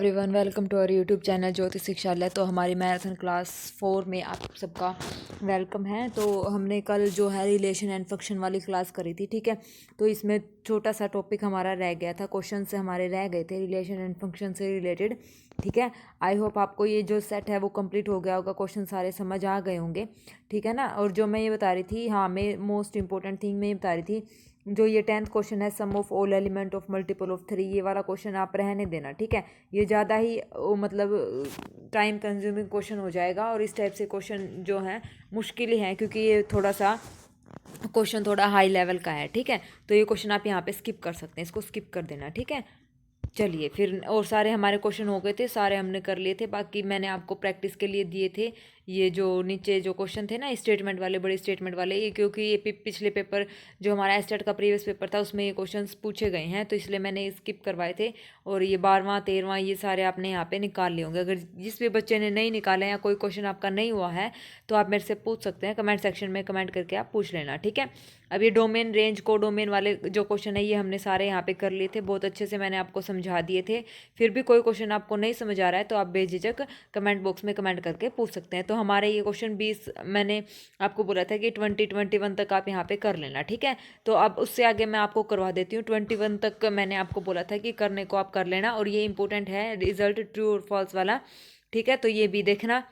Everyone, welcome to our YouTube channel Jyoti Shikshalaya. तो हमारी marathon class 4 में आप सबका वेलकम है। तो हमने कल जो है रिलेशन एंड फंक्शन वाली क्लास करी थी, ठीक है। तो इसमें छोटा सा टॉपिक हमारा रह गया था, क्वेश्चन से हमारे रह गए थे रिलेशन एंड फंक्शन से रिलेटेड, ठीक है। आई होप आपको ये जो सेट है वो कंप्लीट हो गया होगा, क्वेश्चन सारे समझ आ गए होंगे, ठीक है ना। और जो मैं ये बता रही थी, हाँ, मैं मोस्ट इंपॉर्टेंट थिंग मैं ये बता रही थी, जो ये 10th क्वेश्चन है, sum of all element of multiple of 3, ये वाला क्वेश्चन आप रहने देना, ठीक है। ये ज़्यादा ही मतलब टाइम कंज्यूमिंग क्वेश्चन हो जाएगा, और इस टाइप से क्वेश्चन जो है मुश्किल ही है, क्योंकि ये थोड़ा सा क्वेश्चन थोड़ा हाई लेवल का है, ठीक है। तो ये क्वेश्चन आप यहाँ पे स्किप कर सकते हैं, इसको स्किप कर देना, ठीक है। चलिए फिर, और सारे हमारे क्वेश्चन हो गए थे, सारे हमने कर लिए थे। बाकी मैंने आपको प्रैक्टिस के लिए दिए थे ये जो नीचे जो क्वेश्चन थे ना, स्टेटमेंट वाले, बड़े स्टेटमेंट वाले, ये क्योंकि ये पिछले पेपर जो हमारा एस्टेट का प्रीवियस पेपर था उसमें ये क्वेश्चंस पूछे गए हैं, तो इसलिए मैंने स्किप करवाए थे। और ये 12वां 13वां ये सारे आपने यहाँ पे निकाल लिए होंगे। अगर जिस भी बच्चे ने नहीं निकाले या कोई क्वेश्चन आपका नहीं हुआ है तो आप मेरे से पूछ सकते हैं, कमेंट सेक्शन में कमेंट करके आप पूछ लेना, ठीक है। अब ये डोमेन, रेंज, को डोमेन वाले जो क्वेश्चन है ये हमने सारे यहाँ पे कर लिए थे, बहुत अच्छे से मैंने आपको समझा दिए थे। फिर भी कोई क्वेश्चन आपको नहीं समझ आ रहा है तो आप बेझिझक कमेंट बॉक्स में कमेंट करके पूछ सकते हैं। तो हमारे ये क्वेश्चन 20 मैंने आपको बोला था कि 2021 तक आप यहाँ पे कर लेना, ठीक है। तो अब उससे आगे मैं आपको करवा देती हूँ। 21 तक मैंने आपको बोला था कि करने को आप कर लेना, और ये इंपॉर्टेंट है रिजल्ट ट्रू और फॉल्स वाला, ठीक है। तो ये भी देखना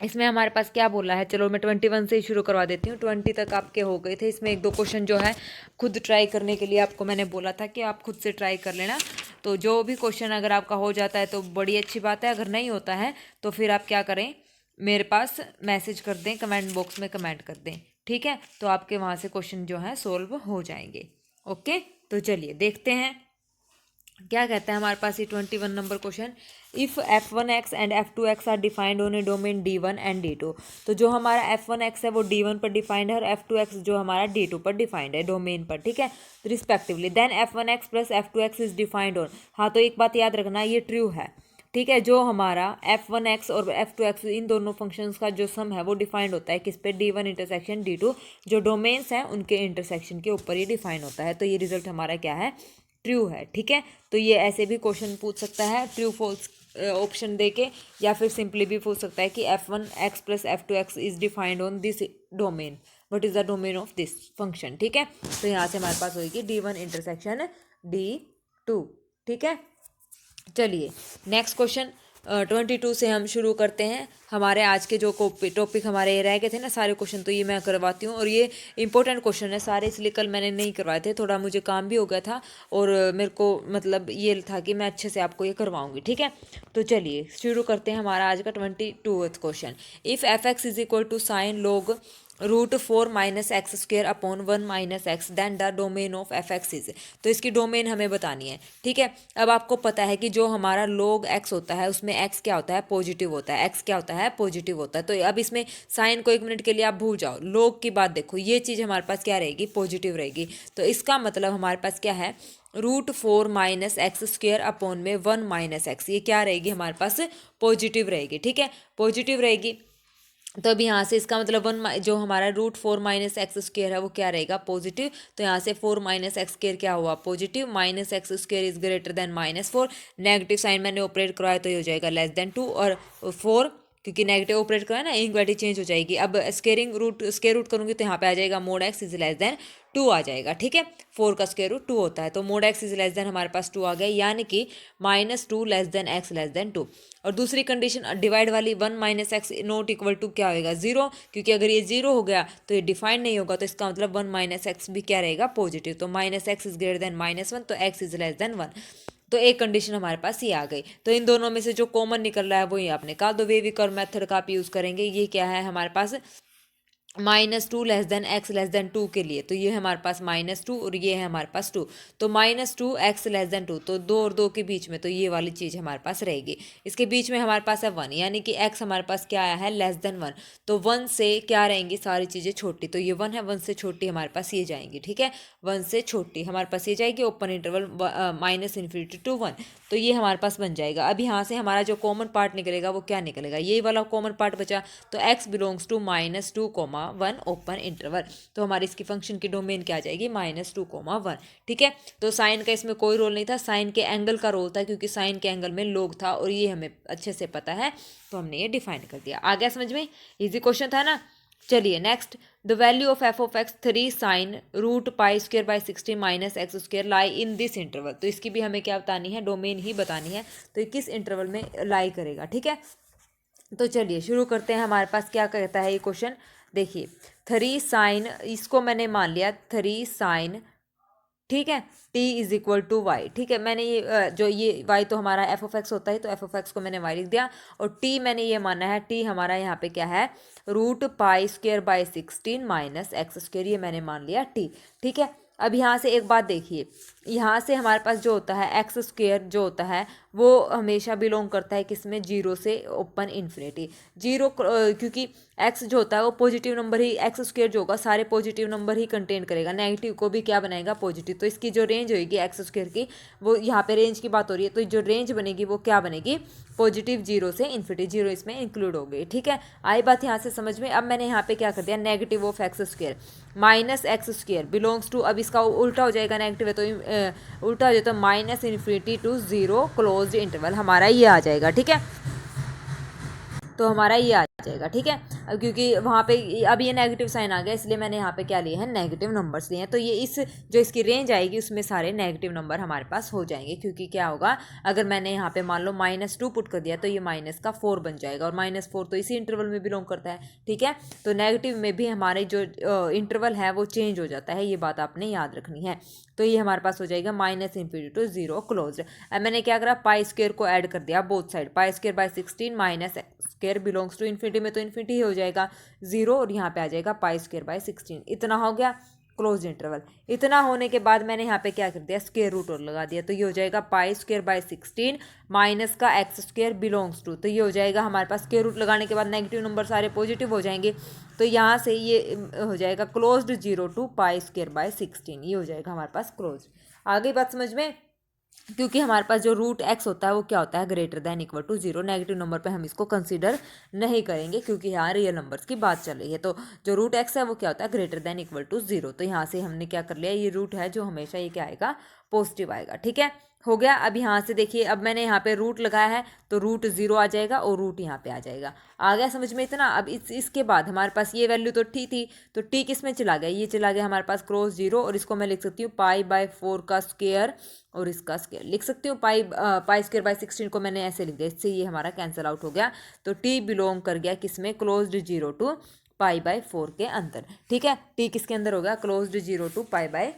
इसमें हमारे पास क्या बोला है। चलो मैं 21 से ही शुरू करवा देती हूँ। 20 तक आपके हो गए थे, इसमें एक दो क्वेश्चन जो है खुद ट्राई करने के लिए आपको मैंने बोला था कि आप खुद से ट्राई कर लेना। तो जो भी क्वेश्चन अगर आपका हो जाता है तो बड़ी अच्छी बात है, अगर नहीं होता है तो फिर आप क्या करें, मेरे पास मैसेज कर दें, कमेंट बॉक्स में कमेंट कर दें, ठीक है। तो आपके वहाँ से क्वेश्चन जो है सोल्व हो जाएंगे। ओके, तो चलिए देखते हैं क्या कहता है हमारे पास ये 21 number question. If f1x and f2x are defined on a domain d1 and d2। तो जो हमारा f1x है वो d1 पर डिफाइंड है, और f2x जो हमारा d2 पर डिफाइंड है, डोमेन पर, ठीक है, respectively. Then f1x plus f2x is defined on, हाँ तो एक बात याद रखना, ये ट्रू है, ठीक है। जो हमारा f1x और f2x इन दोनों फंक्शंस का जो सम है वो डिफाइंड होता है किस पे, d1 इंटरसेक्शन d2, जो डोमेन्स हैं उनके इंटरसेक्शन के ऊपर ये डिफाइंड होता है। तो ये रिजल्ट हमारा क्या है, ट्रू है, ठीक है। तो ये ऐसे भी क्वेश्चन पूछ सकता है ट्रू फॉल्स ऑप्शन देके, या फिर सिंपली भी पूछ सकता है कि f1x plus f2x is defined on this domain, what is the domain of this function, ठीक है। तो यहाँ से हमारे पास होगी d1 इंटरसेक्शन d2, ठीक है। चलिए नेक्स्ट क्वेश्चन 22 से हम शुरू करते हैं। हमारे आज के जो टॉपिक हमारे रह गए थे ना सारे क्वेश्चन, तो ये मैं करवाती हूँ, और ये इंपॉर्टेंट क्वेश्चन है सारे, इसलिए कल मैंने नहीं करवाए थे, थोड़ा मुझे काम भी हो गया था, और मेरे को मतलब ये था कि मैं अच्छे से आपको ये करवाऊंगी, ठीक है। तो चलिए शुरू करते हैं हमारा आज का 22th question. If f(x) is equal to sine log √4 minus x square upon 1 minus x, then the domain of f(x) is. तो इसकी डोमेन हमें बतानी है, ठीक है। अब आपको पता है कि जो हमारा log x होता है उसमें x क्या होता है, पॉजिटिव होता है, x क्या होता है, पॉजिटिव होता है। तो अब इसमें साइन को 1 मिनट के लिए आप भूल जाओ, log की बात देखो, ये चीज़ हमारे पास क्या रहेगी, पॉजिटिव रहेगी। तो इसका मतलब हमारे पास क्या है, √4 माइनस एक्स स्क्र अपॉन में 1 माइनस एक्स, ये क्या रहेगी हमारे पास, पॉजिटिव रहेगी, ठीक है, पॉजिटिव रहेगी। तो अब यहाँ से इसका मतलब जो हमारा √4 माइनस एक्स स्क्र है वो क्या रहेगा, पॉजिटिव। तो यहाँ से 4 माइनस एक्स स्क्र क्या हुआ, positive, minus x square is greater than -4, negative sign मैंने ऑपरेट करवाया तो ये हो जाएगा लेस देन 2, और 4 क्योंकि नेगेटिव ऑपरेट कराया ना, इनक्वालिटी चेंज हो जाएगी। अब स्क्वायर रूट करूँगी तो यहाँ पे आ जाएगा mode x is less than 2 आ जाएगा, ठीक है। 4 का स्क्वायर रूट 2 होता है, तो mod x is less than हमारे पास 2 आ गया, यानी कि -2 less than x less than 2। और दूसरी कंडीशन डिवाइड वाली, 1 minus x not equal to क्या होगा, 0, क्योंकि अगर ये 0 हो गया तो ये डिफाइंड नहीं होगा, तो इसका मतलब 1 माइनस एक्स भी क्या रहेगा, पॉजिटिव। तो minus x is greater then -1, तो एक्स इज लेस देन 1। तो एक कंडीशन हमारे पास ये आ गई। तो इन दोनों में से जो कॉमन निकल रहा है वही आप निकाल दो। वे कर्व मेथड का आप यूज़ करेंगे। ये क्या है हमारे पास, -2 less than x less than 2 के लिए, तो ये है हमारे पास -2 और ये है हमारे पास 2, तो -2 एक्स लेस देन 2, तो 2 और 2 के बीच में तो ये वाली चीज़ हमारे पास रहेगी। इसके बीच में हमारे पास है 1, यानी कि x हमारे पास क्या आया है, लेस देन 1, तो 1 से क्या रहेंगी सारी चीज़ें छोटी, तो ये 1 है, 1 से छोटी हमारे पास ये जाएंगी, ठीक है। 1 से छोटी हमारे पास ये जाएगी, ओपन इंटरवल -∞ to 1, तो ये हमारे पास बन जाएगा। अब यहाँ से हमारा जो कॉमन पार्ट निकलेगा वो क्या निकलेगा, यही वाला कॉमन पार्ट बचा, तो x belongs to -2, 1 open interval. तो हमारी इसकी फंक्शन की डोमेन क्या आ जाएगी, -2, 1। ठीक है, तो साइन का इसमें कोई रोल नहीं था, साइन के एंगल का रोल था, क्योंकि साइन के एंगल में लोग था और ये हमें अच्छे से पता है, तो हमने ये डिफाइन कर दिया। आ गया समझ में, इजी क्वेश्चन था ना। चलिए next, the value of f of x 3 sine root pi square by 60 minus x square lie in this interval. तो इसकी भी हमें क्या बतानी है, डोमेन ही बतानी है, तो ये किस इंटरवल में लाई करेगा। ठीक है, तो चलिए शुरू करते हैं। हमारे पास क्या कहता है ये क्वेश्चन, देखिए 3 साइन, इसको मैंने मान लिया 3 साइन, ठीक है, t is equal to y. ठीक है, मैंने ये जो ये y तो हमारा एफ ऑफ एक्स होता है, तो एफ ऑफ एक्स को मैंने y लिख दिया, और t मैंने ये माना है, t हमारा यहाँ पे क्या है, root pi square by 16 minus x square, ये मैंने मान लिया t। ठीक है, अब यहाँ से एक बात देखिए, यहाँ से हमारे पास जो होता है एक्स स्क्र जो होता है वो हमेशा बिलोंग करता है किसमें, जीरो से ओपन इन्फिनिटी। जीरो क्योंकि एक्स जो होता है वो पॉजिटिव नंबर ही, एक्स स्क्र जो होगा सारे पॉजिटिव नंबर ही कंटेन करेगा, नेगेटिव को भी क्या बनाएगा, पॉजिटिव। तो इसकी जो रेंज होगी एक्स स्क्र की, वो यहाँ पे रेंज की बात हो रही है, तो जो रेंज बनेगी वो क्या बनेगी, पॉजिटिव जीरो से इन्फिनिटी, जीरो इसमें इंक्लूड हो गई। ठीक है, आई बात यहाँ से समझ में। अब मैंने यहाँ पे क्या कर दिया, negative of x square minus x square belongs to, अब इसका उल्टा हो जाएगा, नेगेटिव है तो उल्टा हो जाए तो minus infinity to zero closed interval, हमारा ये आ जाएगा। ठीक है, तो हमारा ये आ जाएगा। ठीक है, अब क्योंकि वहाँ पे अब ये नेगेटिव साइन आ गया, इसलिए मैंने यहाँ पे क्या लिए हैं, नेगेटिव नंबर्स लिए हैं। तो ये इस जो इसकी रेंज आएगी उसमें सारे नेगेटिव नंबर हमारे पास हो जाएंगे, क्योंकि क्या होगा, अगर मैंने यहाँ पे मान लो -2 पुट कर दिया तो ये -4 बन जाएगा, और -4 तो इसी इंटरवल में बिलोंग करता है। ठीक है, तो नेगेटिव में भी हमारे जो इंटरवल है वो चेंज हो जाता है, ये बात आपने याद रखनी है। तो ये हमारे पास हो जाएगा minus infinity to zero closed. अब मैंने क्या करा, पाई स्क्र को ऐड कर दिया both side, pi square by 16 minus square belongs to infinity में तो इन्फिनिटी ही हो जाएगा जीरो, और यहाँ पे आ जाएगा पाई स्क्र बाई 16। इतना हो गया क्लोज इंटरवल। इतना होने के बाद मैंने यहाँ पे क्या कर दिया, स्क्वायर रूट और लगा दिया, तो ये हो जाएगा पाई स्क्र बाई 16 माइनस का एक्स स्क्र बिलोंग्स टू, तो ये हो जाएगा हमारे पास, स्क्वायर रूट लगाने के बाद नेगेटिव नंबर सारे पॉजिटिव हो जाएंगे, तो यहाँ से ये हो जाएगा closed zero to pi square by 16, ये हो जाएगा हमारे पास क्लोज। आ गई बात समझ में, क्योंकि हमारे पास जो रूट एक्स होता है वो क्या होता है, greater than equal to zero, negative number पे हम इसको कंसीडर नहीं करेंगे, क्योंकि यहाँ रियल नंबर्स की बात चल रही है। तो जो रूट एक्स है वो क्या होता है, greater than equal to zero, तो यहाँ से हमने क्या कर लिया, ये रूट है जो हमेशा ये क्या आएगा, पॉजिटिव आएगा। ठीक है, हो गया। अब यहाँ से देखिए, अब मैंने यहाँ पे रूट लगाया है तो रूट जीरो आ जाएगा और रूट यहाँ पे आ जाएगा। आ गया समझ में इतना। अब इसके बाद हमारे पास ये वैल्यू तो टी थी, तो टी किस में चला गया, ये चला गया हमारे पास क्रॉस जीरो, और इसको मैं लिख सकती हूँ पाई बाय 4 का स्क्वायर, और इसका स्क्वायर लिख सकती हूँ, पाई स्क्वायर बाय 16 को मैंने ऐसे लिख दिया, इससे ये हमारा कैंसिल आउट हो गया। तो टी बिलोंग कर गया किसमें, closed zero to pi by 4 के अंदर। ठीक है, टी किसके अंदर हो गया, closed zero to pi by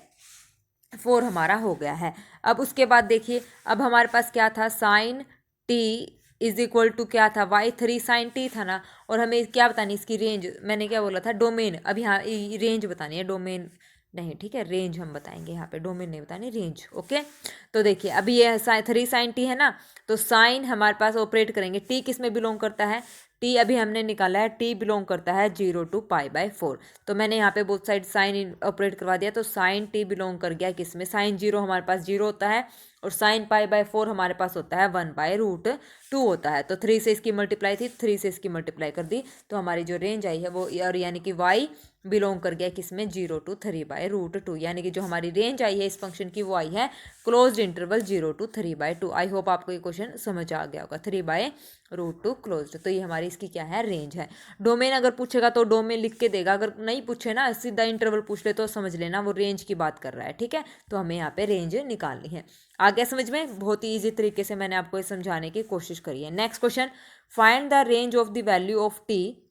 4 हमारा हो गया है। अब उसके बाद देखिए, अब हमारे पास क्या था, sine t is equal to क्या था, वाई 3 साइन टी था ना, और हमें क्या बतानी इसकी रेंज, मैंने क्या बोला था, डोमेन। अब यहाँ रेंज बतानी है, डोमेन नहीं, ठीक है, रेंज हम बताएंगे, यहाँ पे डोमेन नहीं बतानी, रेंज। ओके, तो देखिए अभी ये 3 साइन टी है ना, तो साइन हमारे पास ऑपरेट करेंगे, टी किस में बिलोंग करता है, टी अभी हमने निकाला है, टी बिलोंग करता है जीरो टू पाई बाय 4, तो मैंने यहाँ पे बोथ साइड साइन ऑपरेट करवा दिया, तो साइन टी बिलोंग कर गया किस में, साइन जीरो हमारे पास जीरो होता है, और साइन पाई बाय 4 हमारे पास होता है 1/√2 होता है। तो 3 से इसकी मल्टीप्लाई थी, 3 से इसकी मल्टीप्लाई कर दी, तो हमारी जो रेंज आई है वो, और यानी कि y बिलोंग कर गया किसमें, 0 to 3/√2, यानी कि जो हमारी रेंज आई है इस फंक्शन की वो आई है closed interval 0 to 3/2। I hope आपको ये क्वेश्चन समझ आ गया होगा, 3/√2 क्लोज्ड, तो ये हमारी इसकी क्या है, रेंज है। डोमेन अगर पूछेगा तो डोमेन लिख के देगा, अगर नहीं पूछे ना, सीधा इंटरवल पूछ ले तो समझ लेना वो रेंज की बात कर रहा है। ठीक है, तो हमें यहाँ पे रेंज निकालनी है। आ गया समझ में, बहुत ही ईजी तरीके से मैंने आपको ये समझाने की कोशिश करी है। Next question, find the range of the value of t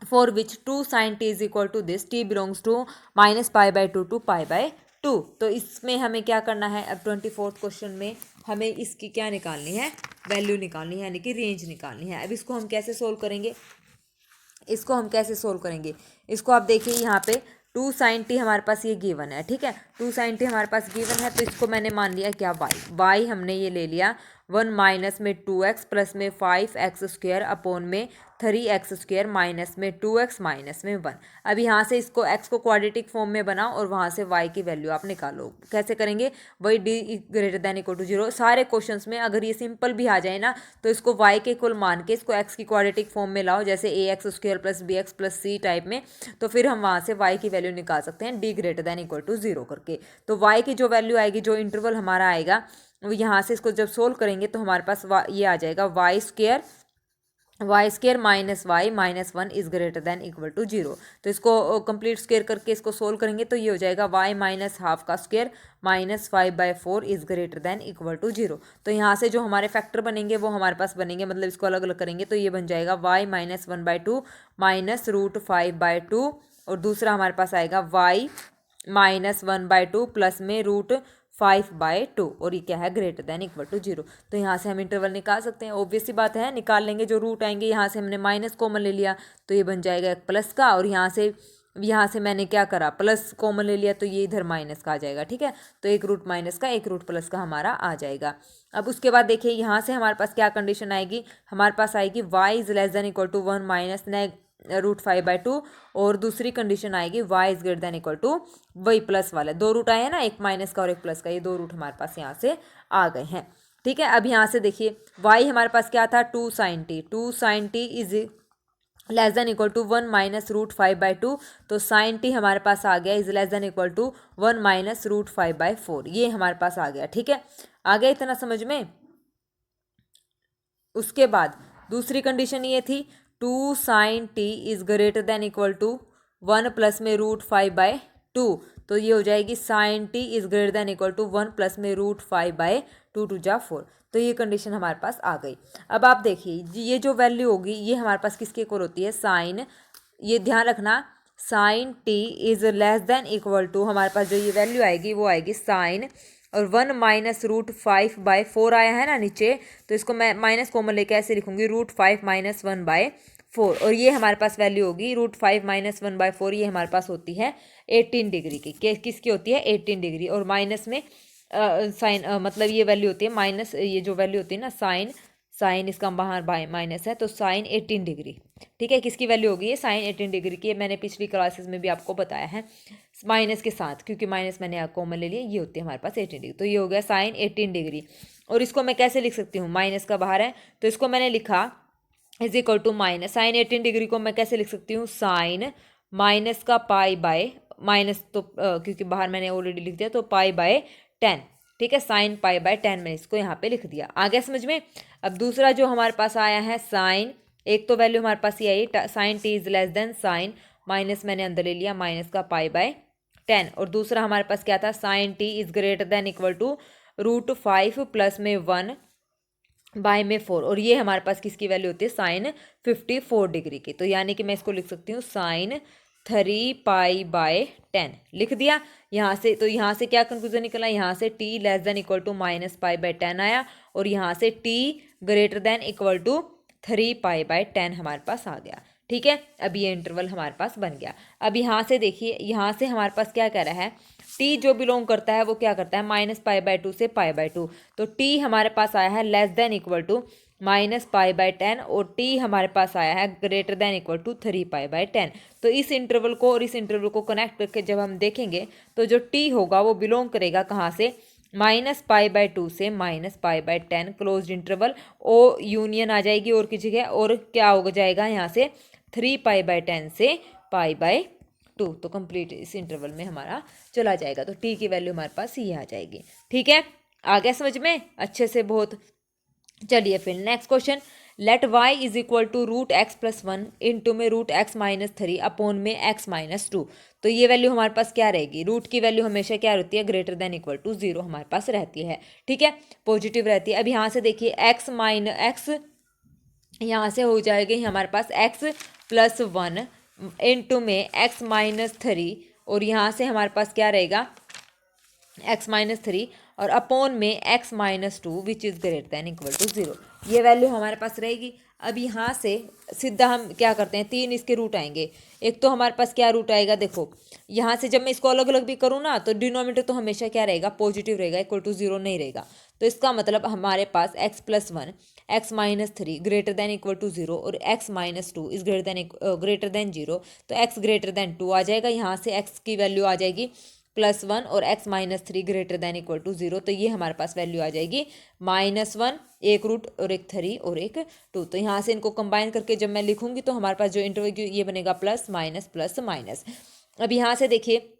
for which 2 sine t is equal to this, t belongs to -π/2 to π/2। तो इसमें हमें क्या करना है, अब 24th क्वेश्चन में हमें इसकी क्या निकालनी है, वैल्यू निकालनी है, यानी कि रेंज निकालनी है। अब इसको हम कैसे सोल्व करेंगे, इसको आप देखिए यहाँ पे 2 साइन टी हमारे पास ये गिवन है। ठीक है, 2 साइन टी हमारे पास गिवन है, तो इसको मैंने मान लिया क्या, y हमने ये ले लिया, 1 माइनस में 2x प्लस में 5x स्क्वायर अपॉन में 3x स्क्वायर माइनस में 2x माइनस में 1। अब यहाँ से इसको x को क्वाड्रेटिक फॉर्म में बनाओ और वहाँ से y की वैल्यू आप निकालो। कैसे करेंगे, वही d greater than equal to 0। सारे क्वेश्चंस में अगर ये सिंपल भी आ जाए ना तो इसको y के इक्वल मान के इसको x की क्वाड्रेटिक फॉर्म में लाओ, जैसे ax square plus bx plus c type में, तो फिर हम वहाँ से y की वैल्यू निकाल सकते हैं d greater than equal to 0 करके। तो y की जो वैल्यू आएगी, जो इंटरवल हमारा आएगा, वो यहाँ से इसको जब सोल्व करेंगे तो हमारे पास ये आ जाएगा y square minus y minus 1 is greater than equal to 0। तो इसको कंप्लीट स्क्वेयर करके इसको सोल्व करेंगे तो ये हो जाएगा वाई माइनस हाफ का square minus 5/4 is greater than equal to 0। तो यहाँ से जो हमारे फैक्टर बनेंगे वो हमारे पास बनेंगे, मतलब इसको अलग अलग करेंगे तो ये बन जाएगा वाई माइनस 1/2 माइनस √5/2, और दूसरा हमारे पास आएगा वाई माइनस 1/2 प्लस में √5/2, और ये क्या है, ग्रेटर देन इक्वल टू 0। तो यहाँ से हम इंटरवल निकाल सकते हैं, ऑब्वियस सी बात है, निकाल लेंगे। जो रूट आएंगे यहाँ से हमने माइनस कॉमन ले लिया तो ये बन जाएगा एक प्लस का, और यहाँ से मैंने क्या करा, प्लस कॉमन ले लिया तो ये इधर माइनस का आ जाएगा। ठीक है, तो एक रूट माइनस का एक रूट प्लस का हमारा आ जाएगा। अब उसके बाद देखिए यहाँ से हमारे पास क्या कंडीशन आएगी, हमारे पास आएगी y is less than equal to 1 minus √5/2, और दूसरी कंडीशन आएगी y is greater than equal to, वही प्लस वाला, दो रूट आए हैं ना, एक माइनस का और एक प्लस का, ये दो रूट हमारे पास यहाँ से आ गए हैं। ठीक है, अब यहाँ से देखिए y हमारे पास क्या था, 2 sin t is less than equal to 1 minus √5/2, तो sin t हमारे पास आ गया is less than equal to 1 minus √5/4, ये हमारे पास आ गया। ठीक है, आ गया इतना समझ में। उसके बाद दूसरी कंडीशन ये थी 2 sin t is greater than equal to 1 plus में √5/2, तो ये हो जाएगी sin t is greater than equal to 1 plus में √5/2 2 जा 4। तो ये कंडीशन हमारे पास आ गई। अब आप देखिए ये जो वैल्यू होगी ये हमारे पास किसके इक्वल होती है, साइन, ये ध्यान रखना, sin t is less than equal to, हमारे पास जो ये वैल्यू आएगी वो आएगी साइन, और 1 माइनस √5/4 आया है ना नीचे, तो इसको मैं माइनस कॉमन लेके ऐसे लिखूंगी √5 माइनस 1/4, और ये हमारे पास वैल्यू होगी √5 माइनस 1/4, ये हमारे पास होती है 18 डिग्री की। किसकी होती है, 18 डिग्री, और माइनस में साइन मतलब ये वैल्यू होती है माइनस, ये जो वैल्यू होती है ना साइन इसका बाहर माइनस है, तो साइन 18 डिग्री। ठीक है, किसकी वैल्यू होगी ये, साइन 18 डिग्री की। मैंने पिछली क्लासेस में भी आपको बताया है माइनस के साथ, क्योंकि माइनस मैंने कॉमन ले लिया, ये होती है हमारे पास 18 डिग्री। तो ये हो गया साइन 18 डिग्री, और इसको मैं कैसे लिख सकती हूँ, माइनस का बाहर है तो इसको मैंने लिखा is equal to minus, sine 18 degree को मैं कैसे लिख सकती हूँ, साइन माइनस का पाई बाय माइनस, तो क्योंकि बाहर मैंने ऑलरेडी लिख दिया, तो π/10। ठीक है, साइन π/10 मैंने इसको यहाँ पे लिख दिया। आ गया समझ में। अब दूसरा जो हमारे पास आया है साइन, एक तो वैल्यू हमारे पास ये आई sine t is less than sine, minus मैंने अंदर ले लिया माइनस का π/10, और दूसरा हमारे पास क्या था, sine t is greater than equal to √5 plus में 1/4, और ये हमारे पास किसकी वैल्यू होती है, साइन 54 डिग्री की। तो यानी कि मैं इसको लिख सकती हूँ साइन 3π/10 लिख दिया यहाँ से। तो यहाँ से क्या कंक्लूजन निकला, यहाँ से t less than equal to minus π/10 आया, और यहाँ से t greater than equal to 3π/10 हमारे पास आ गया। ठीक है, अब ये इंटरवल हमारे पास बन गया। अब यहाँ से देखिए, यहाँ से हमारे पास क्या कह रहा है, t जो बिलोंग करता है वो क्या करता है, माइनस π/2 से π/2, तो t हमारे पास आया है less than equal to minus π/10, और t हमारे पास आया है ग्रेटर देन इक्वल टू 3π/10। तो इस इंटरवल को और इस इंटरवल को कनेक्ट करके जब हम देखेंगे तो जो t होगा वो बिलोंग करेगा कहाँ से, माइनस π/2 से माइनस π/10 क्लोज्ड इंटरवल, ओ यूनियन आ जाएगी और की जगह, और क्या हो जाएगा यहाँ से 3π/10 से π/2, तो कंप्लीट इस इंटरवल में हमारा चला जाएगा। तो t की वैल्यू हमारे पास ये आ जाएगी। ठीक है, आ गया समझ में अच्छे से बहुत। चलिए फिर next question, let y is equal to √x+1 into में √x-3 अपॉन में x-2। तो ये वैल्यू हमारे पास क्या रहेगी, रूट की वैल्यू हमेशा क्या रहती है, ग्रेटर देन इक्वल टू 0 हमारे पास रहती है। ठीक है, पॉजिटिव रहती है। अब यहाँ से देखिए x यहाँ से हो जाएगी हमारे पास x+1 इंटू में x-3, और यहाँ से हमारे पास क्या रहेगा x-3 और अपॉन में x minus 2 which is greater than equal to 0। ये वैल्यू हमारे पास रहेगी। अब यहाँ से सीधा हम क्या करते हैं, 3 इसके रूट आएंगे। एक तो हमारे पास क्या रूट आएगा, देखो यहाँ से जब मैं इसको अलग अलग भी करूँ ना तो डिनोमिनेटर तो हमेशा क्या रहेगा, पॉजिटिव रहेगा, इक्वल टू 0 नहीं रहेगा। तो इसका मतलब हमारे पास x plus 1 x minus 3 greater than equal to 0 और x minus 2 is greater than 0। तो x ग्रेटर दैन 2 आ जाएगा। यहाँ से x की वैल्यू आ जाएगी +1 और x minus 3 greater than equal to 0। तो ये हमारे पास वैल्यू आ जाएगी -1, एक रूट और एक 3 और एक 2। तो यहाँ से इनको कंबाइन करके जब मैं लिखूंगी तो हमारे पास जो इंटरवल ये बनेगा प्लस माइनस प्लस माइनस। अब यहाँ से देखिए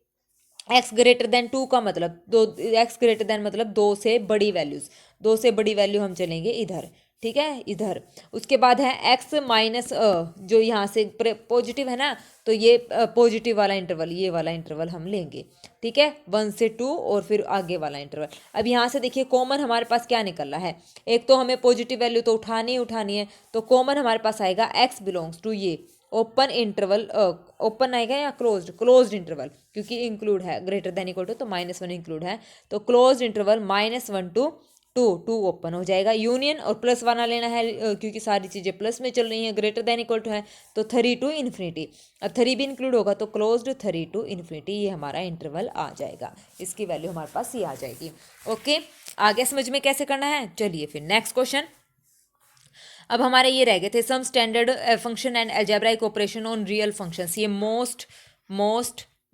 x ग्रेटर दैन 2 का मतलब x ग्रेटर दैन मतलब 2 से बड़ी वैल्यूज, 2 से बड़ी वैल्यू हम चलेंगे इधर, ठीक है, इधर। उसके बाद है x माइनस जो यहाँ से पॉजिटिव है ना, तो ये पॉजिटिव वाला इंटरवल, ये वाला इंटरवल हम लेंगे, ठीक है, 1 से 2 और फिर आगे वाला इंटरवल। अब यहाँ से देखिए कॉमन हमारे पास क्या निकल रहा है, एक तो हमें पॉजिटिव वैल्यू तो उठानी ही उठानी है, तो कॉमन हमारे पास आएगा x बिलोंग्स टू ये ओपन इंटरवल, ओपन आएगा या क्लोज्ड इंटरवल, क्योंकि इंक्लूड है ग्रेटर देन इक्वल टू, तो -1 इंक्लूड है, तो क्लोज्ड इंटरवल -1 टू 2 ओपन हो जाएगा। यूनियन और प्लस वाला लेना है क्योंकि सारी चीज़ें प्लस में चल रही हैं, ग्रेटर देन इक्वल टू है, तो 3 टू इन्फिनिटी। अब 3 भी इंक्लूड होगा तो क्लोज्ड 3 टू इन्फिनिटी, ये हमारा इंटरवल आ जाएगा। इसकी वैल्यू हमारे पास ये आ जाएगी। ओके, आगे समझ में कैसे करना है, चलिए फिर नेक्स्ट क्वेश्चन। अब हमारे ये रह गए थे some standard function and algebraic operation on real functions. ये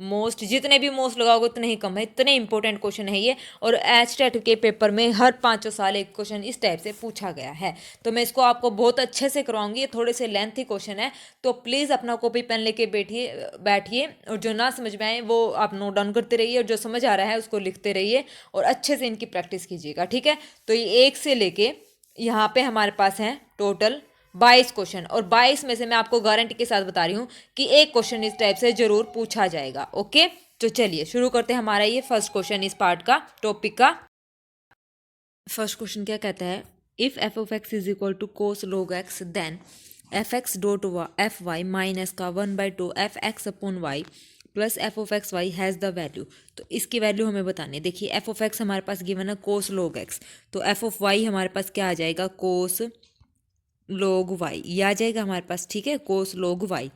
मोस्ट जितने भी मोस्ट लगाओगे उतने ही कम है, इतने इंपॉर्टेंट क्वेश्चन है ये। और एचटेट के पेपर में हर 5 साल एक क्वेश्चन इस टाइप से पूछा गया है, तो मैं इसको आपको बहुत अच्छे से करवाऊंगी। ये थोड़े से लेंथी क्वेश्चन है, तो प्लीज़ अपना कॉपी पेन लेके बैठिए और जो ना समझ में आए वो आप नोट डाउन करते रहिए और जो समझ आ रहा है उसको लिखते रहिए और अच्छे से इनकी प्रैक्टिस कीजिएगा, ठीक है। तो ये 1 से लेके यहाँ पे हमारे पास हैं टोटल 22 क्वेश्चन, और 22 में से मैं आपको गारंटी के साथ बता रही हूँ कि एक क्वेश्चन इस टाइप से जरूर पूछा जाएगा। ओके, तो चलिए शुरू करते हैं हमारा ये फर्स्ट क्वेश्चन इस पार्ट का, टॉपिक का। फर्स्ट क्वेश्चन क्या कहता है, if f of x is equal to cos log x then f x dot f y minus का 1/2 f x upon y plus f of x y has the value. तो इसकी value हमें बतानी है। देखिए एफ ऑफ एक्स हमारे पास given है cos log x, तो एफ ऑफ वाई हमारे पास क्या आ जाएगा, कोस लॉग वाई, ये आ जाएगा हमारे पास, ठीक है, कोस लॉग वाई।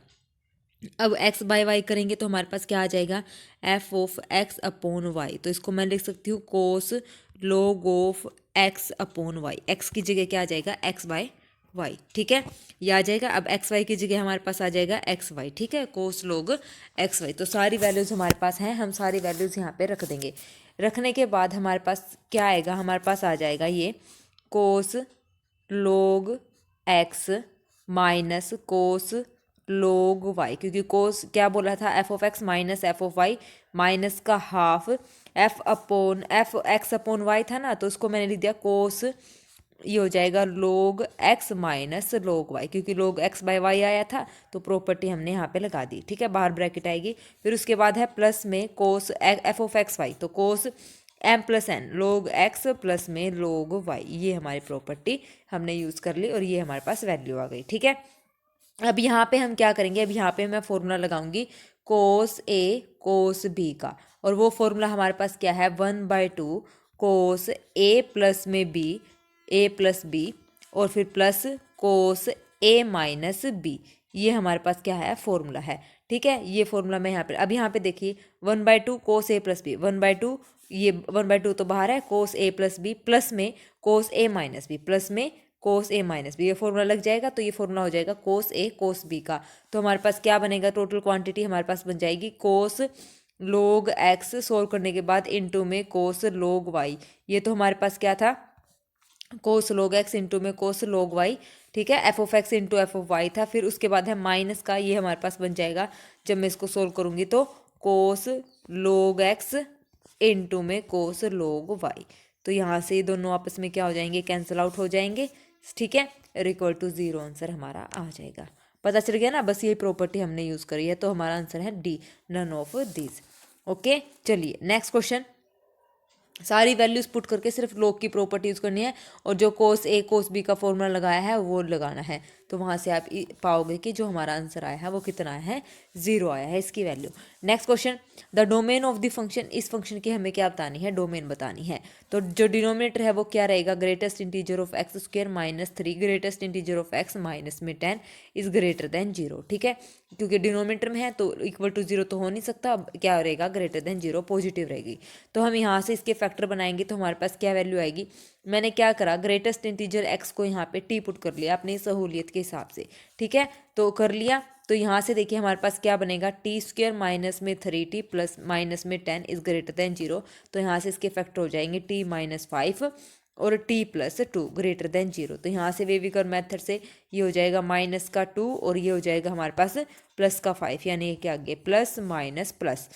अब एक्स बाय वाई करेंगे तो हमारे पास क्या आ जाएगा, f of x upon y. तो इसको मैं लिख सकती हूँ cos log of x upon y, x की जगह क्या आ जाएगा, एक्स बाय वाई, ठीक है, ये आ जाएगा। अब एक्स वाई की जगह हमारे पास आ जाएगा एक्स वाई, ठीक है, कोस लॉग एक्स वाई। तो सारी वैल्यूज़ हमारे पास हैं, हम सारी वैल्यूज़ यहाँ पे रख देंगे। रखने के बाद हमारे पास क्या आएगा, हमारे पास आ जाएगा ये cos log x minus cos log y, क्योंकि कोस क्या बोला था, f of x minus f of y minus का half f x upon y था ना, तो उसको मैंने लिख दिया कोस, ये हो जाएगा log x minus log y, क्योंकि लॉग एक्स बाय वाई आया था तो प्रॉपर्टी हमने यहाँ पे लगा दी, ठीक है, बाहर ब्रैकेट आएगी। फिर उसके बाद है प्लस में cos f of x y, तो cos m plus n log x plus में लॉग वाई, ये हमारी प्रॉपर्टी हमने यूज़ कर ली और ये हमारे पास वैल्यू आ गई, ठीक है। अब यहाँ पे हम क्या करेंगे, अब यहाँ पे मैं फॉर्मूला लगाऊंगी कोस ए कोस बी का, और वो फॉर्मूला हमारे पास क्या है, 1/2 कोस ए प्लस में बी, ए प्लस बी, और फिर प्लस कोस ए माइनस बी, ये हमारे पास क्या है, फॉर्मूला है, ठीक है। ये फॉर्मूला मैं यहाँ पे, अब यहाँ पे देखिए 1/2 कोस ए प्लस बी, 1/2 ये 1/2 तो बाहर है, कोस ए प्लस बी प्लस में कोस ए माइनस बी प्लस में कोस ए माइनस बी, ये फॉर्मूला लग जाएगा, तो ये फॉर्मूला हो जाएगा कोस ए कोस बी का। तो हमारे पास क्या बनेगा, टोटल क्वांटिटी हमारे पास बन जाएगी कोस लॉग एक्स सोल्व करने के बाद इनटू में कोस लॉग वाई, ये तो हमारे पास क्या था, कोस लॉग एक्स इंटू में कोस लॉग वाई, ठीक है, f of x into f of y था। फिर उसके बाद है माइनस का, ये हमारे पास बन जाएगा जब मैं इसको सोल्व करूँगी तो कोस लॉग एक्स इंटू में कोस लॉग वाई। तो यहाँ से दोनों आपस में क्या हो जाएंगे, कैंसिल आउट हो जाएंगे, ठीक है, इक्वल टू 0 आंसर हमारा आ जाएगा। पता चल गया ना, बस ये प्रॉपर्टी हमने यूज़ करी है, तो हमारा आंसर है D, none of these. Okay, चलिए नेक्स्ट क्वेश्चन। सारी वैल्यूज़ पुट करके सिर्फ लॉग की प्रॉपर्टी यूज़ करनी है और जो कोस ए कोस बी का फॉर्मूला लगाया है वो लगाना है। तो वहाँ से आप पाओगे कि जो हमारा आंसर आया है वो कितना आया है, 0 आया है इसकी value. Next question, the domain of the function, इस फंक्शन की हमें क्या बतानी है, डोमेन बतानी है। तो जो डिनोमिनेटर है वो क्या रहेगा, greatest integer of x square minus 3 greatest integer of x minus में 10 इज ग्रेटर देन 0, ठीक है, क्योंकि डिनोमिनेटर में है तो इक्वल टू 0 तो हो नहीं सकता, अब क्या रहेगा, ग्रेटर देन 0 पॉजिटिव रहेगी। तो हम यहाँ से इसके फैक्टर बनाएंगे तो हमारे पास क्या वैल्यू आएगी, मैंने क्या करा, ग्रेटेस्ट इंटीजर एक्स को यहाँ पे टी पुट कर लिया अपनी सहूलियत के हिसाब से, ठीक है, तो कर लिया। तो यहाँ से देखिए हमारे पास क्या बनेगा, टी स्क्वायर माइनस में 3t प्लस माइनस में 10 इज ग्रेटर देन 0। तो यहाँ से इसके फैक्टर हो जाएंगे t माइनस 5 और t प्लस 2 ग्रेटर देन 0। तो यहाँ से वेविकर मेथड से ये हो जाएगा माइनस का 2 और ये हो जाएगा हमारे पास प्लस का 5, यानी क्या आगे प्लस माइनस प्लस,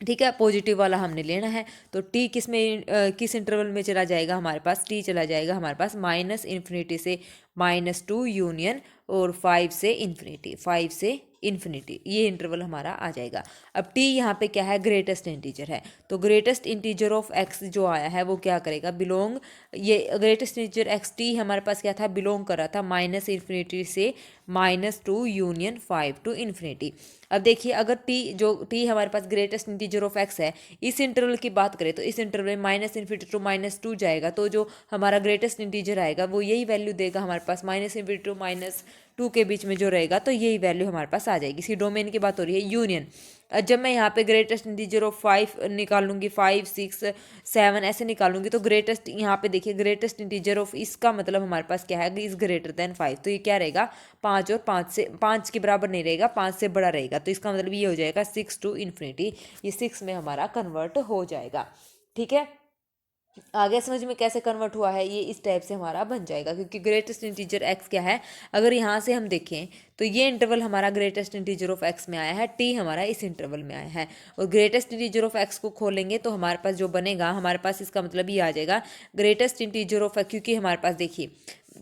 ठीक है, पॉजिटिव वाला हमने लेना है। तो t किस में किस इंटरवल में चला जाएगा, हमारे पास t चला जाएगा हमारे पास माइनस इन्फिनिटी से -2 यूनियन और 5 से इन्फिनिटी, 5 से इन्फिनिटी, ये इंटरवल हमारा आ जाएगा। अब t यहाँ पे क्या है, ग्रेटेस्ट इंटीजर है, तो ग्रेटेस्ट इंटीजर ऑफ x जो आया है वो क्या करेगा, बिलोंग, ये ग्रेटेस्ट इंटीजर x t हमारे पास क्या था, बिलोंग कर रहा था माइनस इन्फिनिटी से -2 यूनियन 5 टू इन्फिनिटी। अब देखिए अगर t जो t हमारे पास ग्रेटेस्ट इंटीजर ऑफ x है, इस इंटरवल की बात करें तो इस इंटरवल में माइनस इन्फिनिटी टू -2 जाएगा, तो जो हमारा ग्रेटेस्ट इंटीजर आएगा वो यही वैल्यू देगा हमारे पास, माइनस इन्फिनिटी टू -2 के बीच में जो रहेगा तो यही वैल्यू हमारे पास आ जाएगी। इसी डोमेन की बात हो रही है, यूनियन। जब मैं यहाँ पे ग्रेटेस्ट इंटीजर ऑफ 5 निकालूंगी, 5 6 7 ऐसे निकालूंगी, तो ग्रेटेस्ट यहाँ पे देखिए ग्रेटेस्ट इंटीजर ऑफ इसका मतलब हमारे पास क्या है, इज ग्रेटर देन 5, तो ये क्या रहेगा 5 और 5 के बराबर नहीं रहेगा, 5 से बड़ा रहेगा, तो इसका मतलब ये हो जाएगा 6 टू इन्फिनिटी, ये 6 में हमारा कन्वर्ट हो जाएगा, ठीक है। आगे समझ में कैसे कन्वर्ट हुआ है, ये इस टाइप से हमारा बन जाएगा, क्योंकि ग्रेटेस्ट इंटीजर x क्या है, अगर यहाँ से हम देखें तो ये इंटरवल हमारा ग्रेटेस्ट इंटीजर ऑफ x में आया है, t हमारा इस इंटरवल में आया है, और ग्रेटेस्ट इंटीजर ऑफ x को खोलेंगे तो हमारे पास जो बनेगा, हमारे पास इसका मतलब ये आ जाएगा ग्रेटेस्ट इंटीजर ऑफ x, क्योंकि हमारे पास देखिए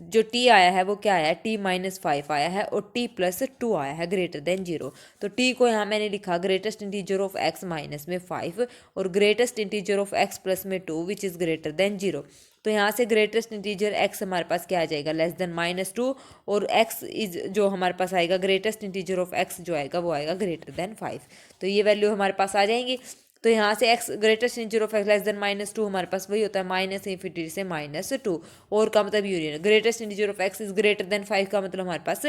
जो t आया है वो क्या आया है, t -5 आया है और t +2 आया है ग्रेटर देन 0। तो t को यहाँ मैंने लिखा greatest integer of x minus में 5 और greatest integer of x plus में 2 विच इज़ ग्रेटर देन 0। तो यहाँ से ग्रेटेस्ट इंटीजर x हमारे पास क्या आ जाएगा, लेस देन -2, और x इज जो हमारे पास आएगा ग्रेटेस्ट इंटीजर ऑफ x जो आएगा वो आएगा ग्रेटर देन 5। तो ये वैल्यू हमारे पास आ जाएंगी। तो यहाँ से x greatest integer of x less than -2 हमारे पास वही होता है माइनस इन्फिनिटी से -2, और का मतलब union greatest integer of x is greater then 5 का मतलब हमारे पास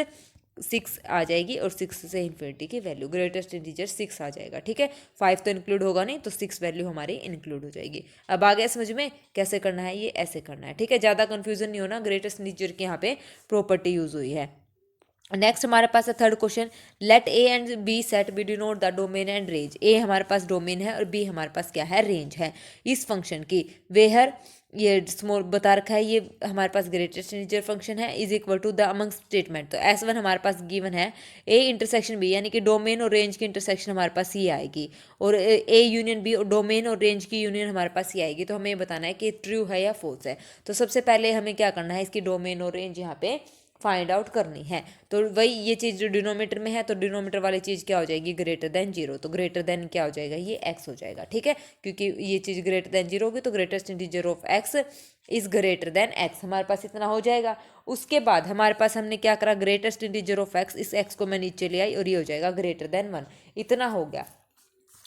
6 आ जाएगी, और 6 से इन्फिनिटी की वैल्यू ग्रेटेस्ट इंटीजर 6 आ जाएगा, ठीक है। 5 तो इंक्लूड होगा नहीं, तो 6 वैल्यू हमारी इंक्लूड हो जाएगी। अब आ गया समझ में कैसे करना है, ये ऐसे करना है, ठीक है, ज़्यादा कन्फ्यूजन नहीं होना, ग्रेटेस्ट इंटीजर की यहाँ पे प्रॉपर्टी यूज हुई है। नेक्स्ट हमारे पास है third question, let A and B set B denote the domain and range. A हमारे पास डोमेन है और बी हमारे पास क्या है, रेंज है इस फंक्शन की। वेहर ये स्मॉल बता रखा है, ये हमारे पास ग्रेटेस्ट इंटीजर फंक्शन है, is equal to the among statement. तो S1 हमारे पास गिवन है, ए इंटरसेक्शन बी, यानी कि डोमेन और रेंज की इंटरसेक्शन हमारे पास ये आएगी, और ए यूनियन बी और डोमेन और रेंज की यूनियन हमारे पास ये आएगी। तो हमें बताना है कि ट्रू है या फॉल्स है। तो सबसे पहले हमें क्या करना है, इसकी डोमेन और रेंज यहाँ पे फाइंड आउट करनी है। तो वही ये चीज़ जो डिनोमीटर में है, तो डिनोमीटर वाली चीज़ क्या हो जाएगी, ग्रेटर देन 0। तो ग्रेटर देन क्या हो जाएगा, ये x हो जाएगा, ठीक है, क्योंकि ये चीज़ ग्रेटर देन 0 होगी, तो greatest integer of x is greater then x, हमारे पास इतना हो जाएगा। उसके बाद हमारे पास हमने क्या करा, ग्रेटेस्ट इंटीजर ऑफ x, इस x को मैं नीचे ले आई और ये हो जाएगा ग्रेटर देन 1, इतना हो गया।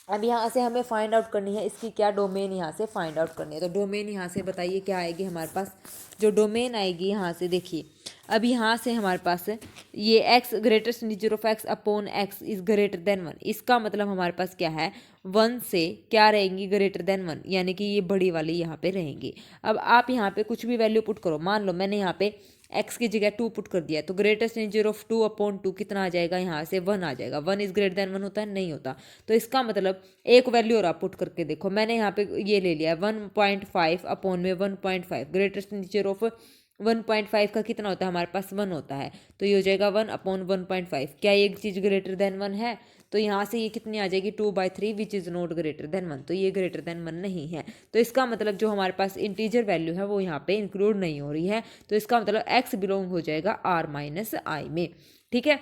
अब यहाँ से हमें फाइंड आउट करनी है इसकी क्या डोमेन, यहाँ से फाइंड आउट करनी है। तो डोमेन यहाँ से बताइए क्या आएगी हमारे पास, जो डोमेन आएगी यहाँ से देखिए, अब यहाँ से हमारे पास ये x greatest integer of x upon x is greater then 1, इसका मतलब हमारे पास क्या है, 1 से क्या रहेंगी, ग्रेटर देन 1, यानी कि ये बड़ी वाली यहाँ पे रहेंगी। अब आप यहाँ पे कुछ भी वैल्यू पुट करो, मान लो मैंने यहाँ पे x की जगह 2 पुट कर दिया, तो ग्रेटेस्ट इंटीजर ऑफ 2 अपॉन 2 कितना आ जाएगा, यहाँ से 1 आ जाएगा। 1 इज ग्रेटर देन 1 होता है, नहीं होता। तो इसका मतलब एक वैल्यू और आप पुट करके देखो, मैंने यहाँ पे ये ले लिया 1.5 अपॉन में 1.5, ग्रेटेस्ट इंटीजर ऑफ 1.5 का कितना होता है, हमारे पास 1 होता है, तो ये हो जाएगा 1 अपॉन 1.5। क्या ये चीज़ ग्रेटर देन 1 है, तो यहाँ से ये कितनी आ जाएगी 2/3 which is not greater than 1, तो ये ग्रेटर देन 1 नहीं है। तो इसका मतलब जो हमारे पास इंटीजर वैल्यू है वो यहाँ पे इंक्लूड नहीं हो रही है, तो इसका मतलब x बिलोंग हो जाएगा r-i में, ठीक है।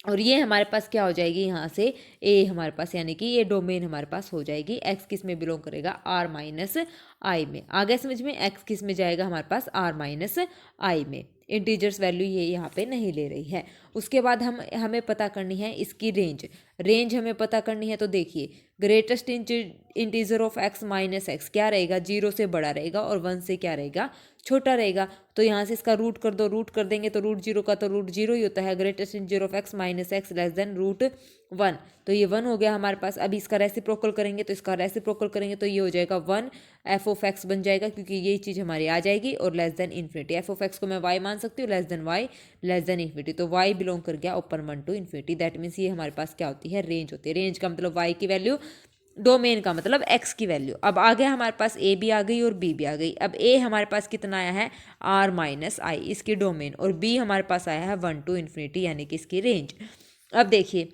और ये हमारे पास क्या हो जाएगी, यहाँ से a हमारे पास, यानी कि ये डोमेन हमारे पास हो जाएगी, x किस में बिलोंग करेगा, r-i आई में। आ गया समझ में? एक्स किस में जाएगा हमारे पास? आर माइनस आई में। इंटीजर्स वैल्यू ये यहाँ पे नहीं ले रही है। उसके बाद हमें पता करनी है इसकी रेंज। रेंज हमें पता करनी है, तो देखिए greatest integer of x minus x क्या रहेगा? 0 से बड़ा रहेगा और 1 से क्या रहेगा? छोटा रहेगा। तो यहाँ से इसका रूट कर दो, रूट कर देंगे तो रूट 0 का तो रूट 0 ही होता है। Greatest integer of x minus x less than root 1, तो ये 1 हो गया हमारे पास। अभी इसका रेसिप्रोकल करेंगे, तो इसका रेसिप्रोकल करेंगे तो ये हो जाएगा 1 एफ ऑफ एक्स बन जाएगा, क्योंकि ये चीज़ हमारी आ जाएगी। और less than infinity, f of x को मैं वाई मान सकती हूँ, less than y, less than infinity, तो वाई बिलोंग कर गया open 1 to infinity. That means ये हमारे पास क्या होती है? रेंज होती है। रेंज का मतलब वाई की वैल्यू, डोमेन का मतलब एक्स की वैल्यू। अब आ गया हमारे पास ए भी आ गई और बी भी आ गई। अब ए हमारे पास कितना आया है? आर माइनस आई, इसकी डोमेन, और बी हमारे पास आया है 1 टू इन्फिनिटी, यानी कि इसकी रेंज। अब देखिए,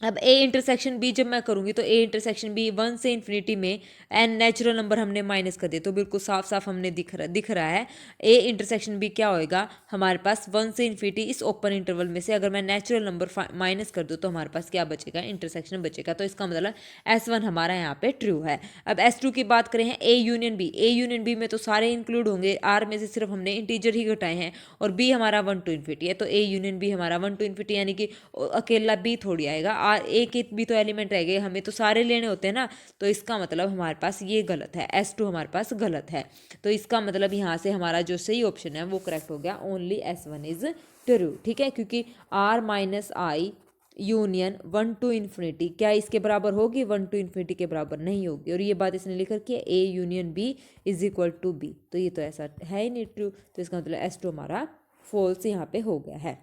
अब ए इंटरसेक्शन बी जब मैं करूंगी तो ए इंटरसेक्शन बी 1 से इन्फिनिटी में एन नेचुरल नंबर हमने माइनस कर दिया, तो बिल्कुल साफ साफ हमने दिख रहा है ए इंटरसेक्शन बी क्या होएगा हमारे पास? 1 से इन्फिनिटी इस ओपन इंटरवल में से अगर मैं नेचुरल नंबर माइनस कर दूँ तो हमारे पास क्या बचेगा? इंटरसेक्शन बचेगा। तो इसका मतलब S1 हमारा यहाँ पे ट्रू है। अब S2 की बात करें, A union B. A union B में तो सारे इंक्लूड होंगे, आर में से सिर्फ हमने इंटीजर ही घटाए हैं, और बी हमारा 1 टू इन्फिनिटी है, तो ए यूनियन बी हमारा 1 टू इन्फिनिटी, यानी कि अकेला बी थोड़ी आएगा। एक एक भी तो एलिमेंट रह गए, हमें तो सारे लेने होते हैं ना। तो इसका मतलब हमारे पास ये गलत है, S2 हमारे पास गलत है। तो इसका मतलब यहाँ से हमारा जो सही ऑप्शन है वो करेक्ट हो गया, ओनली S1 इज ट्रू। ठीक है, क्योंकि R minus I union 1 to infinity क्या इसके बराबर होगी? 1 टू इन्फिनिटी के बराबर नहीं होगी। और ये बात इसने लिख रखी है A union B is equal to B, तो ये तो ऐसा है ही नहीं ट्रू। तो इसका मतलब S2 हमारा फॉल्स यहाँ पे हो गया है।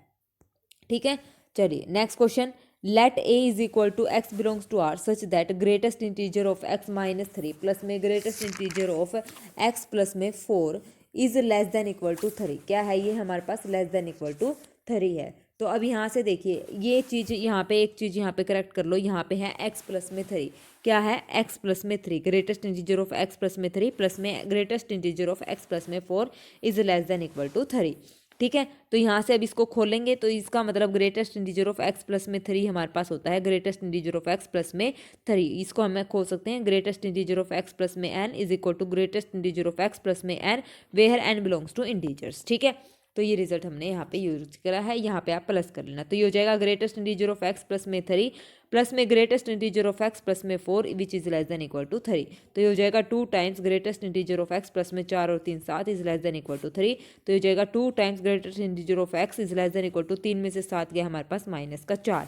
ठीक है, चलिए next question. Let A is equal to x belongs to R such that greatest integer of x minus 3 plus में greatest integer of x plus में 4 is less than equal to 3। क्या है ये हमारे पास? लेस देन इक्वल टू 3 है। तो अब यहाँ से देखिए ये चीज़ यहाँ पे, एक चीज़ यहाँ पे करेक्ट कर लो। यहाँ पे है x प्लस में 3, क्या है? x प्लस में 3, greatest integer of x plus में 3 प्लस में greatest integer of x plus में 4 is less than equal to 3। ठीक है, तो यहाँ से अब इसको खोलेंगे तो इसका मतलब greatest integer of x plus में 3 हमारे पास होता है greatest integer of x plus में 3। इसको हमें खोल सकते हैं greatest integer of x plus में n is equal to greatest integer of x plus में n where n belongs to integers. ठीक है, तो ये रिजल्ट हमने यहाँ पे यूज करा है, यहाँ पे आप प्लस कर लेना। तो ये हो जाएगा greatest integer of x plus में 3 प्लस में greatest integer of x plus में 4 which is less than equal to 3। तो ये हो जाएगा 2 times greatest integer of x plus में 4 और 3 7 is less than equal to 3। तो ये हो जाएगा 2 times greatest integer of x is less than equal to 3 में से 7 गया हमारे पास माइनस का 4।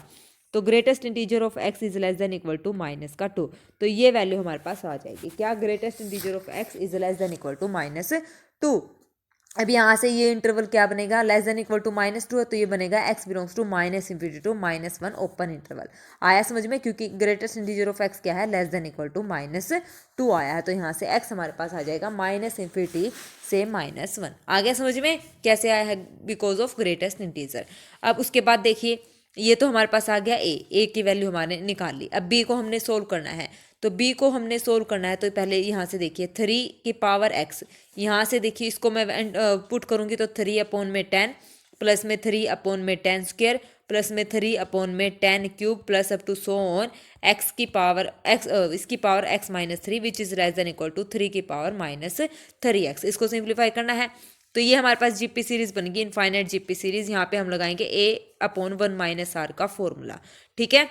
तो greatest integer of x is less than equal to minus का 2। तो ये वैल्यू हमारे पास आ जाएगी क्या? Greatest integer of x is less than equal to minus 2। अब यहाँ से ये इंटरवल क्या बनेगा? Less than equal to minus 2 है, तो ये बनेगा x belongs to minus infinity to minus 1 open interval. आया समझ में? क्योंकि ग्रेटेस्ट इंटीजर ऑफ x क्या है? Less than equal to minus 2 आया है, तो यहाँ से x हमारे पास आ जाएगा माइनस इन्फिनिटी से माइनस 1। आ गया समझ में कैसे आया है? Because of greatest integer. अब उसके बाद देखिए ये तो हमारे पास आ गया ए की वैल्यू हमारे निकाल ली। अब b को हमने सोल्व करना है, तो b को हमने सोल्व करना है तो पहले यहाँ से देखिए 3 की पावर x, यहाँ से देखिए इसको मैं पुट करूँगी तो 3 अपॉन में 10 प्लस में 3 अपॉन में 10 स्क्वायर प्लस में 3 अपॉन में 10 cube plus up to so on x की पावर x इसकी power x minus 3 which is less than equal to 3 की पावर माइनस 3x। इसको सिंप्लीफाई करना है तो ये हमारे पास जीपी सीरीज बनेगी, इनफाइनाइट जीपी सीरीज। यहाँ पे हम लगाएंगे a अपॉन 1 माइनस आर का फॉर्मूला। ठीक है,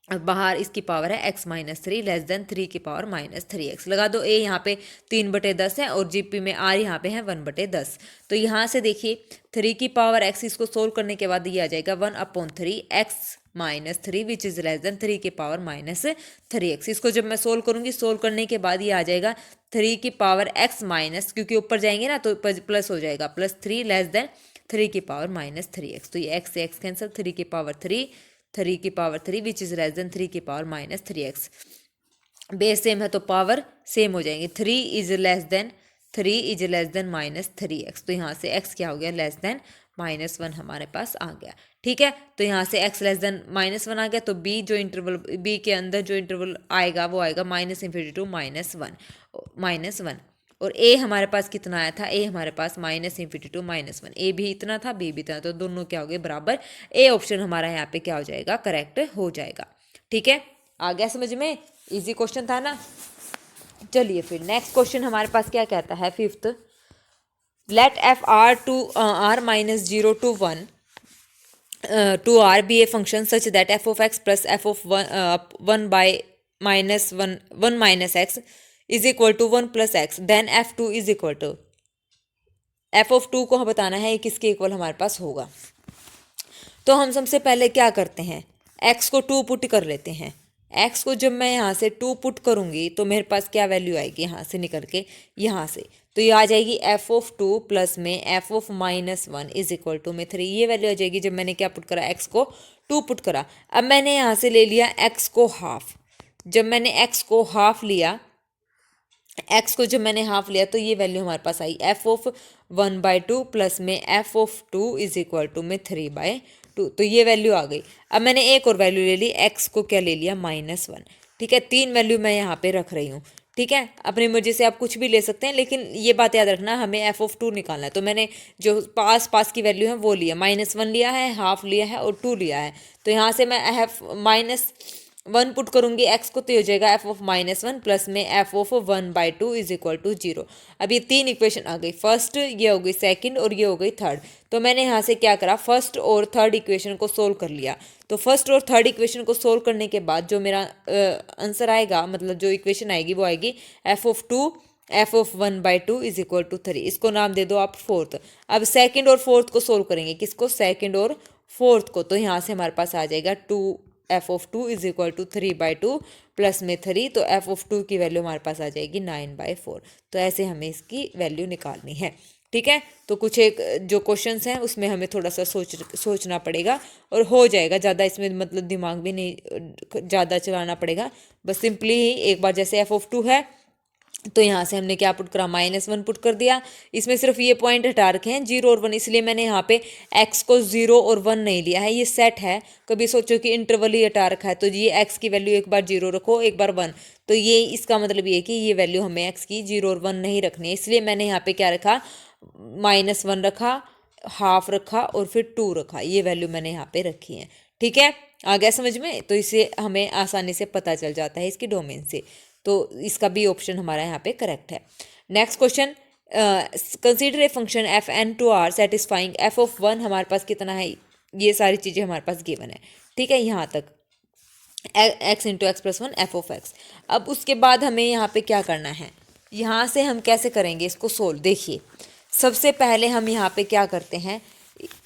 अब बाहर इसकी पावर है x माइनस 3 लेस देन 3 की पावर माइनस 3x। लगा दो a यहाँ पे 3/10 है और जीपी में r यहाँ पे है 1/10। तो यहाँ से देखिए 3 की पावर x, इसको सोल्व करने के बाद ये आ जाएगा 1 upon 3 x minus 3 which is less then 3 की पावर माइनस 3x। इसको जब मैं सोल्व करूँगी, सोल्व करने के बाद ये आ जाएगा 3 की पावर x माइनस, क्योंकि ऊपर जाएंगे ना तो प्लस हो जाएगा, प्लस 3 लेस देन 3 की पावर माइनस 3x। तो ये x से x कैंसिल, 3 की पावर 3 की power 3 which is less then 3 की power minus 3x। Base same है तो पावर सेम हो जाएंगे। 3 is less then minus 3x। तो यहाँ से x क्या हो गया? लेस देन माइनस 1 हमारे पास आ गया। ठीक है, तो यहाँ से x लेस देन माइनस 1 आ गया, तो b जो इंटरवल b के अंदर जो इंटरवल आएगा वो आएगा माइनस इन्फिनिटी टू माइनस 1। और a हमारे पास कितना आया था? a हमारे पास minus infinity to minus 1। a भी इतना था, b भी इतना, तो दोनों क्या हो गए? बराबर। a ऑप्शन हमारा यहाँ पे क्या हो जाएगा? करेक्ट हो जाएगा। ठीक है, आ गया समझ में? इजी क्वेश्चन था ना। चलिए फिर नेक्स्ट क्वेश्चन हमारे पास क्या कहता है, fifth, let f are to r minus zero to one to are be a function such that f of x plus f of one by minus one minus x is equal to one plus x, then f two is equal to, f of two को हम बताना है किसके equal हमारे पास होगा। तो हम सबसे पहले क्या करते हैं, x को 2 पुट कर लेते हैं। x को जब मैं यहाँ से 2 पुट करूँगी तो मेरे पास क्या वैल्यू आएगी, यहाँ से निकल के यहाँ से, तो ये आ जाएगी f ऑफ 2 प्लस में f of minus one is equal to में 3। ये वैल्यू आ जाएगी जब मैंने क्या पुट करा, x को 2 पुट करा। अब मैंने यहाँ से ले लिया x को हाफ। जब मैंने x को हाफ लिया, x को जब मैंने हाफ लिया तो ये वैल्यू हमारे पास आई f ऑफ 1/2 प्लस में f of 2 is equal to में 3/2। तो ये वैल्यू आ गई। अब मैंने एक और वैल्यू ले ली, x को क्या ले लिया, -1। ठीक है, 3 वैल्यू मैं यहाँ पे रख रही हूँ। ठीक है, अपनी मर्जी से आप कुछ भी ले सकते हैं, लेकिन ये बात याद रखना हमें f ऑफ 2 निकालना है। तो मैंने जो पास की वैल्यू है वो लिया, -1 लिया है, हाफ लिया है और 2 लिया है। तो यहाँ से मैं -1 पुट करूंगी x को, तो हो जाएगा f ऑफ -1 प्लस में f of 1/2 is equal to 0। अब ये 3 इक्वेशन आ गई, फर्स्ट, ये हो गई सेकंड और ये हो गई थर्ड। तो मैंने यहाँ से क्या करा, फर्स्ट और थर्ड इक्वेशन को सोल्व कर लिया। तो फर्स्ट और थर्ड इक्वेशन को सोल्व करने के बाद जो मेरा आंसर आएगा, मतलब जो इक्वेशन आएगी वो आएगी f of 2 f of 1/2 is equal to 3। इसको नाम दे दो आप फोर्थ। अब सेकंड और फोर्थ को सोल्व करेंगे, किसको, सेकंड और फोर्थ को। तो यहाँ से हमारे पास आ जाएगा f of 2 is equal to 3/2 plus में 3, तो f ऑफ 2 की वैल्यू हमारे पास आ जाएगी 9/4। तो ऐसे हमें इसकी वैल्यू निकालनी है। ठीक है, तो कुछ एक जो क्वेश्चंस हैं उसमें हमें थोड़ा सा सोचना पड़ेगा और हो जाएगा। ज़्यादा इसमें मतलब दिमाग भी नहीं ज़्यादा चलाना पड़ेगा, बस सिंपली ही एक बार जैसे f ऑफ 2 है तो यहाँ से हमने क्या पुट करा, -1 पुट कर दिया। इसमें सिर्फ ये पॉइंट हटा रखे हैं 0 और 1, इसलिए मैंने यहाँ पे x को 0 और 1 नहीं लिया है, ये सेट है। कभी सोचो कि इंटरवल ही हटा रखा है, तो ये x की वैल्यू एक बार 0 रखो, एक बार 1, तो ये इसका मतलब ये कि ये वैल्यू हमें x की 0 और 1 नहीं रखनी है। इसलिए मैंने यहाँ पे क्या रखा, -1 रखा, हाफ रखा और फिर 2 रखा। ये वैल्यू मैंने यहाँ पे रखी है। ठीक है, आ गया समझ में? तो इसे हमें आसानी से पता चल जाता है इसकी डोमेन से। तो इसका भी ऑप्शन हमारा यहाँ पे करेक्ट है। Next question, consider a function f n to r satisfying f of 1। हमारे पास कितना है, ये सारी चीज़ें हमारे पास गिवन है। ठीक है, यहाँ तक x into x plus 1 f of x. अब उसके बाद हमें यहाँ पे क्या करना है, यहाँ से हम कैसे करेंगे इसको सोल्व। देखिए, सबसे पहले हम यहाँ पे क्या करते हैं,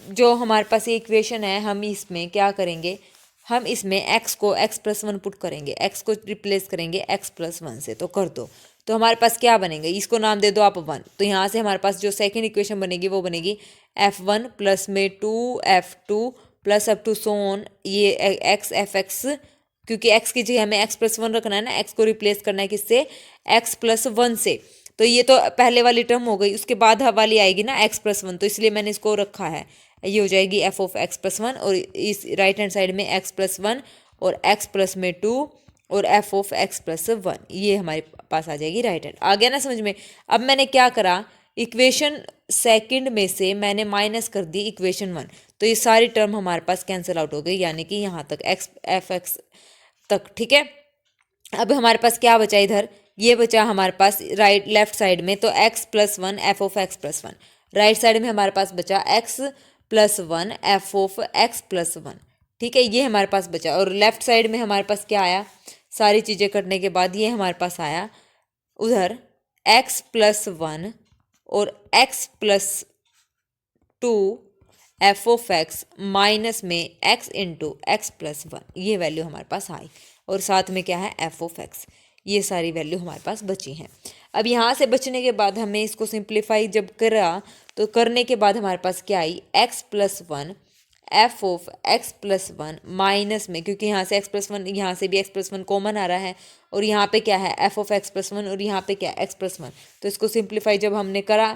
जो हमारे पास ये इक्वेशन है, हम इसमें क्या करेंगे, हम इसमें x को x प्लस 1 पुट करेंगे, x को रिप्लेस करेंगे x प्लस 1 से। तो कर दो, तो हमारे पास क्या बनेगा, इसको नाम दे दो आप 1। तो यहाँ से हमारे पास जो सेकंड इक्वेशन बनेगी वो बनेगी f1 प्लस में 2f2 plus up to so on, ये x fx, क्योंकि x की जगह हमें x प्लस 1 रखना है ना, x को रिप्लेस करना है किससे, x प्लस 1 से। तो ये तो पहले वाली टर्म हो गई, उसके बाद वाली आएगी ना x प्लस 1, तो इसलिए मैंने इसको रखा है। ये हो जाएगी f ऑफ x प्लस 1 और इस राइट हैंड साइड में x प्लस 1 और x प्लस में 2 और f ऑफ x प्लस 1, ये हमारे पास आ जाएगी राइट हैंड। आ गया ना समझ में? अब मैंने क्या करा, इक्वेशन सेकंड में से मैंने माइनस कर दी इक्वेशन 1, तो ये सारी टर्म हमारे पास कैंसिल आउट हो गई, यानी कि यहाँ तक x एफ एक्स तक। ठीक है, अब हमारे पास क्या बचा इधर, ये बचा हमारे पास राइट लेफ्ट साइड में, तो x plus 1 f of x plus 1। Right side में हमारे पास बचा x plus 1 f of x plus 1। ठीक है, ये हमारे पास बचा। और लेफ्ट साइड में हमारे पास क्या आया, सारी चीज़ें करने के बाद ये हमारे पास आया उधर x प्लस 1 और x plus 2 f of x minus में x इंटू एक्स प्लस 1, ये वैल्यू हमारे पास आई। और साथ में क्या है, एफ ऑफ x। ये सारी वैल्यू हमारे पास बची हैं। अब यहाँ से बचने के बाद हमें इसको सिंप्लीफाई जब करा, तो करने के बाद हमारे पास क्या आई, x plus 1 f of x plus 1 minus में, क्योंकि यहाँ से x प्लस 1, यहाँ से भी x प्लस 1 कॉमन आ रहा है, और यहाँ पे क्या है, एफ ऑफ x प्लस 1 और यहाँ पे क्या है, x प्लस 1। तो इसको सिंप्लीफाई जब हमने करा,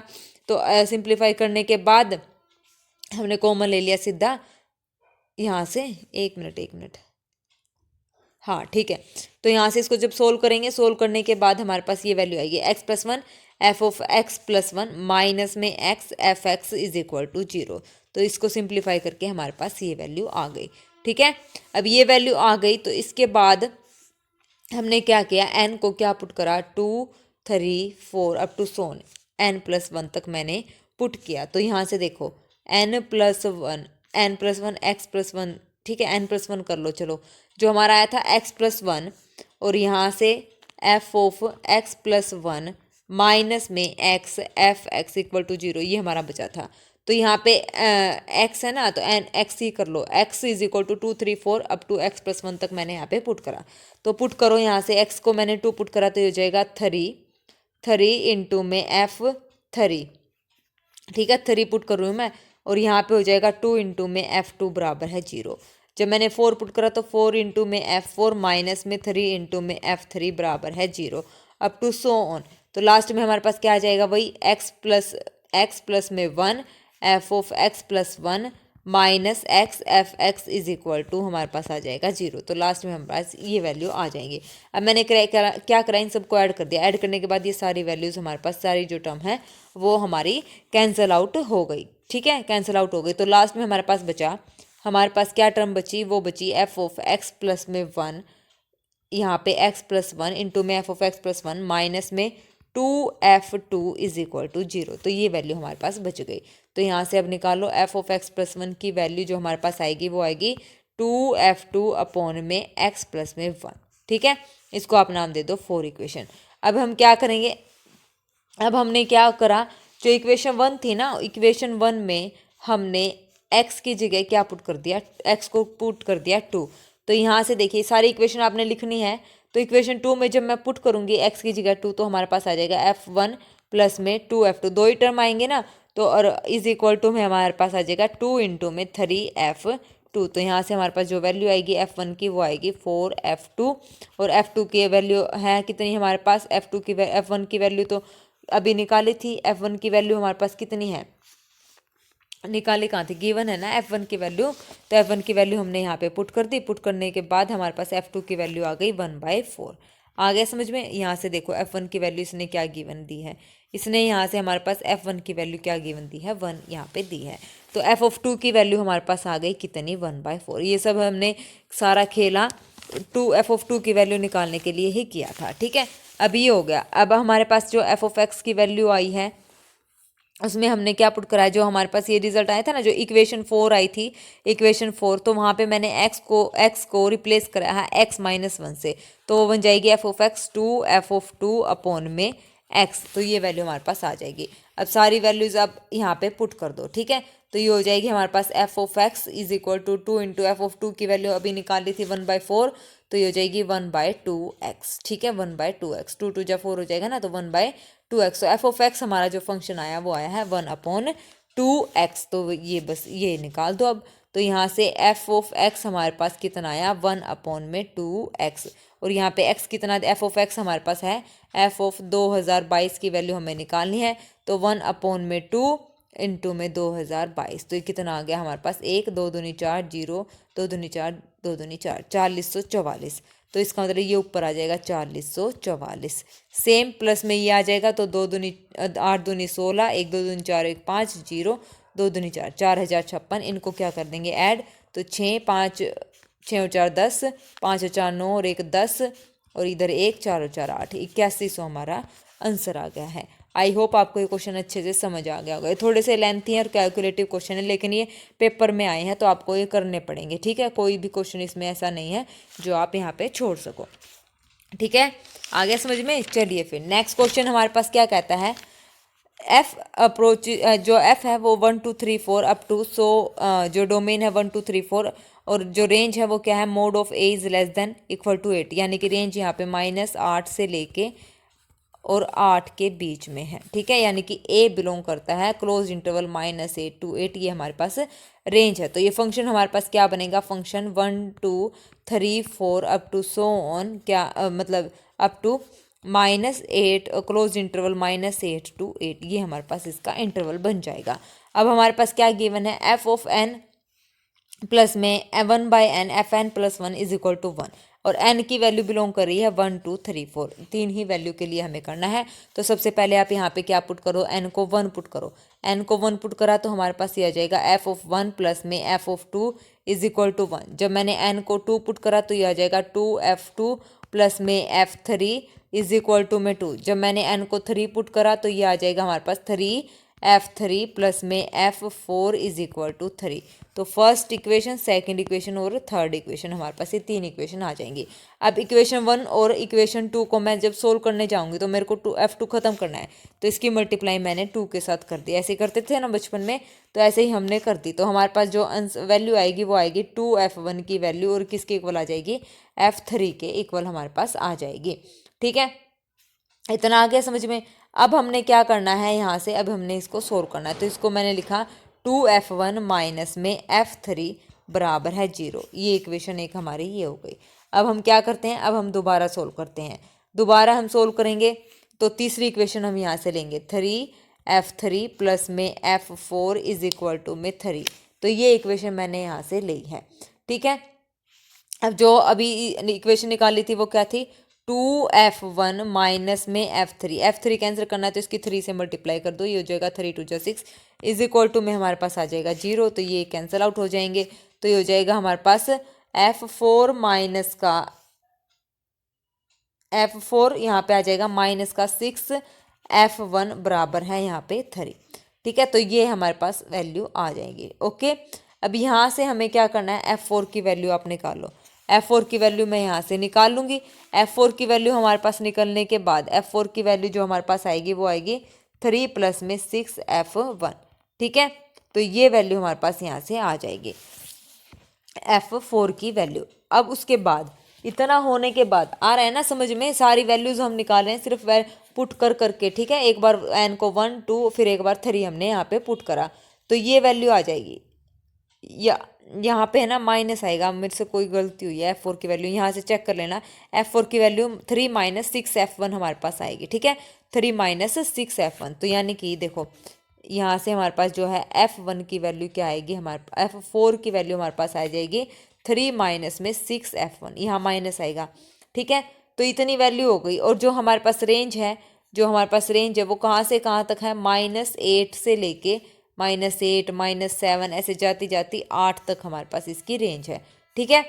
तो सिंप्लीफाई करने के बाद हमने कॉमन ले लिया सीधा यहाँ से। एक मिनट, हाँ ठीक है। तो यहाँ से इसको जब सोल्व करेंगे, सोल्व करने के बाद हमारे पास ये वैल्यू आएगी x plus 1 f of x plus 1 minus में x f x is equal to 0। तो इसको सिंप्लीफाई करके हमारे पास ये वैल्यू आ गई। ठीक है, अब ये वैल्यू आ गई, तो इसके बाद हमने क्या किया, एन को क्या पुट करा, 2 3 4 अप टू सोन n+1 तक मैंने पुट किया। तो यहाँ से देखो n+1 x+1, ठीक है, n+1 कर लो। चलो जो हमारा आया था x+1 और यहाँ से f ऑफ x+1 माइनस में x f x equal to 0, ये हमारा बचा था। तो यहाँ पे x है ना, तो एन x ही कर लो, x is equal to 2 3 4 up to x+1 तक मैंने यहाँ पे पुट करा। तो पुट करो यहाँ से, x को मैंने 2 पुट करा तो ये हो जाएगा 3 इंटू में f3, ठीक है, 3 पुट कर रही हूँ मैं, और यहाँ पे हो जाएगा 2 इंटू में f2 बराबर है 0। जब मैंने 4 पुट करा तो 4 इंटू में f4 माइनस में 3 इंटू में f3 बराबर है 0, अप टू सो ऑन। तो लास्ट में हमारे पास क्या आ जाएगा, वही x प्लस में 1 f of x+1 minus x f x is equal to हमारे पास आ जाएगा 0। तो लास्ट में हमारे पास ये वैल्यू आ जाएंगी। अब मैंने क्या करा, इन सबको ऐड कर दिया। ऐड करने के बाद ये सारी वैल्यूज़ हमारे पास, सारी जो टर्म है वो हमारी कैंसिल आउट हो गई, ठीक है, कैंसिल आउट हो गई। तो लास्ट में हमारे पास बचा, हमारे पास क्या टर्म बची, वो बची एफ ऑफ एक्स प्लस में 1, यहाँ पे x+1 इंटू में f ऑफ x+1 माइनस में 2f2 इज इक्वल टू 0। तो ये वैल्यू हमारे पास बच गई। तो यहाँ से अब निकालो f ऑफ x+1 की वैल्यू जो हमारे पास आएगी वो आएगी 2f2 अपॉन में x प्लस में 1, ठीक है। इसको आप नाम दे दो 4 इक्वेशन। अब हम क्या करेंगे, अब हमने क्या करा, जो इक्वेशन 1 थी ना, इक्वेशन 1 में हमने x की जगह क्या पुट कर दिया, x को पुट कर दिया 2। तो यहाँ से देखिए सारी इक्वेशन आपने लिखनी है। तो इक्वेशन 2 में जब मैं पुट करूँगी x की जगह 2, तो हमारे पास आ जाएगा f1 प्लस में 2f2, दो ही टर्म आएंगे ना, तो और इज इक्वल टू में हमारे पास आ जाएगा 2 इंटू में 3f2। तो यहाँ से हमारे पास जो वैल्यू आएगी f1 की वो आएगी 4f2, और f2 की वैल्यू है कितनी हमारे पास, f1 की वैल्यू तो अभी निकाली थी, f1 की वैल्यू हमारे पास कितनी है, निकाले कहाँ थी, गिवन है ना f1 की वैल्यू। तो f1 की वैल्यू हमने यहाँ पे पुट कर दी। पुट करने के बाद हमारे पास f2 की वैल्यू आ गई 1/4। आ गया समझ में। यहाँ से देखो f1 की वैल्यू इसने क्या गिवन दी है, इसने यहाँ से हमारे पास f1 की वैल्यू क्या गिवन दी है, 1 यहाँ पे दी है। तो f ऑफ 2 की वैल्यू हमारे पास आ गई कितनी, 1/4। ये सब हमने सारा खेला f ऑफ 2 की वैल्यू निकालने के लिए ही किया था, ठीक है। अब ये हो गया। अब हमारे पास जो f ऑफ x की वैल्यू आई है उसमें हमने क्या पुट कराया, जो हमारे पास ये रिजल्ट आया था ना, जो इक्वेशन 4 आई थी, इक्वेशन 4, तो वहाँ पे मैंने x को रिप्लेस कराया है x-1 से, तो वो बन जाएगी f of x 2f(2) upon में x। तो ये वैल्यू हमारे पास आ जाएगी। अब सारी वैल्यूज आप यहाँ पे पुट कर दो, ठीक है। तो ये हो जाएगी हमारे पास f of x is equal to 2 into f of 2 की वैल्यू अभी निकाली थी 1/4, तो ये हो जाएगी 1/2x, ठीक है, 1/2x, 2 2 जा 4 हो जाएगा ना, तो 1/2x। तो एफ ऑफ एक्स हमारा जो फंक्शन आया वो आया है 1/2x। तो ये बस ये निकाल दो अब। तो यहाँ से एफ ऑफ एक्स हमारे पास कितना आया, 1/2x, और यहाँ पे x कितना, एफ ऑफ एक्स हमारे पास है एफ ऑफ 2022 की वैल्यू हमें निकालनी है, तो 1/2 इंटू में 2022। तो ये कितना आ गया हमारे पास, 1 2 दूनी 4 0 2 दूनी 4 2 दूनी 4 444। तो इसका मतलब ये ऊपर आ जाएगा 4444। सेम प्लस में ये आ जाएगा, तो 2 दूनी 8 दूनी 16, 1 2 दूनी 4 1 5 0 2 दूनी 4 4056। इनको क्या कर देंगे ऐड, तो 6 5 6 और 4 10, 5 और 4 9 और 1 10, और इधर 1 4 और 4 8, 8100 हमारा आंसर आ गया है। आई होप आपको ये क्वेश्चन अच्छे से समझ आ गया होगा। ये थोड़े से लेंथी हैं और कैलकुलेटिव क्वेश्चन है, लेकिन ये पेपर में आए हैं तो आपको ये करने पड़ेंगे, ठीक है। कोई भी क्वेश्चन इसमें ऐसा नहीं है जो आप यहाँ पे छोड़ सको, ठीक है। आ गया समझ में। चलिए फिर नेक्स्ट क्वेश्चन हमारे पास क्या कहता है, एफ अप्रोच, जो एफ है वो 1 2 3 4 अप टू, सो जो डोमेन है 1 2 3 4, और जो रेंज है वो क्या है, mod of a is less than equal to 8, यानी कि रेंज यहाँ पे -8 से लेके और 8 के बीच में है, ठीक है। यानी कि ए बिलोंग करता है क्लोज इंटरवल -8 to 8, ये हमारे पास रेंज है। तो ये फंक्शन हमारे पास क्या बनेगा, function 1 2 3 4 up to so on, क्या मतलब up to -8 close interval -8 to 8, ये हमारे पास इसका इंटरवल बन जाएगा। अब हमारे पास क्या गिवन है, एफ ऑफ एन प्लस में 1/n fn plus 1 is equal to 1, और n की वैल्यू बिलोंग कर रही है 1 2 3 4, तीन ही वैल्यू के लिए हमें करना है। तो सबसे पहले आप यहाँ पे क्या पुट करो, n को 1 पुट करो। n को 1 पुट करा तो हमारे पास ये आ जाएगा f ऑफ 1 प्लस में f of 2 is equal to 1। जब मैंने n को 2 पुट करा तो ये आ जाएगा 2f2 प्लस में F3 इज इक्वल टू में 2। जब मैंने n को 3 पुट करा तो ये आ जाएगा हमारे पास 3F3 प्लस में F4 इज इक्वल टू 3। तो फर्स्ट इक्वेशन, सेकंड इक्वेशन और थर्ड इक्वेशन हमारे पास ये 3 इक्वेशन आ जाएंगी। अब इक्वेशन 1 और इक्वेशन 2 को मैं जब सोल्व करने जाऊंगी तो मेरे को F2 खत्म करना है, तो इसकी मल्टीप्लाई मैंने 2 के साथ कर दी। ऐसे करते थे ना बचपन में, तो ऐसे ही हमने कर दी। तो हमारे पास जो वैल्यू आएगी वो आएगी 2F1 की वैल्यू, और किसके इक्वल आ जाएगी, F3 के इक्वल हमारे पास आ जाएगी। ठीक है, इतना आ गया समझ में। अब हमने क्या करना है यहाँ से, अब हमने इसको सोल्व करना है। तो इसको मैंने लिखा 2F1 माइनस में F3 बराबर है 0। ये इक्वेशन एक हमारी ये हो गई। अब हम क्या करते हैं, अब हम दोबारा सोल्व करते हैं। दोबारा हम सोल्व करेंगे तो तीसरी इक्वेशन हम यहाँ से लेंगे 3F3 प्लस में F4 इज इक्वल टू में 3। तो ये इक्वेशन मैंने यहाँ से ली है। ठीक है, अब जो अभी इक्वेशन निकाली थी वो क्या थी, 2F1 माइनस में F3 कैंसिल करना है तो इसकी 3 से मल्टीप्लाई कर दो, ये हो जाएगा 3 2 जा 6 इज इक्वल टू में हमारे पास आ जाएगा 0। तो ये कैंसिल आउट हो जाएंगे, तो ये हो जाएगा हमारे पास F4 माइनस का F4 यहाँ पे आ जाएगा माइनस का 6F1 बराबर है यहाँ पे 3। ठीक है, तो ये हमारे पास वैल्यू आ जाएगी। ओके, अब यहाँ से हमें क्या करना है, F4 की वैल्यू आप निकाल लो। F4 की वैल्यू मैं यहाँ से निकाल लूँगी। F4 की वैल्यू हमारे पास निकलने के बाद F4 की वैल्यू जो हमारे पास आएगी वो आएगी 3 प्लस में 6F1। ठीक है, तो ये वैल्यू हमारे पास यहाँ से आ जाएगी F4 की वैल्यू। अब उसके बाद इतना होने के बाद आ रहा है ना समझ में, सारी वैल्यूज हम निकाल रहे हैं सिर्फ पुट कर करके। ठीक है, एक बार n को 1 2 फिर एक बार 3 हमने यहाँ पे पुट करा, तो ये वैल्यू आ जाएगी। या यहाँ पे है ना माइनस आएगा, मेरे से कोई गलती हुई है, F4 की वैल्यू यहाँ से चेक कर लेना। F4 की वैल्यू 3 माइनस 6F1 हमारे पास आएगी। ठीक है, 3 माइनस 6F1, तो यानी कि देखो यहाँ से हमारे पास जो है F1 की वैल्यू क्या आएगी, हमारे F4 की वैल्यू हमारे पास आ जाएगी 3 माइनस में 6F1, यहाँ माइनस आएगा। ठीक है, तो इतनी वैल्यू हो गई। और जो हमारे पास रेंज है, वो कहाँ से कहाँ तक है, -8 से लेके -8 -7 ऐसे जाती जाती 8 तक हमारे पास इसकी रेंज है। ठीक है,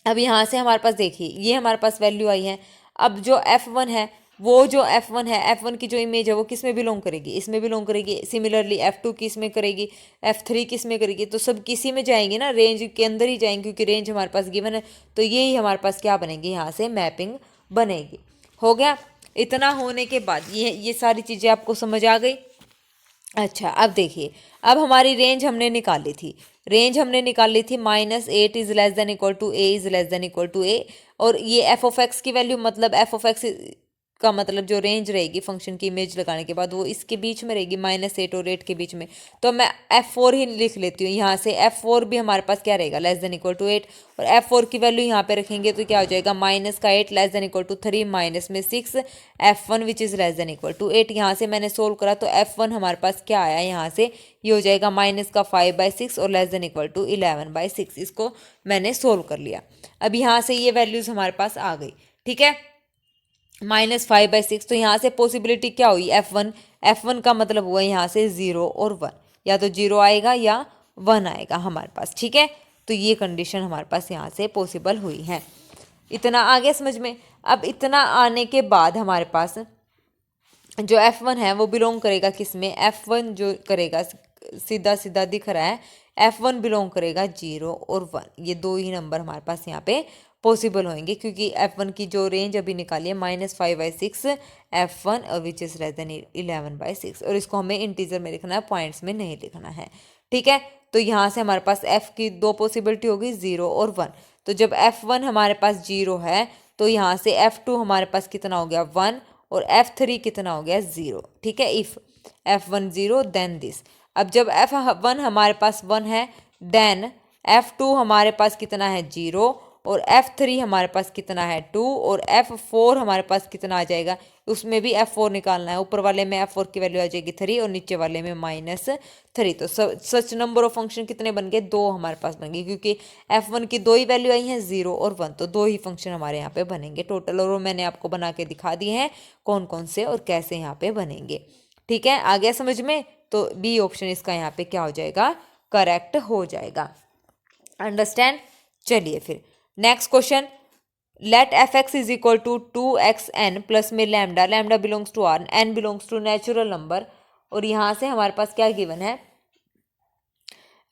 अब यहाँ से हमारे पास देखिए ये हमारे पास वैल्यू आई है। अब जो F1 है, वो जो F1 है, F1 की जो इमेज है वो किस में बिलोंग करेगी, इसमें बिलोंग करेगी। सिमिलरली F2 किस में करेगी, F3 किस में करेगी, तो सब किसी में जाएंगे ना, रेंज के अंदर ही जाएंगे, क्योंकि रेंज हमारे पास गिवन है। तो यही हमारे पास क्या बनेगी, यहाँ से मैपिंग बनेगी। हो गया, इतना होने के बाद ये सारी चीज़ें आपको समझ आ गई। अच्छा, अब देखिए, अब हमारी रेंज हमने निकाली थी, -8 is less than equal to A is less than equal to A. और ये f(x) की वैल्यू, मतलब f(x) का मतलब जो रेंज रहेगी फंक्शन की इमेज लगाने के बाद वो इसके बीच में रहेगी, -8 और 8 के बीच में। तो मैं F4 ही लिख लेती हूँ यहाँ से। F4 भी हमारे पास क्या रहेगा, लेस देन इक्वल टू 8। और F4 की वैल्यू यहाँ पे रखेंगे तो क्या हो जाएगा, -8 less than equal to 3 minus में 6F1 which is less than equal to 8। यहाँ से मैंने सोल्व करा तो F1 हमारे पास क्या आया, यहाँ से ये हो जाएगा -5/6 और लेस देन इक्वल टू 11/6। इसको मैंने सोल्व कर लिया। अब यहाँ से ये वैल्यूज़ हमारे पास आ गई। ठीक है, -5/6, तो यहाँ से पॉसिबिलिटी क्या हुई, F1 का मतलब हुआ यहाँ से 0 और 1, या तो 0 आएगा या 1 आएगा हमारे पास। ठीक है, तो ये कंडीशन हमारे पास यहाँ से पॉसिबल हुई है। इतना आ गया समझ में। अब इतना आने के बाद हमारे पास जो F1 है वो बिलोंग करेगा किस में, F1 जो करेगा, सीधा सीधा दिख रहा है, F1 बिलोंग करेगा 0 और 1। ये दो ही नंबर हमारे पास यहाँ पे पॉसिबल होंगे, क्योंकि F1 की जो रेंज अभी निकाली है -5/6 F1 और विच इज़ लेस देन 11/6। और इसको हमें इंटीजर में लिखना है, पॉइंट्स में नहीं लिखना है। ठीक है, तो यहाँ से हमारे पास F की दो पॉसिबिलिटी होगी, 0 और 1। तो जब F1 हमारे पास 0 है तो यहाँ से F2 हमारे पास कितना हो गया, 1, और F3 कितना हो गया, 0। ठीक है, इफ़ F1 0 देन दिस। अब जब F1 हमारे पास 1 है, देन F2 हमारे पास कितना है, 0, और F3 हमारे पास कितना है, 2, और F4 हमारे पास कितना आ जाएगा, उसमें भी F4 निकालना है। ऊपर वाले में F4 की वैल्यू आ जाएगी 3 और नीचे वाले में -3। तो सच नंबर ऑफ फंक्शन कितने बन गए, 2 हमारे पास बन गए, क्योंकि F1 की दो ही वैल्यू आई हैं, 0 और 1, तो 2 ही फंक्शन हमारे यहाँ पे बनेंगे टोटल। और वो मैंने आपको बना के दिखा दिए हैं कौन कौन से और कैसे यहाँ पे बनेंगे। ठीक है, आ गया समझ में। तो बी ऑप्शन इसका यहाँ पे क्या हो जाएगा, करेक्ट हो जाएगा। अंडरस्टैंड। चलिए फिर next question let f x is equal to 2xn plus में lambda, lambda belongs to R, n belongs to natural number, और यहाँ से हमारे पास क्या गिवन है,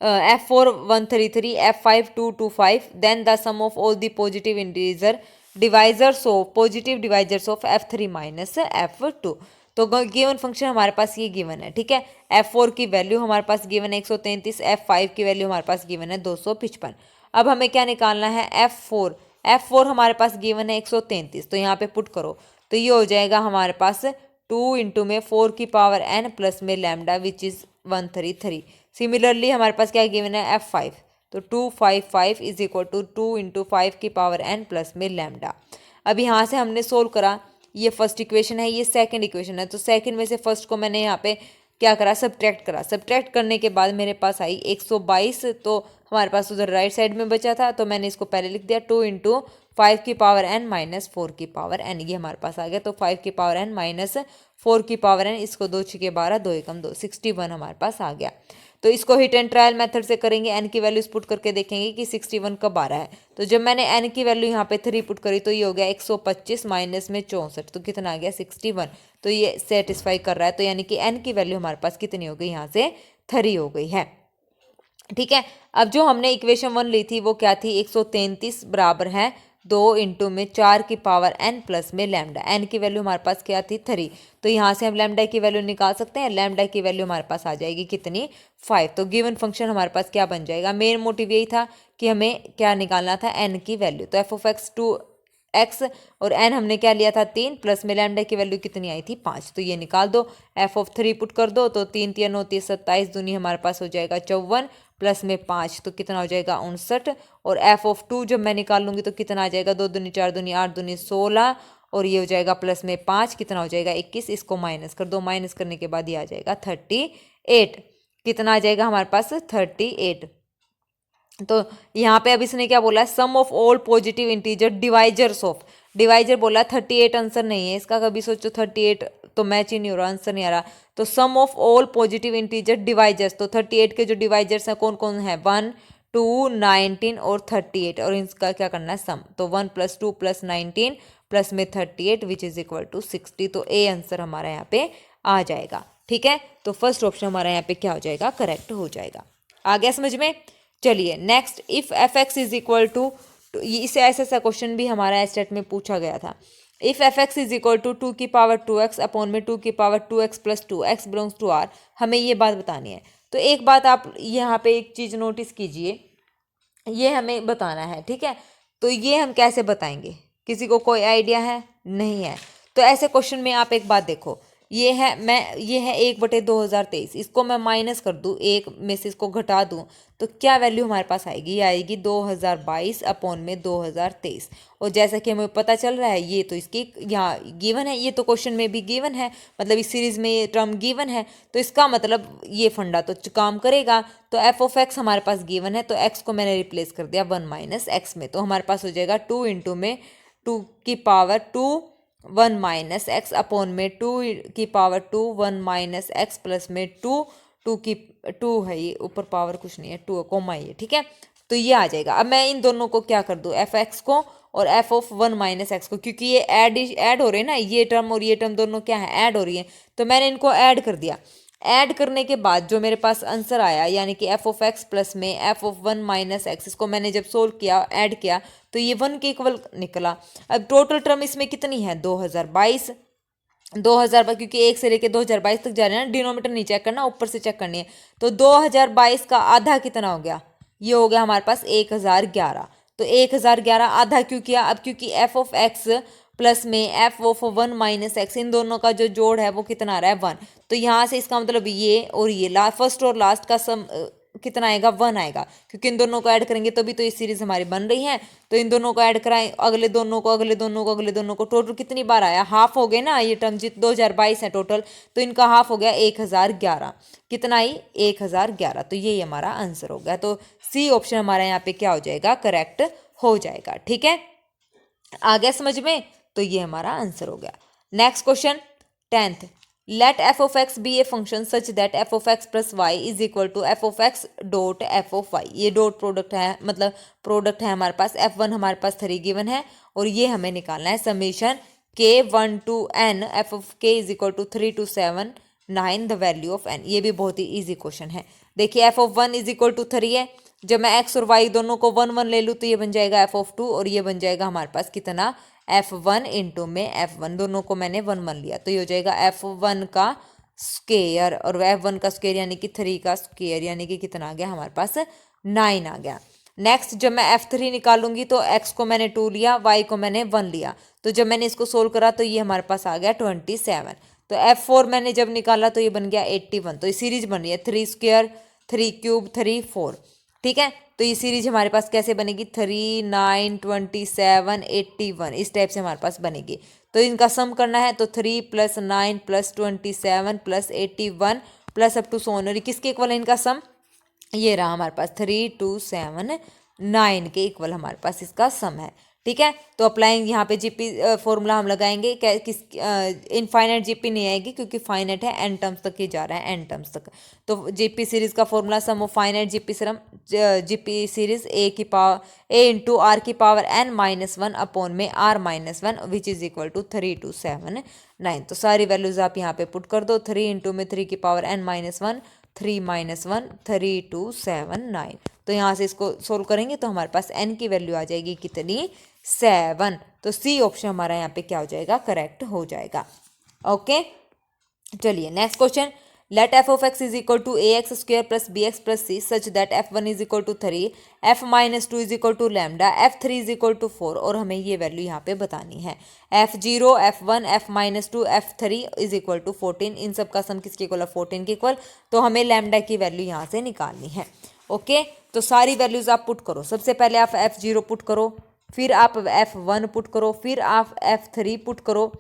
F4 133, F5 225, then the sum of all the positive integer divisors of positive divisors of F3 minus F2। तो given function हमारे पास ये गिवन है, ठीक है। F4 की वैल्यू हमारे पास गिवन है 133, F5 की वैल्यू हमारे पास गिवन है 255। अब हमें क्या निकालना है, F4, F4 हमारे पास गिवन है 133, तो यहाँ पे पुट करो तो ये हो जाएगा हमारे पास 2 इंटू में 4 की पावर n प्लस में लैम्डा विच इज़ 133। सिमिलरली हमारे पास क्या गिवन है, F5, तो 255 इज इक्वल टू 2 इंटू 5 की पावर n प्लस में लैम्डा। अब यहाँ से हमने सोल्व करा, ये फर्स्ट इक्वेशन है, ये सेकंड इक्वेशन है, तो सेकंड में से फर्स्ट को मैंने यहाँ पे क्या करा, सब्ट्रैक्ट करा। सब्ट्रैक्ट करने के बाद मेरे पास आई 122, तो हमारे पास उधर राइट साइड में बचा था, तो मैंने इसको पहले लिख दिया 2 इंटू 5 की पावर n माइनस 4 की पावर n, ये हमारे पास आ गया। तो 5 की पावर n माइनस 4 की पावर n, इसको 2 6 12, 2 एकम 2, 61 हमारे पास आ गया। तो इसको हिट एंड ट्रायल मेथड से करेंगे, n की वैल्यूज पुट करके देखेंगे कि 61 कब आ रहा है। तो जब मैंने n की वैल्यू यहाँ पे 3 पुट करी तो ये हो गया 125 माइनस में 64, तो कितना आ गया 61। तो ये सेटिस्फाई कर रहा है, तो यानी कि n की वैल्यू हमारे पास कितनी हो गई, यहाँ से 3 हो गई है, ठीक है। अब जो हमने इक्वेशन 1 ली थी वो क्या थी, 133 बराबर है 2 इंटू में 4 की पावर n प्लस में लैम्डा, n की वैल्यू हमारे पास क्या थी 3, तो यहाँ से हम लैम्डा की वैल्यू निकाल सकते हैं। लैम्डा की वैल्यू हमारे पास आ जाएगी कितनी, 5। तो गिवन फंक्शन हमारे पास क्या बन जाएगा, मेन मोटिव यही था कि हमें क्या निकालना था, n की वैल्यू। तो एफ ऑफ एक्स 2x और n हमने क्या लिया था 3, प्लस में लैम्डा की वैल्यू कितनी आई थी 5, तो ये निकाल दो। एफ ऑफ 3 पुट कर दो, तो 3 3 9 30 27 दूनी हमारे पास हो जाएगा 54, प्लस में 5 तो कितना हो जाएगा 59, और एफ ऑफ 2 जब मैं निकाल लूँगी तो कितना आ जाएगा, 2 दूनी 4 दूनी 8 दूनी 16, और ये हो जाएगा प्लस में 5 कितना हो जाएगा 21, इसको माइनस कर दो, माइनस करने के बाद ये आ जाएगा 38, कितना आ जाएगा हमारे पास 38। तो यहाँ पे अब इसने क्या बोला है, sum of all positive integer divisors of, divisor बोला 38 आंसर नहीं है इसका, कभी सोचो 38 तो मैच ही नहीं हो रहा, आंसर नहीं आ रहा। तो sum of all positive integer divisors, तो 38 के जो डिवाइजर्स हैं कौन कौन है, 1 2 19 और 38, और इसका क्या करना है सम। तो 1 + 2 + 19 प्लस में 38 विच इज इक्वल टू 60, तो ए आंसर हमारा यहाँ पे आ जाएगा, ठीक है। तो फर्स्ट ऑप्शन हमारा यहाँ पे क्या हो जाएगा, करेक्ट हो जाएगा। आ गया समझ में। चलिए next, if f x is equal to, इसे ऐसा क्वेश्चन भी हमारा स्टेट में पूछा गया था। If f x is equal to 2 की पावर 2x अपॉन में 2 की power 2x plus 2, x belongs to r, हमें ये बात बतानी है। तो एक बात आप यहाँ पे एक चीज़ नोटिस कीजिए, ये हमें बताना है, ठीक है। तो ये हम कैसे बताएंगे, किसी को कोई आइडिया है, नहीं है। तो ऐसे क्वेश्चन में आप एक बात देखो, ये है 1/2023, इसको मैं माइनस कर दूँ, एक में से इसको घटा दूँ, तो क्या वैल्यू हमारे पास आएगी, ये आएगी 2022 अपॉन में 2023। और जैसा कि हमें पता चल रहा है ये तो इसकी यहाँ गिवन है, ये तो क्वेश्चन में भी गिवन है, मतलब इस सीरीज में ये टर्म गिवन है, तो इसका मतलब ये फंडा तो काम करेगा। तो एफ ऑफ एक्स हमारे पास गिवन है, तो एक्स को मैंने रिप्लेस कर दिया 1 - x में, तो हमारे पास हो जाएगा 2 इंटू में 2 की पावर 2 1 - x अपॉन में 2 की पावर 2 1 - x प्लस में 2 की 2 है, ये ऊपर पावर कुछ नहीं है, 2 कोमा ये, ठीक है। तो ये आ जाएगा। अब मैं इन दोनों को क्या कर दूँ, एफ एक्स को और एफ ऑफ 1 - x को, क्योंकि ये ऐड हो रहे हैं ना, ये टर्म और ये टर्म दोनों क्या है, ऐड हो रही है, तो मैंने इनको ऐड कर दिया। ऐड करने के बाद जो मेरे पास आंसर आया, यानी कि एफ ऑफ एक्स प्लस में एफ ऑफ 1 - x, इसको मैंने जब सोल्व किया, ऐड किया, तो ये 1 के इक्वल निकला। अब टोटल टर्म इसमें कितनी है, 2022, क्योंकि 1 से लेकर 2022 तक जा रहे हैं ना, डिनोमीटर नहीं चेक करना, ऊपर से चेक करनी है। तो 2022 का आधा कितना हो गया, ये हो गया हमारे पास 1011। तो 1011 आधा क्यों किया, अब क्योंकि एफ ऑफ एक्स प्लस में एफ ऑफ 1 - x, इन दोनों का जो जोड़ है वो कितना आ रहा है 1। तो यहाँ से इसका मतलब ये और ये फर्स्ट और लास्ट का सम कितना आएगा, 1 आएगा, क्योंकि इन दोनों को ऐड करेंगे तभी तो ये सीरीज हमारी बन रही है। तो इन दोनों को ऐड कराएं, अगले दोनों को, अगले दोनों को, अगले दोनों को, टोटल कितनी बार आया, हाफ हो गए ना, ये टर्म जित 2022 है टोटल, तो इनका हाफ हो गया 1011, कितना आई 1011। तो यही हमारा आंसर हो गया। तो सी ऑप्शन हमारा यहाँ पे क्या हो जाएगा, करेक्ट हो जाएगा, ठीक है। आ गया समझ में। तो ये हमारा आंसर हो गया। Next question 10th, let f of x be a function such that f of x plus y is equal to f of x dot f of y. ये डॉट प्रोडक्ट है, मतलब प्रोडक्ट है हमारे पास। F1 हमारे पास 3 given है और ये हमें निकालना है summation k1 to n f of k is equal to 3 to 7 9 the value of n। ये भी बहुत ही ईजी क्वेश्चन है। देखिए f of 1 is equal to 3 है, जब मैं x और y दोनों को 1 1 ले लूँ तो ये बन जाएगा एफ ऑफ 2 और ये बन जाएगा हमारे पास कितना F1 इंटू में F1, दोनों को मैंने 1 1 लिया तो ये हो जाएगा F1 का स्क्वेयर और F1 का स्क्वेयर यानी कि 3 का स्क्वेयर यानी कि कितना आ गया हमारे पास 9 आ गया। नेक्स्ट जब मैं F3 निकालूंगी तो x को मैंने 2 लिया, y को मैंने 1 लिया, तो जब मैंने इसको सोल्व करा तो ये हमारे पास आ गया 27। तो F4 मैंने जब निकाला तो ये बन गया 81। तो ये सीरीज बन रही है 3 स्क्वेयर 3 क्यूब 3 4, ठीक है। तो ये सीरीज हमारे पास कैसे बनेगी 3 9 27 81 इस टाइप से हमारे पास बनेगी। तो इनका सम करना है तो 3 + 9 + 27 + 81 प्लस अप टू सोन, और किसके इक्वल है इनका सम, ये रहा हमारे पास 3 2 7 9 के इक्वल हमारे पास इसका सम है, ठीक है। तो अप्लाइंग यहाँ पे जीपी फॉर्मूला हम लगाएंगे, किस इनफाइनाइट जीपी नहीं आएगी क्योंकि फाइनाइट है, एन टर्म्स तक ही जा रहा है, एन टर्म्स तक। तो जीपी सीरीज का formula sum of finite GP series a into r की पावर n -1 अपॉन में r -1 which is equal to 3 2 7 9। तो सारी वैल्यूज आप यहाँ पे पुट कर दो, 3 इंटू में 3 की पावर n -1 3 -1 3 2 7 9। तो यहाँ से इसको सोल्व करेंगे तो हमारे पास n की वैल्यू आ जाएगी कितनी 7। तो सी ऑप्शन हमारा यहाँ पे क्या हो जाएगा करेक्ट हो जाएगा। ओके चलिए next question, let f of x is equal to a x square plus b x plus c such that F1 is equal to 3 F-2 is equal to lambda F3 is equal to 4, और हमें ये value यहाँ पे बतानी है। F0 F1 F-2 F3 is equal to 14, इन सब का सम किसके इक्वल है 14 के इक्वल। तो हमें लैम्डा की वैल्यू यहाँ से निकालनी है। ओके तो सारी वैल्यूज आप पुट करो, सबसे पहले आप F0 पुट करो, फिर आप F1 पुट करो, फिर आप F3 पुट करो,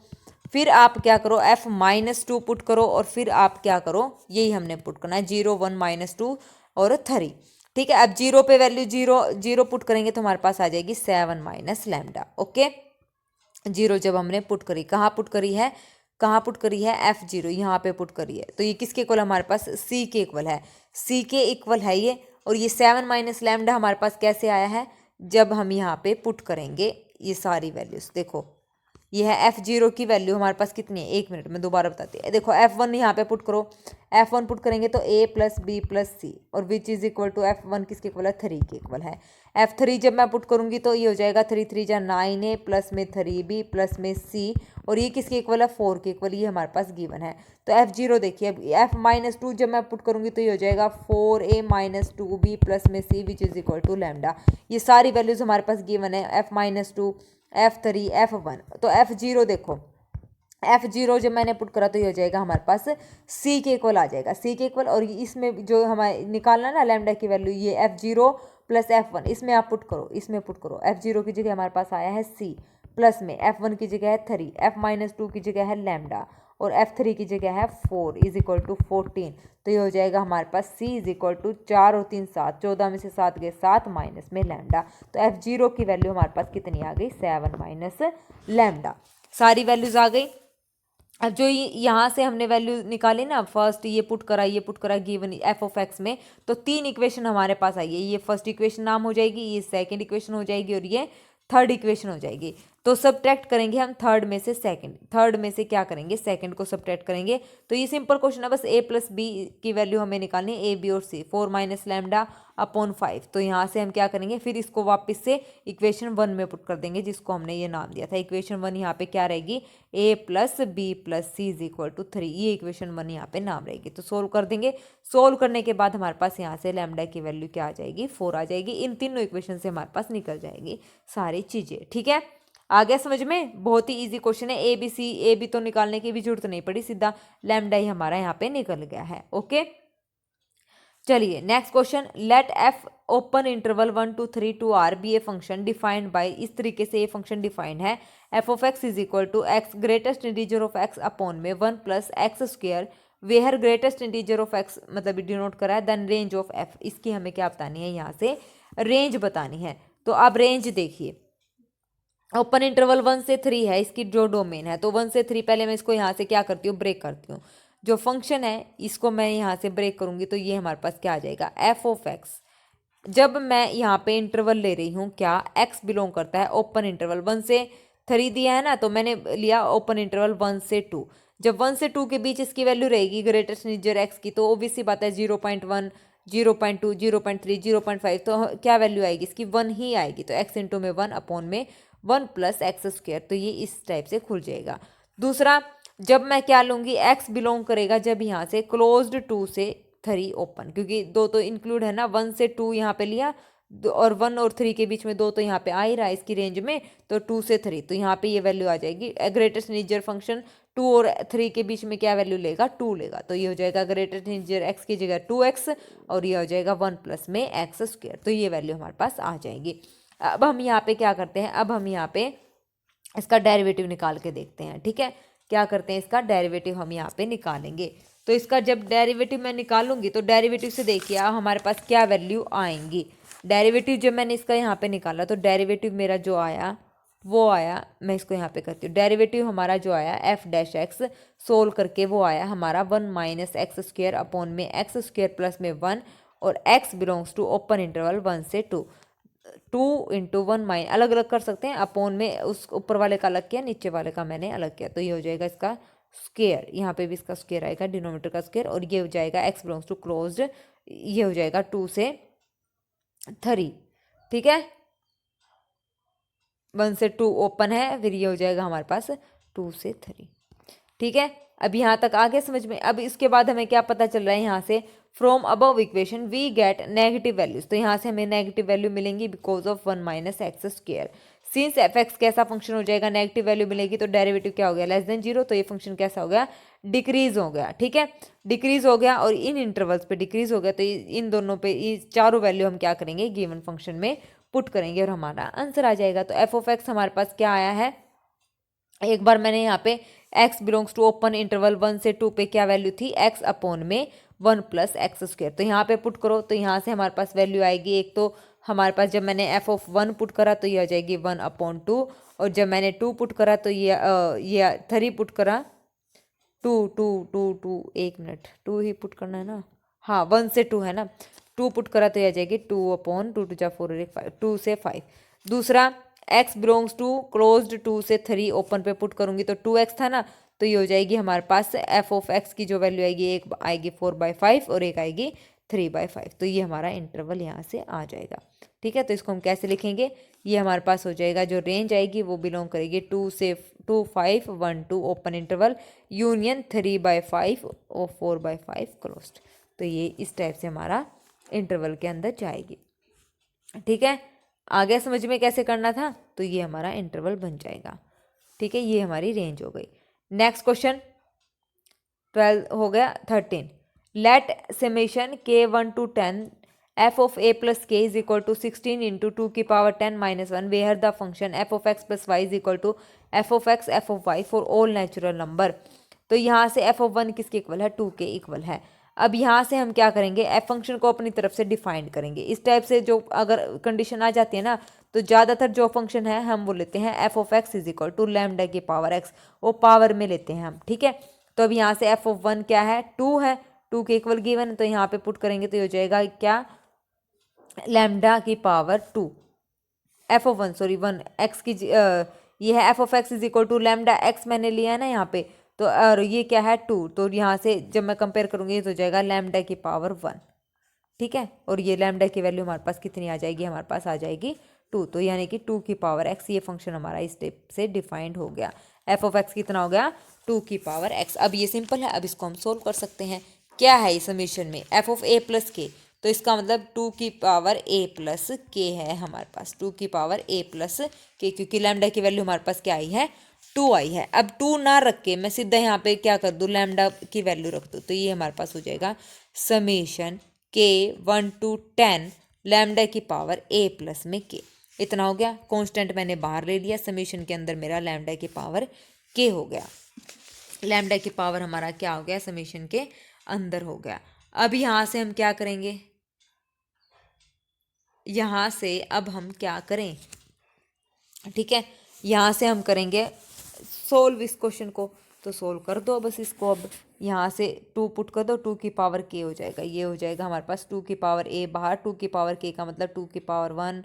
फिर आप क्या करो F-2 पुट करो, और फिर आप क्या करो यही हमने पुट करना है 0 1 -2 और 3, ठीक है। अब 0 पे वैल्यू 0 पुट करेंगे तो हमारे पास आ जाएगी 7 माइनस लैम्डा। ओके 0 जब हमने पुट करी, कहाँ पुट करी है F0 यहाँ पे पुट करी है, तो ये किसके इक्वल हमारे पास C के इक्वल है, C के इक्वल है ये। और ये 7 माइनस लैम्डा हमारे पास कैसे आया है, जब हम यहाँ पे पुट करेंगे ये सारी वैल्यूज। देखो ये है F0 की वैल्यू हमारे पास कितनी है, 1 मिनट में दोबारा बताती है। देखो F1 यहाँ पे पुट करो, F1 पुट करेंगे तो A + B + C और विच इज इक्वल टू F1 किसके इक्वल है 3 के इक्वल है। F3 जब मैं पुट करूंगी तो ये हो जाएगा 3 3 जा 9A प्लस में 3B प्लस में C, और ये किसके इक्वल है 4 के इक्वल, ये हमारे पास गिवन है। तो F0 देखिए अब F-2 जब मैं पुट करूंगी तो ये हो जाएगा 4A - 2B प्लस में C which is equal to lambda. ये सारी वैल्यूज हमारे पास गिवन है, F-2 F3 F1। तो F0 देखो F0 जब मैंने पुट करा तो ये हो जाएगा हमारे पास C के इक्वल आ जाएगा, C के इक्वल। और इसमें जो हमारे निकालना ना लैम्डा की वैल्यू, ये F0 + F1 इसमें आप पुट करो, इसमें पुट करो। F0 की जगह हमारे पास आया है C, प्लस में F1 की जगह है 3, F-2 की जगह है लैम्डा और F3 की जगह है 4 इज इक्वल टू 14। तो ये हो जाएगा हमारे पास C इज इक्वल टू 4 और 3 7, 14 में से 7 गए 7 माइनस में लैम्डा। तो F0 की वैल्यू हमारे पास कितनी आ गई 7 माइनस लैम्डा। सारी वैल्यूज आ गई। अब जो यहाँ से हमने वैल्यू निकाली ना, फर्स्ट ये पुट करा गिवन एफ ऑफ एक्स में, तो 3 इक्वेशन हमारे पास आई है। ये फर्स्ट इक्वेशन नाम हो जाएगी, ये सेकंड इक्वेशन हो जाएगी और ये थर्ड इक्वेशन हो जाएगी। तो सब्ट्रैक्ट करेंगे हम थर्ड में से सेकंड, थर्ड में से क्या करेंगे सेकंड को सब्ट्रैक्ट करेंगे। तो ये सिंपल क्वेश्चन है, बस a + b की वैल्यू हमें निकालनी है, a b और c 4 माइनस लैम्डा अपॉन 5। तो यहाँ से हम क्या करेंगे फिर इसको वापस से इक्वेशन 1 में पुट कर देंगे, जिसको हमने ये नाम दिया था इक्वेशन 1। यहाँ पे क्या रहेगी a + b + c is equal to 3, ये इक्वेशन 1 यहाँ पे नाम रहेगी। तो सोल्व कर देंगे, सोल्व करने के बाद हमारे पास यहाँ से लैम्डा की वैल्यू क्या आ जाएगी 4 आ जाएगी। इन तीनों इक्वेशन से हमारे पास निकल जाएगी सारी चीज़ें, ठीक है। आ गया समझ में, बहुत ही इजी क्वेश्चन है। ए बी तो निकालने की भी जरूरत नहीं पड़ी, सीधा लैम्डा ही हमारा यहाँ पे निकल गया है। ओके चलिए next question, let f open interval 1 2 3 to are be a function defined by, इस तरीके से ये फंक्शन डिफाइंड है f of x is equal to x greatest integer of x upon में 1 + x² where greatest integer of x मतलब denote करा है, then range of F. इसकी हमें क्या बतानी है यहाँ से रेंज बतानी है। तो अब रेंज देखिए, ओपन इंटरवल 1 से 3 है इसकी जो डोमेन है, तो 1 से 3 पहले मैं इसको यहाँ से क्या करती हूँ, ब्रेक करती हूँ। जो फंक्शन है इसको मैं यहाँ से ब्रेक करूँगी तो ये हमारे पास क्या आ जाएगा, एफ ऑफ एक्स। जब मैं यहाँ पे इंटरवल ले रही हूँ, क्या एक्स बिलोंग करता है ओपन इंटरवल 1 से 3 दिया है ना, तो मैंने लिया ओपन इंटरवल 1 से 2। जब 1 से 2 के बीच इसकी वैल्यू रहेगी ग्रेटेस्ट इंटीजर एक्स की, तो ओब्वियसली बात है 0.1, 0.2, 0.3, 0.5, तो क्या वैल्यू आएगी इसकी, 1 ही आएगी। तो एक्स इंटू में 1 अपॉन में 1 प्लस एक्स स्क्वायर, तो ये इस टाइप से खुल जाएगा। दूसरा, जब मैं क्या लूँगी, एक्स बिलोंग करेगा जब यहाँ से क्लोज्ड 2 से 3 ओपन, क्योंकि दो तो इंक्लूड है ना, 1 से 2 यहाँ पे लिया, और 1 और 3 के बीच में 2 तो यहाँ पे आ ही रहा है इसकी रेंज में, तो 2 से 3, तो यहाँ पे ये वैल्यू आ जाएगी। ग्रेटेस्ट इंटीजर फंक्शन 2 और 3 के बीच में क्या वैल्यू लेगा, 2 लेगा, तो ये हो जाएगा ग्रेटेस्ट इंटीजर एक्स की जगह 2x, और ये हो जाएगा 1 प्लस में एक्स स्क्वायर, तो ये वैल्यू हमारे पास आ जाएगी। अब हम यहाँ पे क्या करते हैं, अब हम यहाँ पे इसका डेरिवेटिव निकाल के देखते हैं। ठीक है, क्या करते हैं, इसका डेरिवेटिव हम यहाँ पे निकालेंगे। तो इसका जब डेरिवेटिव मैं निकालूंगी तो डेरिवेटिव से देखिए अब हमारे पास क्या वैल्यू आएंगी। डेरिवेटिव जब मैंने इसका यहाँ पे निकाला तो डेरिवेटिव मेरा जो आया वो आया, मैं इसको यहाँ पे करती हूँ, डेरिवेटिव हमारा जो आया एफ डैश एक्स सोल्व करके वो आया हमारा 1 माइनस एक्स स्क्वायर अपॉन में एक्स स्क्वायर प्लस में 1, और x belongs to open interval 1 से 2। 2 × 1 माइन अलग अलग कर सकते हैं, अपॉन में उस ऊपर वाले का अलग किया, नीचे वाले का मैंने अलग किया, तो ये हो जाएगा इसका स्क्वायर, यहाँ पे भी इसका स्क्वायर आएगा डिनोमिनेटर का स्क्वायर, और ये हो जाएगा एक्स बिलोंग्स टू क्लोज्ड, ये हो जाएगा 2 से 3। ठीक है, 1 से 2 ओपन है, फिर ये हो जाएगा हमारे पास 2 से 3। ठीक है, अब यहाँ तक आगे समझ में। अब इसके बाद हमें क्या पता चल रहा है, यहाँ से from above equation we get negative values, तो यहाँ से हमें नेगेटिव वैल्यू मिलेंगी because of 1 minus x square. Since f x कैसा फंक्शन हो जाएगा, नेगेटिव वैल्यू मिलेगी तो डेरिवेटिव क्या हो गया, लेस देन 0, तो ये फंक्शन कैसा हो गया, डिक्रीज हो गया। ठीक है, डिक्रीज हो गया, और इन इंटरवल्स पे डिक्रीज हो गया, तो इन दोनों पे इस चारों वैल्यू हम क्या करेंगे, गिवन फंक्शन में पुट करेंगे और हमारा आंसर आ जाएगा। तो एफ ऑफ एक्स हमारे पास क्या आया है, एक बार मैंने यहाँ पे x belongs to open interval 1 से 2 पे क्या वैल्यू थी, x अपॉन में 1 प्लस एक्स स्क्वायर, तो यहाँ पे पुट करो तो यहाँ से हमारे पास वैल्यू आएगी। एक तो हमारे पास जब मैंने f ऑफ 1 पुट करा तो ये आ जाएगी 1/2, और जब मैंने 2 पुट करा तो ये 3 पुट करा, 2 एक मिनट, 2 ही पुट करना है ना, हाँ 1 से 2 है ना, 2 पुट करा तो ये आ जाएगी 2/2, 2 से 5। दूसरा, x बिलोंग्स टू क्लोज्ड 2 से 3 ओपन पे पुट करूंगी तो 2x था ना, तो ये हो जाएगी हमारे पास f ऑफ x की जो वैल्यू आएगी, एक आएगी 4/5 और एक आएगी 3/5, तो ये हमारा इंटरवल यहाँ से आ जाएगा। ठीक है, तो इसको हम कैसे लिखेंगे, ये हमारे पास हो जाएगा, जो रेंज आएगी वो बिलोंग करेगी 2 से 2, 5, 1, 2 ओपन इंटरवल यूनियन 3/5 और 4/5 क्लोज्ड, तो ये इस टाइप से हमारा इंटरवल के अंदर जाएगी। ठीक है, आ गया समझ में कैसे करना था, तो ये हमारा इंटरवल बन जाएगा। ठीक है, ये हमारी रेंज हो गई। नेक्स्ट क्वेश्चन 12 हो गया। 13, late summation k1 to 10 f of a plus k is equal to 16 into 2 की power 10 minus 1 where the function f of x plus y is equal to f of x f of y for all natural number। तो यहाँ से f of 1 किसके equal है, 2 के equal है। अब यहाँ से हम क्या करेंगे, एफ फंक्शन को अपनी तरफ से डिफाइन करेंगे। इस टाइप से जो अगर कंडीशन आ जाती है ना, तो ज़्यादातर जो फंक्शन है हम वो लेते हैं f of x is equal to lambda की पावर एक्स, वो पावर में लेते हैं हम। ठीक है, तो अब यहाँ से एफ ऑफ 1 क्या है, 2 है, 2 के इक्वल गिवन, तो यहाँ पे पुट करेंगे तो ये हो जाएगा क्या, लैम्डा की power 2, f of 1 sorry 1 x की ये है f of x is equal to lambda x मैंने लिया है ना यहाँ पे, तो और ये क्या है 2, तो यहाँ से जब मैं कंपेयर करूँगी तो हो जाएगा लैम्डा की पावर 1। ठीक है, और ये लैम्डा की वैल्यू हमारे पास कितनी आ जाएगी, हमारे पास आ जाएगी 2, तो यानी कि 2 की पावर x, ये फंक्शन हमारा इस टाइप से डिफाइंड हो गया। एफ ऑफ एक्स कितना हो गया, 2 की पावर x। अब ये सिंपल है, अब इसको हम सोल्व कर सकते हैं। क्या है इस समीशन में, एफ ऑफ a प्लस के, तो इसका मतलब 2 की पावर a प्लस के है हमारे पास, 2 की पावर a प्लस के, क्योंकि लैम्डा की वैल्यू हमारे पास क्या आई है, 2 आई है। अब 2 ना रख के मैं सीधा यहाँ पे क्या कर दूँ, लैम्डा की वैल्यू रख दूँ, तो ये हमारे पास हो जाएगा समेशन k1 to 10 लैम्डा की पावर a प्लस में k, इतना हो गया। कांस्टेंट मैंने बाहर ले लिया, समेशन के अंदर मेरा लैम्डा की पावर k हो गया, लैम्डा की पावर हमारा क्या हो गया, समेशन के अंदर हो गया। अब यहाँ से हम क्या करेंगे, यहाँ से अब हम क्या करें, ठीक है, यहाँ से हम करेंगे सोल्व इस क्वेश्चन को, तो सोल्व कर दो बस इसको। अब यहाँ से 2 पुट कर दो, 2 की पावर k हो जाएगा, ये हो जाएगा हमारे पास 2 की पावर a बाहर, 2 की पावर k का मतलब 2 की पावर 1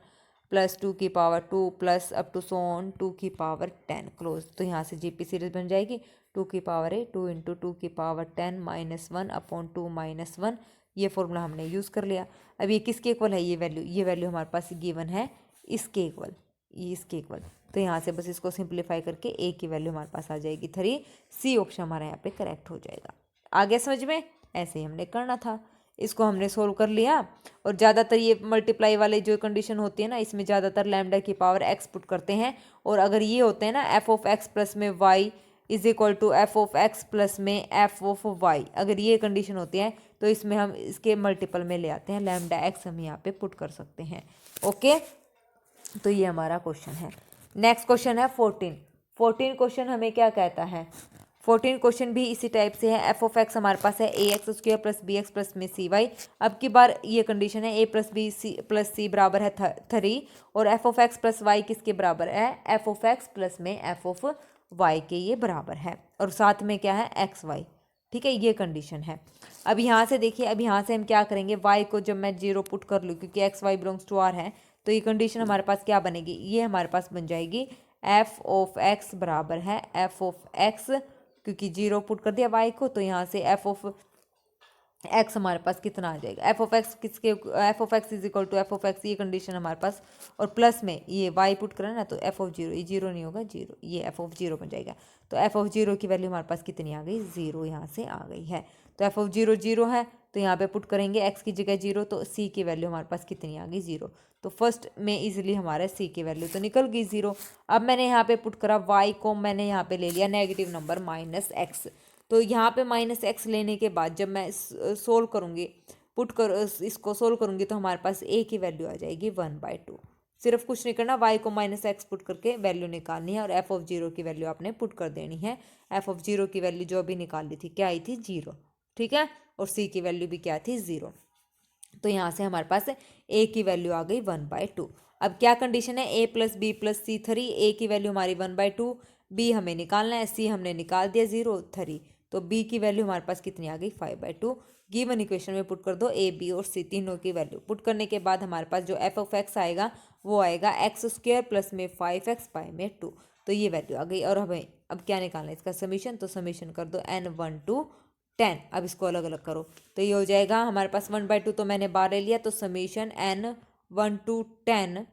प्लस 2 की power 2 plus up to so on 2 की पावर 10 क्लोज। तो यहाँ से जीपी सीरीज बन जाएगी 2 की पावर a 2 इंटू 2 की पावर 10 माइनस 1 अपॉन 2 माइनस 1। ये फॉर्मूला हमने यूज़ कर लिया। अब ये किसके इक्वल है, ये वैल्यू हमारे पास गिवन है इसके इक्वल, ये इसके इक्वल। तो यहाँ से बस इसको सिंप्लीफाई करके ए की वैल्यू हमारे पास आ जाएगी 3। सी ऑप्शन हमारा यहाँ पे करेक्ट हो जाएगा। आगे समझ में, ऐसे ही हमने करना था। इसको हमने सोल्व कर लिया। और ज़्यादातर ये मल्टीप्लाई वाले जो कंडीशन होती है ना, इसमें ज़्यादातर लैम्डा की पावर एक्स पुट करते हैं। और अगर ये होते हैं ना एफ ऑफ एक्स प्लस में y is equal to f of x plus में एफ ऑफ वाई, अगर ये कंडीशन होती है तो इसमें हम इसके मल्टीपल में ले आते हैं, लैम्डा एक्स हम यहाँ पे पुट कर सकते हैं। ओके, तो ये हमारा क्वेश्चन है। नेक्स्ट क्वेश्चन है 14 क्वेश्चन हमें क्या कहता है। 14 क्वेश्चन भी इसी टाइप से है। एफ ऑफ एक्स हमारे पास है a x square plus b x plus में सी वाई। अब की बार ये कंडीशन है a plus b c plus c बराबर है 3 और f of x plus y किसके बराबर है, एफ ऑफ एक्स प्लस में एफ ऑफ वाई के ये बराबर है। और साथ में क्या है एक्स वाई, ठीक है, ये कंडीशन है। अब यहाँ से देखिए, अब यहाँ से हम क्या करेंगे, वाई को जब मैं 0 पुट कर लूँ क्योंकि x y belongs to r है, तो ये कंडीशन हमारे पास क्या बनेगी, ये हमारे पास बन जाएगी एफ ऑफ एक्स बराबर है एफ ऑफ एक्स, क्योंकि 0 पुट कर दिया वाई को, तो यहाँ से एफ ऑफ एक्स हमारे पास कितना आ जाएगा, एफ ऑफ एक्स किसके, f of x is equal to f of x, ये कंडीशन हमारे पास। और प्लस में ये वाई पुट करें ना, तो एफ ऑफ 0, ये 0 नहीं होगा 0, ये एफ ऑफ 0 बन जाएगा। तो एफ ऑफ 0 की वैल्यू हमारे पास कितनी आ गई, 0 यहाँ से आ गई है। तो एफ ऑफ 0 0 है, तो यहाँ पे पुट करेंगे एक्स की जगह 0, तो सी की वैल्यू हमारे पास कितनी आ गई, 0। तो फर्स्ट में इजीली हमारे सी की वैल्यू तो निकल गई 0। अब मैंने यहाँ पे पुट करा वाई को, मैंने यहाँ पे ले लिया नेगेटिव नंबर माइनस एक्स। तो यहाँ पे माइनस एक्स लेने के बाद जब मैं सोल्व करूँगी, पुट कर इसको सोल्व करूँगी, तो हमारे पास ए की वैल्यू आ जाएगी 1/2। सिर्फ कुछ नहीं करना, वाई को माइनस एक्स पुट करके वैल्यू निकालनी है और एफ ऑफ 0 की वैल्यू आपने पुट कर देनी है। एफ ऑफ 0 की वैल्यू जो अभी निकाली थी क्या आई थी, 0, ठीक है, और सी की वैल्यू भी क्या थी, 0। तो यहाँ से हमारे पास ए की वैल्यू आ गई 1/2। अब क्या कंडीशन है, ए प्लस बी प्लस सी 3, ए की वैल्यू हमारी 1/2, बी हमें निकालना है, सी हमने निकाल दिया 0 3, तो बी की वैल्यू हमारे पास कितनी आ गई 5/2। गिवन इक्वेशन में पुट कर दो ए बी और सी तीनों की वैल्यू पुट करने के बाद हमारे पास जो एफ ऑफ एक्स आएगा वो आएगा एक्स स्क्वायर प्लस में 5x पाई में 2। तो ये वैल्यू आ गई। और हमें अब क्या निकालना है इसका समीशन, तो समीशन कर दो n1 to 10। अब इसको अलग अलग करो तो ये हो जाएगा हमारे पास 1/2, तो मैंने 12 ले लिया, तो summation n1 to 10,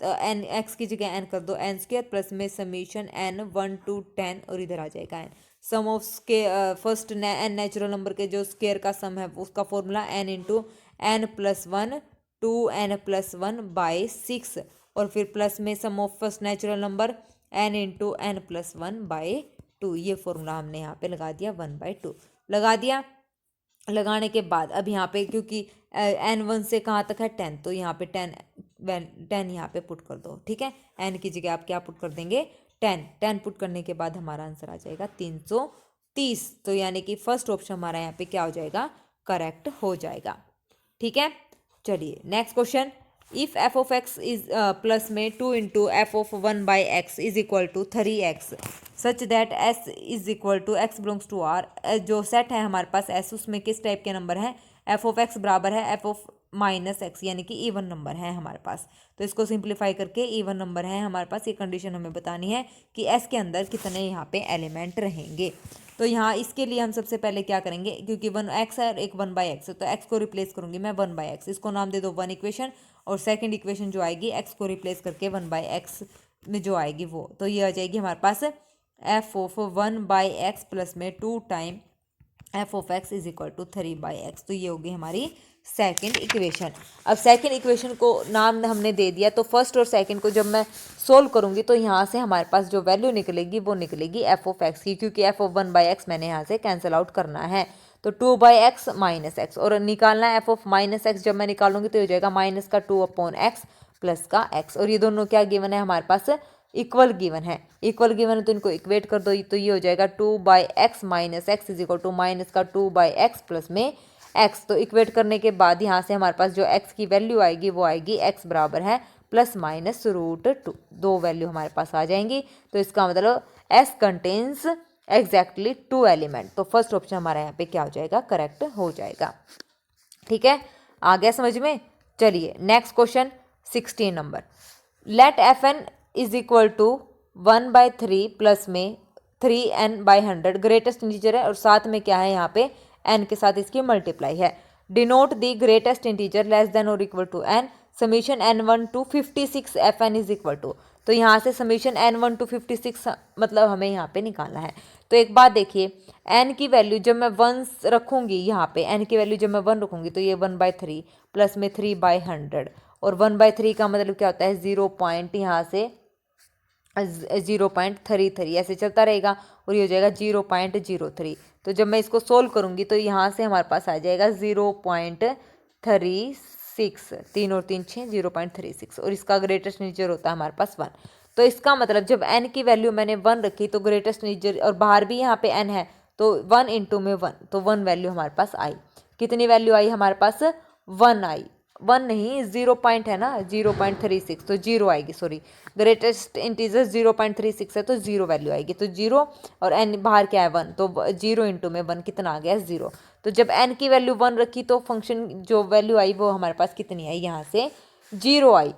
N x की जगह एन कर दो एन स्क्र प्लस में समीशन n1 to 10 और इधर आ जाएगा n. Sum of first n natural number के जो स्क्वायर का सम है उसका formula n into n plus 1 two n+1/6 और फिर प्लस में sum of first natural number n into n+1/2। ये फॉर्मूला हमने यहाँ पे लगा दिया 1/2 लगा दिया। लगाने के बाद अब यहाँ पे क्योंकि n1 से कहाँ तक है 10, तो यहाँ पे 10 यहाँ पे पुट कर दो, ठीक है, n की जगह आप क्या पुट कर देंगे 10 पुट करने के बाद हमारा आंसर आ जाएगा 330। तो यानी कि फर्स्ट ऑप्शन हमारा यहाँ पे क्या हो जाएगा, करेक्ट हो जाएगा, ठीक है। चलिए next question, if f of x is plus में 2 into f of 1/x is equal to 3x such that s is equal to x belongs to r। जो सेट है हमारे पास s, उसमें किस टाइप के नंबर है, एफ ऑफ एक्स बराबर है एफ ऑफ माइनस एक्स, यानी कि इवन नंबर है हमारे पास। तो इसको सिंप्लीफाई करके इवन नंबर है हमारे पास, ये कंडीशन हमें बतानी है कि s के अंदर कितने यहाँ पे एलिमेंट रहेंगे। तो यहाँ इसके लिए हम सबसे पहले क्या करेंगे, क्योंकि 1x है और एक 1/x है, तो x को रिप्लेस करूँगी मैं 1/x, इसको नाम दे दो 1 इक्वेशन, और सेकंड इक्वेशन जो आएगी x को रिप्लेस करके 1/x में जो आएगी वो, तो ये आ जाएगी हमारे पास एफ ऑफ 1/x प्लस में 2 time f of x is equal to 3/x। तो ये होगी हमारी सेकंड इक्वेशन। अब सेकंड इक्वेशन को नाम हमने दे दिया, तो फर्स्ट और सेकंड को जब मैं सोल्व करूंगी तो यहाँ से हमारे पास जो वैल्यू निकलेगी वो निकलेगी एफ ऑफ एक्स की, क्योंकि एफ ऑफ 1/x मैंने यहाँ से कैंसिल आउट करना है। तो 2/x माइनस एक्स, और निकालना है एफ ऑफ माइनस एक्स, जब मैं निकालूंगी तो हो जाएगा माइनस का 2/x प्लस का x, और ये दोनों क्या गिवन है हमारे पास, इक्वल गिवन है। इक्वल गिवन है तो इनको इक्वेट कर दो, तो ये हो जाएगा 2/x minus x is equal to minus का 2/x प्लस में x। तो इक्वेट करने के बाद यहाँ से हमारे पास जो x की वैल्यू आएगी वो आएगी x बराबर है ±√2। दो वैल्यू हमारे पास आ जाएंगी। तो इसका मतलब S कंटेन्स एग्जैक्टली 2 एलिमेंट। तो फर्स्ट ऑप्शन हमारा यहाँ पे क्या हो जाएगा, करेक्ट हो जाएगा। ठीक है, आ गया समझ में। चलिए next question 16 number. Let fn is equal to 1/3 plus में 3n/100 ग्रेटेस्ट इंटीजर है और साथ में क्या है यहाँ पे n के साथ इसकी मल्टीप्लाई है। Denote the greatest integer less than और equal to n summation n1 to 56 fn is equal to. तो यहाँ से समीशन n1 टू 56 मतलब हमें यहाँ पे निकालना है। तो एक बात देखिए, n की वैल्यू जब मैं 1 रखूँगी, यहाँ पे n की वैल्यू जब मैं 1 रखूँगी तो ये 1/3 प्लस में 3/100 और 1/3 का मतलब क्या होता है 0 पॉइंट यहाँ से 0.33 ऐसे चलता रहेगा और ये हो जाएगा 0.03। तो जब मैं इसको सोल्व करूँगी तो यहाँ से हमारे पास आ जाएगा 0.36, 3 और 3 6 0.36 और इसका ग्रेटेस्ट इंटीजर होता है हमारे पास 1। तो इसका मतलब जब n की वैल्यू मैंने 1 रखी तो ग्रेटेस्ट इंटीजर और बाहर भी यहाँ पे n है तो 1 इंटू में 1, तो 1 वैल्यू हमारे पास आई। कितनी वैल्यू आई हमारे पास, 1 आई। 1 नहीं 0 पॉइंट है ना, 0.36 तो 0 आएगी, सॉरी ग्रेटेस्ट इंटीजर 0.36 है तो 0 वैल्यू आएगी। तो 0 और n बाहर क्या है 1, तो 0 इंटू में 1 कितना आ गया 0। तो जब n की वैल्यू 1 रखी तो फंक्शन जो वैल्यू आई वो हमारे पास कितनी आई, यहाँ से 0 आई।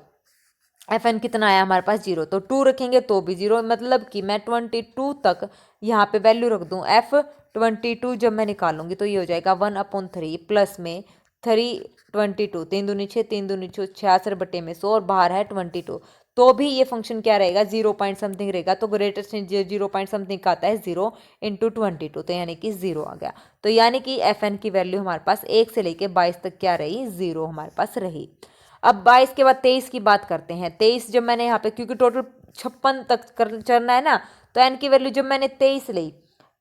fn कितना आया हमारे पास 0। तो 2 रखेंगे तो भी 0, मतलब कि मैं 22 तक यहाँ पे वैल्यू रख दूँ। f22 जब मैं निकालूंगी तो ये हो जाएगा 1/3 प्लस में 3/22, 3 दूनी 6, 3 दूनी 66 बटे में 100 और बाहर है 22। तो भी ये फंक्शन क्या रहेगा 0 पॉइंट समथिंग रहेगा। तो ग्रेटेस्ट 0 पॉइंट समथिंग का आता है 0 इंटू 22, तो यानी कि 0 आ गया। तो यानी कि fn की वैल्यू हमारे पास 1 से लेके 22 तक क्या रही, 0 हमारे पास रही। अब 22 के बाद 23 की बात करते हैं। 23 जब मैंने यहाँ पे, क्योंकि टोटल 56 तक चलना है ना, तो n की वैल्यू जब मैंने 23 ली,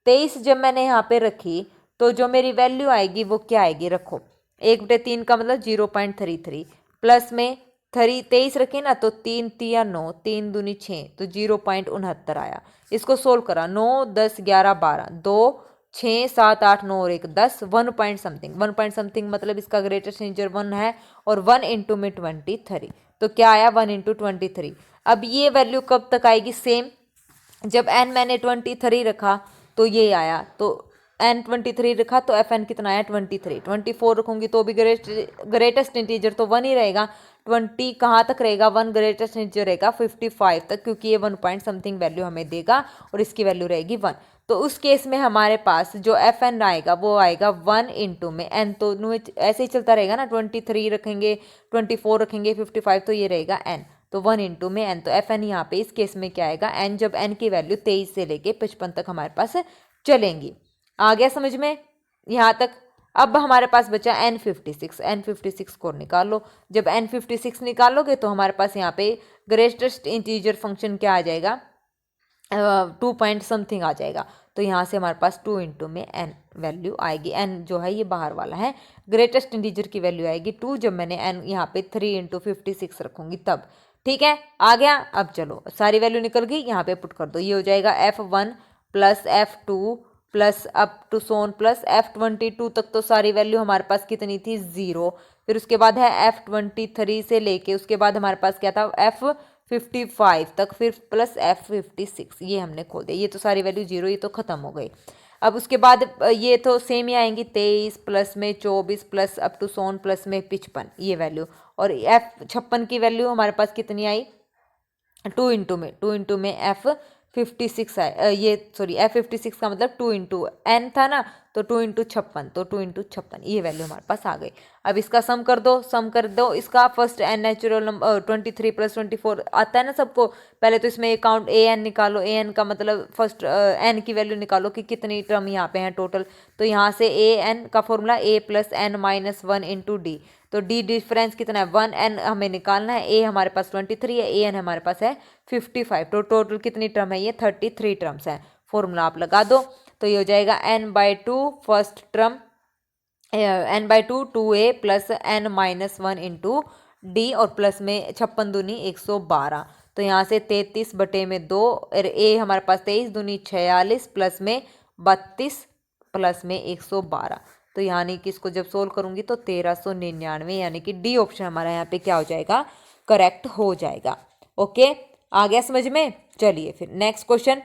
23 जब मैंने यहाँ पे रखी तो जो मेरी वैल्यू आएगी वो क्या आएगी, रखो 1/3 का मतलब 0.33 प्लस में 23 रखे ना तो 3 तिया 9, 3 दूनी 6 तो 0.69 आया। इसको सोल्व करा, 9 10 11 12 2 6 7 8 9 और 1 10, 1 पॉइंट समथिंग, 1 पॉइंट समथिंग मतलब इसका ग्रेटेस्ट इंटीजर 1 है और 1 इंटू में 23। तो क्या आया 1 इंटू 23। अब ये वैल्यू कब तक आएगी, सेम जब n मैंने 23 रखा तो ये आया। तो n 23 रखा तो fn कितना आया 23। 24 रखूंगी तो भी ग्रेटेस्ट इंटीजर तो 1 ही रहेगा। 20 कहाँ तक रहेगा, 1 ग्रेटेस्ट इंटीजर रहेगा 55 तक, क्योंकि ये 1 पॉइंट समथिंग वैल्यू हमें देगा और इसकी वैल्यू रहेगी 1। तो उस केस में हमारे पास जो fn आएगा वो आएगा 1 इंटू में n, तो ऐसे ही चलता रहेगा ना, 23 रखेंगे 24 रखेंगे 55 तो ये रहेगा n, तो 1 इंटू में n। तो fn यहाँ पे इस केस में क्या आएगा n, जब n की वैल्यू 23 से लेके 55 तक हमारे पास चलेंगी। आ गया समझ में यहाँ तक। अब हमारे पास बचा n56, n56 को निकाल लो। जब n56 निकालोगे तो हमारे पास यहाँ पे ग्रेटेस्ट इंटीजर फंक्शन क्या आ जाएगा, 2 पॉइंट समथिंग आ जाएगा। तो यहाँ से हमारे पास 2 इंटू में n वैल्यू आएगी। n जो है ये बाहर वाला है, ग्रेटेस्ट इंटीजर की वैल्यू आएगी 2 जब मैंने n यहाँ पे 3 इंटू 56 रखूँगी तब। ठीक है, आ गया। अब चलो सारी वैल्यू निकल गई, यहाँ पे पुट कर दो। ये हो जाएगा f1 plus f2 plus up to so on plus f22 तक। तो सारी वैल्यू हमारे पास कितनी थी, 0। फिर उसके बाद है f23 से लेके उसके बाद हमारे पास क्या था f55 तक, फिर प्लस f56, ये हमने खोल दिया। ये तो सारी वैल्यू 0, ये तो ख़त्म हो गई। अब उसके बाद ये तो सेम ही आएंगी, 23 प्लस में 24 plus up to so on plus में 55 ये वैल्यू। और f56 की वैल्यू हमारे पास कितनी आई, 2 इंटू में f56 है, ये सॉरी f56 का मतलब 2 इंटू n था ना, तो 2 इंटू 56, तो 2 इंटू 56 ये वैल्यू हमारे पास आ गई। अब इसका सम कर दो इसका। First n natural number 23 plus 24 आता है ना सबको। पहले तो इसमें अकाउंट an निकालो, an का मतलब फर्स्ट n की वैल्यू निकालो कि कितनी टर्म यहाँ पे हैं टोटल। तो यहाँ से an का formula a plus n minus 1 into D. तो d डिफरेंस कितना है 1, n हमें निकालना है, a हमारे पास 23 है, an हमारे पास है 55। तो टोटल कितनी टर्म है, ये 33 टर्म्स हैं। फॉर्मूला आप लगा दो तो ये हो जाएगा n/2 first term, n/2 2a plus n minus 1 into D और प्लस में 56 दूनी 112। तो यहाँ से 33 बटे में 2 और a हमारे पास 23 दूनी 46 प्लस में 32 प्लस में 112। तो यानी कि इसको जब सोल्व करूंगी तो 1399, यानी कि डी ऑप्शन हमारा यहाँ पे क्या हो जाएगा, करेक्ट हो जाएगा। ओके, आ गया समझ में। चलिए फिर next question,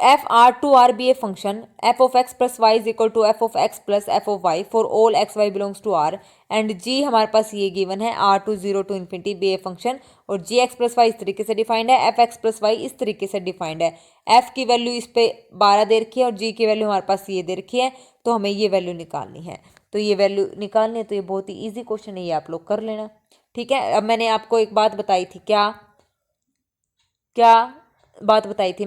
f are to are be a function f of x plus y is equal to f of x plus f of y for all x y belongs to R and g हमारे पास ये given है R to zero to infinity be a function, और g x plus Y इस तरीके से defined है, F x plus Y इस तरीके से डिफाइंड है। एफ की वैल्यू इस पे 12 दे रखी है और जी की वैल्यू हमारे पास ये दे रखी है, तो हमें ये वैल्यू निकालनी है। तो ये वैल्यू निकालनी है, तो ये बहुत ही ईजी क्वेश्चन है, ये आप लोग कर लेना। ठीक है, अब मैंने आपको एक बात बताई थी, क्या क्या बात बताई थी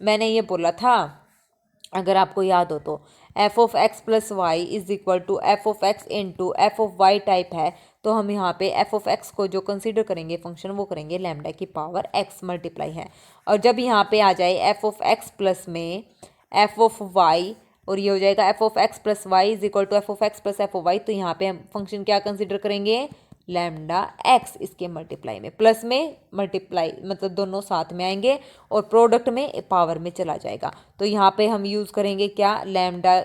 मैंने ये बोला था, अगर आपको याद हो तो, f of x plus y is equal to f of x into f of y type है, तो हम यहाँ पे एफ ऑफ एक्स को जो कंसीडर करेंगे फंक्शन, वो करेंगे लैम्डा की पावर एक्स मल्टीप्लाई है। और जब यहाँ पे आ जाए एफ ऑफ एक्स प्लस में एफ ऑफ वाई, और ये हो जाएगा f of x plus y is equal to f of x plus f of y, तो यहाँ पे हम फंक्शन क्या कंसीडर करेंगे, लैम्डा एक्स, इसके मल्टीप्लाई में, प्लस में मल्टीप्लाई मतलब दोनों साथ में आएंगे और प्रोडक्ट में पावर में चला जाएगा। तो यहाँ पे हम यूज़ करेंगे क्या, लैम्डा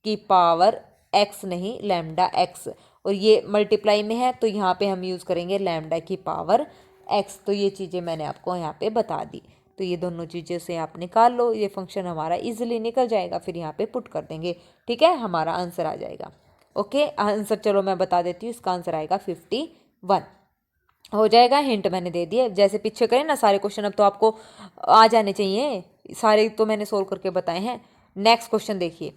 की पावर एक्स, नहीं लैम्डा एक्स, और ये मल्टीप्लाई में है तो यहाँ पे हम यूज़ करेंगे लैम्डा की पावर एक्स। तो ये चीज़ें मैंने आपको यहाँ पे बता दी, तो ये दोनों चीज़ें से आप निकाल लो, ये फंक्शन हमारा इजीली निकल जाएगा, फिर यहाँ पे पुट कर देंगे। ठीक है, हमारा आंसर आ जाएगा। ओके, आंसर चलो मैं बता देती हूँ, इसका आंसर आएगा 51 हो जाएगा। हिंट मैंने दे दिए, जैसे पीछे करें ना सारे क्वेश्चन, अब तो आपको आ जाने चाहिए, सारे तो मैंने सोल्व करके बताए हैं। नेक्स्ट क्वेश्चन देखिए,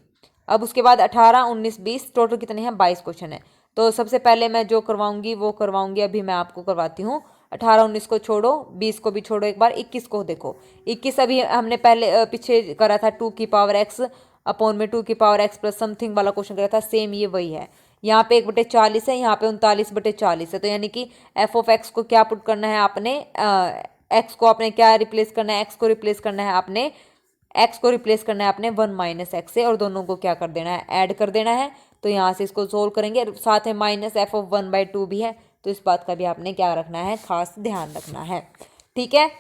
अब उसके बाद 18, 19, 20 टोटल कितने हैं, 22 क्वेश्चन है। तो सबसे पहले मैं जो करवाऊंगी वो करवाऊंगी, अभी मैं आपको करवाती हूँ। 18, 19 को छोड़ो, 20 को भी छोड़ो एक बार, 21 को देखो। 21 अभी हमने पहले पीछे करा था 2 की पावर एक्स अपॉन में 2 की पावर एक्स प्लस समथिंग वाला क्वेश्चन करा था, सेम ये वही है। यहाँ पे 1/40 है, यहाँ पे 39/40 है, तो यानी कि एफ ऑफ एक्स को क्या पुट करना है आपने, एक्स को आपने क्या रिप्लेस करना है, एक्स को रिप्लेस करना है आपने, एक्स को रिप्लेस करना है आपने 1 माइनस एक्स से, और दोनों को क्या कर देना है, ऐड कर देना है। तो यहाँ से इसको सोल्व करेंगे, साथ में माइनस एफ ऑफ 1/2 भी है, तो इस बात का भी आपने क्या रखना है, खास ध्यान रखना है। ठीक है,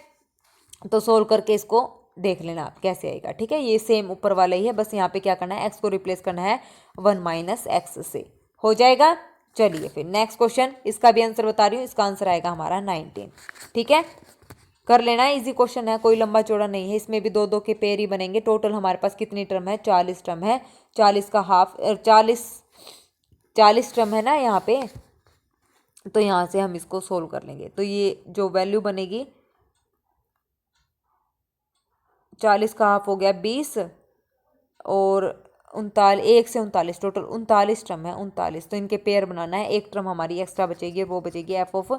तो सोल्व करके इसको देख लेना आप कैसे आएगा। ठीक है, ये सेम ऊपर वाला ही है, बस यहाँ पे क्या करना है, एक्स को रिप्लेस करना है 1 माइनस एक्स से, हो जाएगा। चलिए फिर नेक्स्ट क्वेश्चन, इसका भी आंसर बता रही हूँ, इसका आंसर आएगा हमारा 19। ठीक है, कर लेना, इजी क्वेश्चन है, कोई लंबा चौड़ा नहीं है, इसमें भी 2-2 के पेयर ही बनेंगे। टोटल हमारे पास कितनी टर्म है, 40 टर्म है, 40 का हाफ 40 टर्म है ना यहाँ पे, तो यहाँ से हम इसको सोल्व कर लेंगे। तो ये जो वैल्यू बनेगी, 40 का हाफ हो गया 20, और 1 से 39, टोटल 39 टर्म है, 39, तो इनके पेयर बनाना है। एक टर्म हमारी एक्स्ट्रा बचेगी, वो बचेगी एफ ऑफ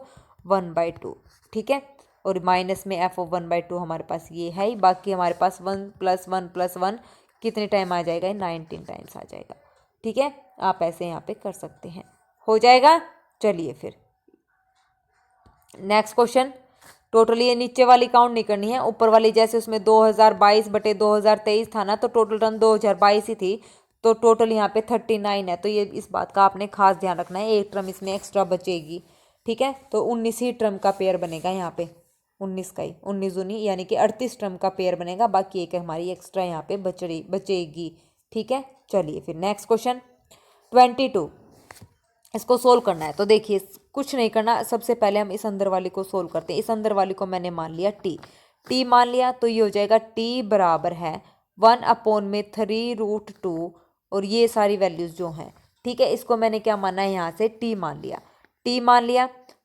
1/2। ठीक है, और माइनस में एफ ऑफ 1/2 हमारे पास ये है ही, बाकी हमारे पास 1 + 1 + 1 कितने टाइम आ जाएगा, 19 टाइम्स आ जाएगा। ठीक है, आप ऐसे यहाँ पे कर सकते हैं, हो जाएगा। चलिए फिर नेक्स्ट क्वेश्चन, टोटली ये नीचे वाली काउंट नहीं करनी है, ऊपर वाली जैसे उसमें 2022/2023 था ना, तो टोटल टर्म 2022 ही थी, तो टोटल यहाँ पे 39 है। तो ये इस बात का आपने खास ध्यान रखना है, एक टर्म इसमें एक्स्ट्रा बचेगी। ठीक है, तो 19 ही टर्म का पेयर बनेगा यहाँ पे, 19 का ही, 19 यानी कि 38 टर्म का पेयर बनेगा, बाकी एक हमारी एक्स्ट्रा यहाँ पे बचेगी। ठीक है, चलिए फिर नेक्स्ट क्वेश्चन 22, इसको सोल्व करना है। तो देखिए कुछ नहीं करना, सबसे पहले हम इस अंदर वाली को सोल्व करते हैं। इस अंदर वाली को मैंने मान लिया टी मान लिया, तो ये हो जाएगा टी बराबर है 1/3√2, और ये सारी वैल्यूज जो हैं। ठीक है, इसको मैंने क्या माना है, यहाँ से टी मान लिया,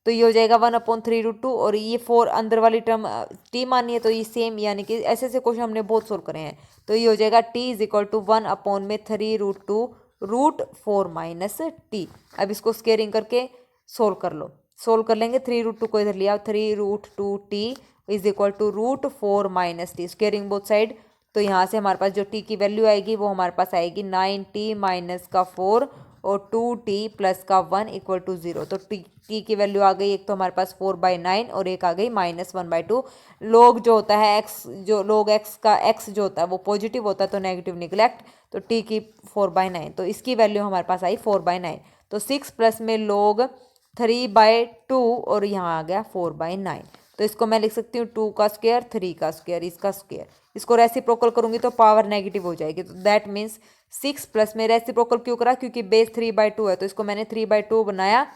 तो ये हो जाएगा 1/3√2, और ये 4 अंदर वाली टर्म टी मानी है, तो ये सेम, यानी कि ऐसे ऐसे क्वेश्चन हमने बहुत सोल्व करे हैं। तो ये हो जाएगा t is equal to 1/3√2√4 - t. अब इसको स्केयरिंग करके सोल्व कर लो, सोल्व कर लेंगे। 3√2 को इधर लिया, 3√2t is equal to √4 - t, squaring both side. तो यहाँ से हमारे पास जो t की वैल्यू आएगी वो हमारे पास आएगी 9t - 4 और 2t + 1 = 0। तो t की वैल्यू आ गई, एक तो हमारे पास 4/9 और एक आ गई -1/2। लोग जो होता है एक्स, जो लोग एक्स का एक्स जो होता है वो पॉजिटिव होता है, तो नेगेटिव निगलेक्ट, तो t की 4/9, तो इसकी वैल्यू हमारे पास आई 4/9। तो 6 प्लस में लोग 3/2 और यहाँ आ गया 4/9। तो इसको मैं लिख सकती हूँ 2 का स्क्वायर 3 का स्क्वायर इसका स्क्वायर, इसको रेसिप्रोकल करूंगी तो पावर नेगेटिव हो जाएगी। तो दैट मीन्स 6 प्लस में रेसिप्रोकल क्यों करा, क्योंकि बेस 3/2 है तो इसको मैंने 3/2 बनाया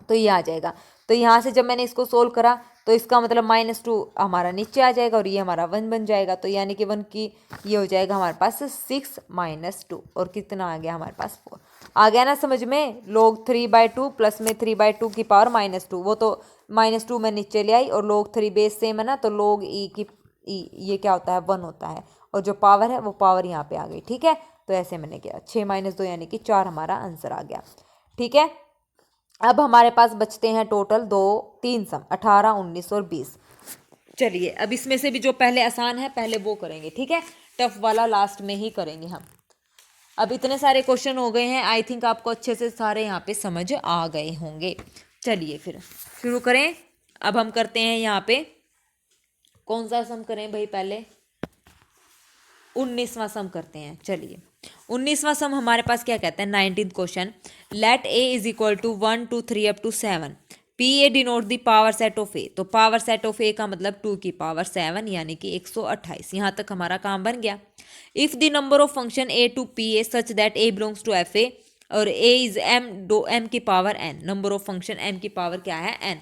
तो ये आ जाएगा। तो यहाँ से जब मैंने इसको सोल्व करा तो इसका मतलब -2 हमारा नीचे आ जाएगा और ये हमारा 1 बन जाएगा। तो यानी कि 1 की ये हो जाएगा हमारे पास 6 - 2 और कितना आ गया हमारे पास 4। आ गया ना समझ में। log 3/2 प्लस में 3/2 की पावर -2, वो तो -2 में नीचे ले आई और log 3 बेस सेम है ना, तो log e की ये क्या होता है 1 होता है और जो पावर है वो पावर यहाँ पे आ गई। ठीक है, तो ऐसे मैंने किया 6 - 2 यानी कि 4 हमारा आंसर आ गया। ठीक है, अब हमारे पास बचते हैं टोटल 3 सम 18, 19 और 20। चलिए अब इसमें से भी जो पहले आसान है पहले वो करेंगे। ठीक है, टफ वाला लास्ट में ही करेंगे हम। अब इतने सारे क्वेश्चन हो गए हैं, आई थिंक आपको अच्छे से सारे यहाँ पे समझ आ गए होंगे। चलिए फिर शुरू करें। अब हम करते हैं यहाँ पे कौन सा सम करें भाई, पहले 19वां सम करते हैं। चलिए 19वां सम हमारे पास क्या कहता है, 19th question, let A is equal to 1 2 3 up to 7, P A denote the power set of A. तो पावर सेट ऑफ ए का मतलब 2 की पावर 7 यानी कि 128। यहाँ तक हमारा काम बन गया। If the number of function A to P A such that A belongs to F A और ए इज एम, डो एम की power N, number of function M की पावर क्या है एन।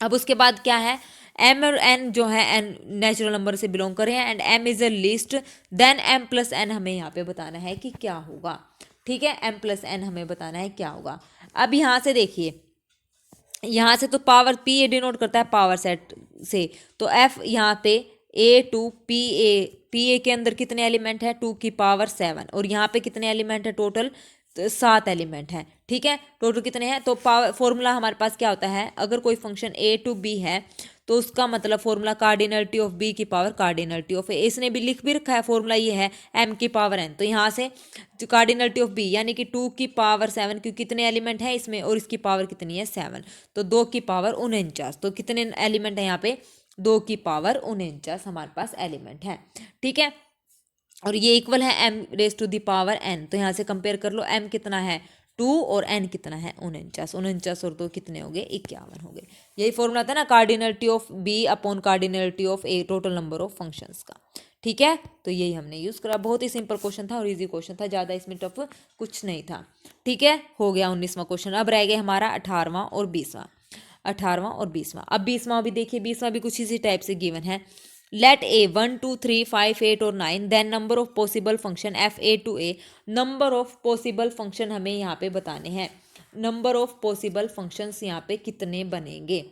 अब उसके बाद क्या है, एम और एन जो है एन नेचुरल नंबर से बिलोंग कर रहे हैं and M is a list, then M plus N हमें यहाँ पे बताना है कि क्या होगा। ठीक है, एम प्लस एन हमें बताना है क्या होगा। अब यहाँ से देखिए, यहाँ से तो पावर पी ए डिनोट करता है पावर सेट से, तो एफ यहाँ पे ए टू पी ए के अंदर कितने एलिमेंट है 2 की पावर 7 और यहाँ पे कितने एलिमेंट है टोटल 7 एलिमेंट है। ठीक है, टोटल कितने हैं, तो पावर फॉर्मूला हमारे पास क्या होता है, अगर कोई फंक्शन ए टू बी है तो उसका मतलब फॉर्मूला कार्डिनलिटी ऑफ बी की पावर कार्डिनलिटी ऑफ ए। इसने भी लिख भी रखा है, फॉर्मूला ये है एम की पावर एन। तो यहाँ से कार्डिनलिटी ऑफ बी यानी कि 2 की पावर 7, क्योंकि कितने एलिमेंट है इसमें और इसकी पावर कितनी है 7, तो 2 की पावर 49। तो कितने एलिमेंट है यहाँ पे 2 की पावर 49 हमारे पास एलिमेंट है। ठीक है, और ये इक्वल है m raise to the power n। तो यहाँ से कंपेयर कर लो, m कितना है 2 और n कितना है 49। 49 और 2 कितने हो गए 51 हो गए। यही फॉर्मूला था ना cardinality of b upon cardinality of a, total number of functions का। ठीक है, तो यही हमने यूज़ करा। बहुत ही सिंपल क्वेश्चन था और इजी क्वेश्चन था, ज़्यादा इसमें टफ कुछ नहीं था। ठीक है, हो गया 19वां क्वेश्चन। अब रह गए हमारा 18वां और 20वां। 18वां और 20वां। अब 20वां भी देखिए, 20वां भी कुछ इसी टाइप से गिवन है। लेट ए 1 2 3 5 8 और 9 then number of possible function F A to A. Number of possible function हमें यहाँ पे बताने हैं, नंबर ऑफ पॉसिबल फंक्शंस यहाँ पे कितने बनेंगे।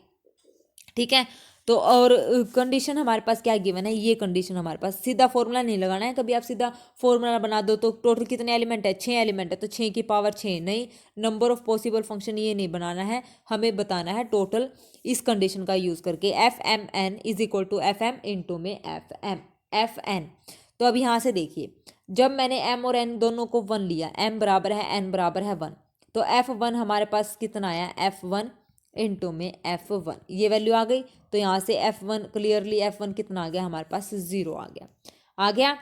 ठीक है, तो और कंडीशन हमारे पास क्या गिवन है, ये कंडीशन हमारे पास, सीधा फॉर्मूला नहीं लगाना है कभी। आप सीधा फॉर्मूला बना दो तो टोटल कितने एलिमेंट है 6 एलिमेंट है, तो 6 की पावर 6 नहीं, नंबर ऑफ पॉसिबल फंक्शन ये नहीं बनाना है, हमें बताना है टोटल इस कंडीशन का यूज़ करके F M N is equal to F M into में एफ एन। तो अब यहाँ से देखिए, जब मैंने एम और एन दोनों को 1 लिया, एम बराबर है एन बराबर है 1, तो एफ 1 हमारे पास कितना आया एफ 1 इंटू में F1, ये वैल्यू आ गई। तो यहाँ से F1 क्लियरली F1 कितना आ गया हमारे पास 0 आ गया।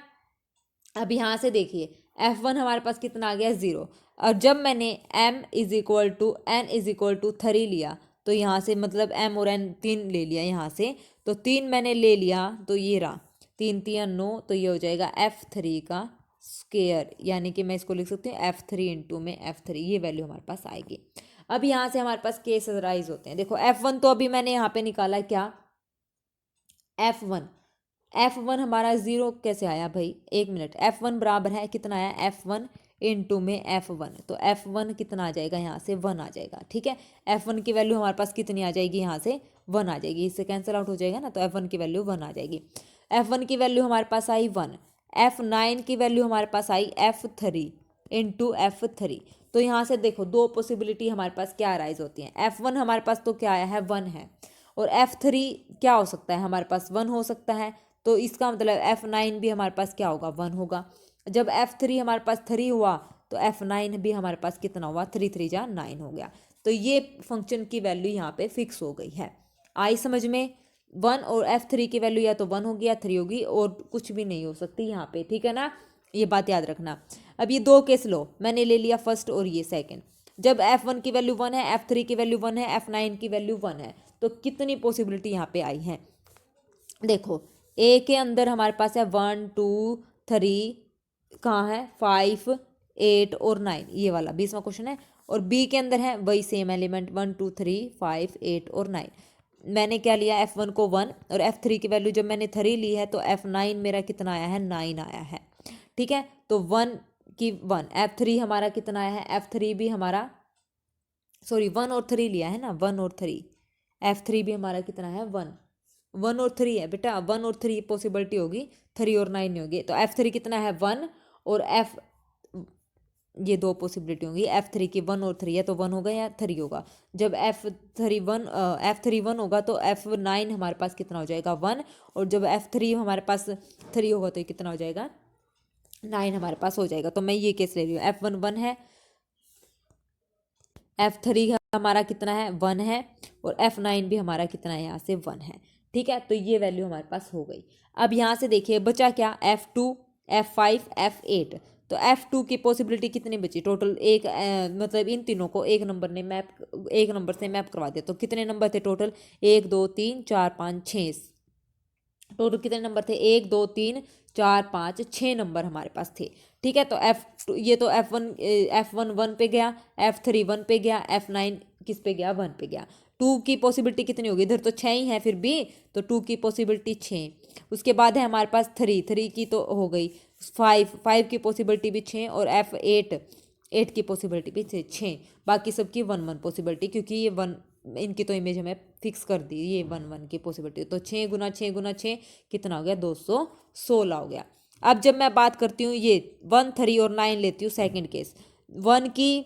अब यहाँ से देखिए F1 हमारे पास कितना आ गया 0, और जब मैंने m is equal to n is equal to 3 लिया, तो यहाँ से मतलब m और n 3 ले लिया यहाँ से, तो 3 मैंने ले लिया तो ये रहा 3 3 9, तो ये हो जाएगा F3 का स्क्वायर, यानी कि मैं इसको लिख सकती हूँ F3 इंटू में F3, ये वैल्यू हमारे पास आएगी। अब यहाँ से हमारे पास केस राइज होते हैं। देखो F1 तो अभी मैंने यहाँ पे निकाला क्या, F1 हमारा 0 कैसे आया भाई, 1 मिनट, F1 बराबर है कितना आया F1 इंटू में F1, तो F1 कितना आ जाएगा यहाँ से 1 आ जाएगा। ठीक है, F1 की वैल्यू हमारे पास कितनी आ जाएगी यहाँ से 1 आ जाएगी, इससे कैंसिल आउट हो जाएगा ना, तो F1 की वैल्यू 1 आ जाएगी। F1 की वैल्यू हमारे पास आई 1, F9 की वैल्यू हमारे पास आई F3 इंटू F3। तो यहाँ से देखो दो पॉसिबिलिटी हमारे पास क्या अराइज होती हैं। F1 हमारे पास तो क्या आया है 1 है, और F3 क्या हो सकता है हमारे पास 1 हो सकता है, तो इसका मतलब F9 भी हमारे पास क्या होगा 1 होगा। जब F3 हमारे पास 3 हुआ तो F9 भी हमारे पास कितना हुआ 3 3 जा 9 हो गया। तो ये फंक्शन की वैल्यू यहाँ पे फिक्स हो गई है। आई समझ में, 1 और F3 की वैल्यू या तो 1 होगी या 3 होगी, और कुछ भी नहीं हो सकती यहाँ पे। ठीक है ना, ये बात याद रखना। अब ये दो केस लो, मैंने ले लिया फर्स्ट और ये सेकंड। जब F1 की वैल्यू 1 है, F3 की वैल्यू 1 है, F9 की वैल्यू 1 है, तो कितनी पॉसिबिलिटी यहाँ पे आई है। देखो ए के अंदर हमारे पास है 1 2 3, कहाँ है 5 8 और 9, ये वाला 20वां क्वेश्चन है। और बी के अंदर है वही सेम एलिमेंट 1 2 3 5 8 और 9। मैंने क्या लिया F1 को 1 और F3 की वैल्यू जब मैंने 3 ली है तो F9 मेरा कितना आया है 9 आया है। ठीक है, तो 1 की 1, F3 हमारा कितना आया है, F3 भी हमारा, सॉरी 1 और 3 लिया है ना, 1 और 3, F3 भी हमारा कितना है 1, 1 और 3 है बेटा, 1 और 3 पॉसिबिलिटी होगी, 3 और 9 नहीं होगी। तो F3 कितना है 1 और F, ये दो पॉसिबिलिटी होंगी, F3 की 1 और 3 है तो 1 होगा या 3 होगा। जब F3 1 होगा तो F9 हमारे पास कितना हो जाएगा 1, और जब F3 हमारे पास 3 होगा तो ये कितना हो जाएगा 9 हमारे पास हो जाएगा। तो मैं ये केस ले रही हूँ, F1 1 है, F3 हमारा कितना है 1 है, और F9 भी हमारा कितना है यहाँ से 1 है। ठीक है, तो ये वैल्यू हमारे पास हो गई। अब यहाँ से देखिए बचा क्या, F2 F5 F8। तो F2 की पॉसिबिलिटी कितनी बची टोटल, एक मतलब इन तीनों को एक नंबर से मैप करवा दिया। तो कितने नंबर थे टोटल, 1 2 3 4 5 6, टोटल कितने नंबर थे 1 2 3 4 5 6 नंबर हमारे पास थे। ठीक है, तो ये तो F1 1 पे गया, F3 1 पे गया, F9 किस पे गया 1 पे गया। 2 की पॉसिबिलिटी कितनी होगी, इधर तो 6 ही है फिर भी, तो 2 की पॉसिबिलिटी 6। उसके बाद है हमारे पास 3 की तो हो गई, 5 की पॉसिबिलिटी भी 6, और F8 की पॉसिबिलिटी भी 6। बाकी सबकी 1 1 पॉसिबिलिटी, क्योंकि ये 1 इनकी तो इमेज हमें फिक्स कर दी, ये 1 1 की पॉसिबिलिटी। तो 6 गुना 6 गुना 6 कितना हो गया 216 हो गया। अब जब मैं बात करती हूँ ये 1 3 और 9 लेती हूँ सेकंड केस, 1 की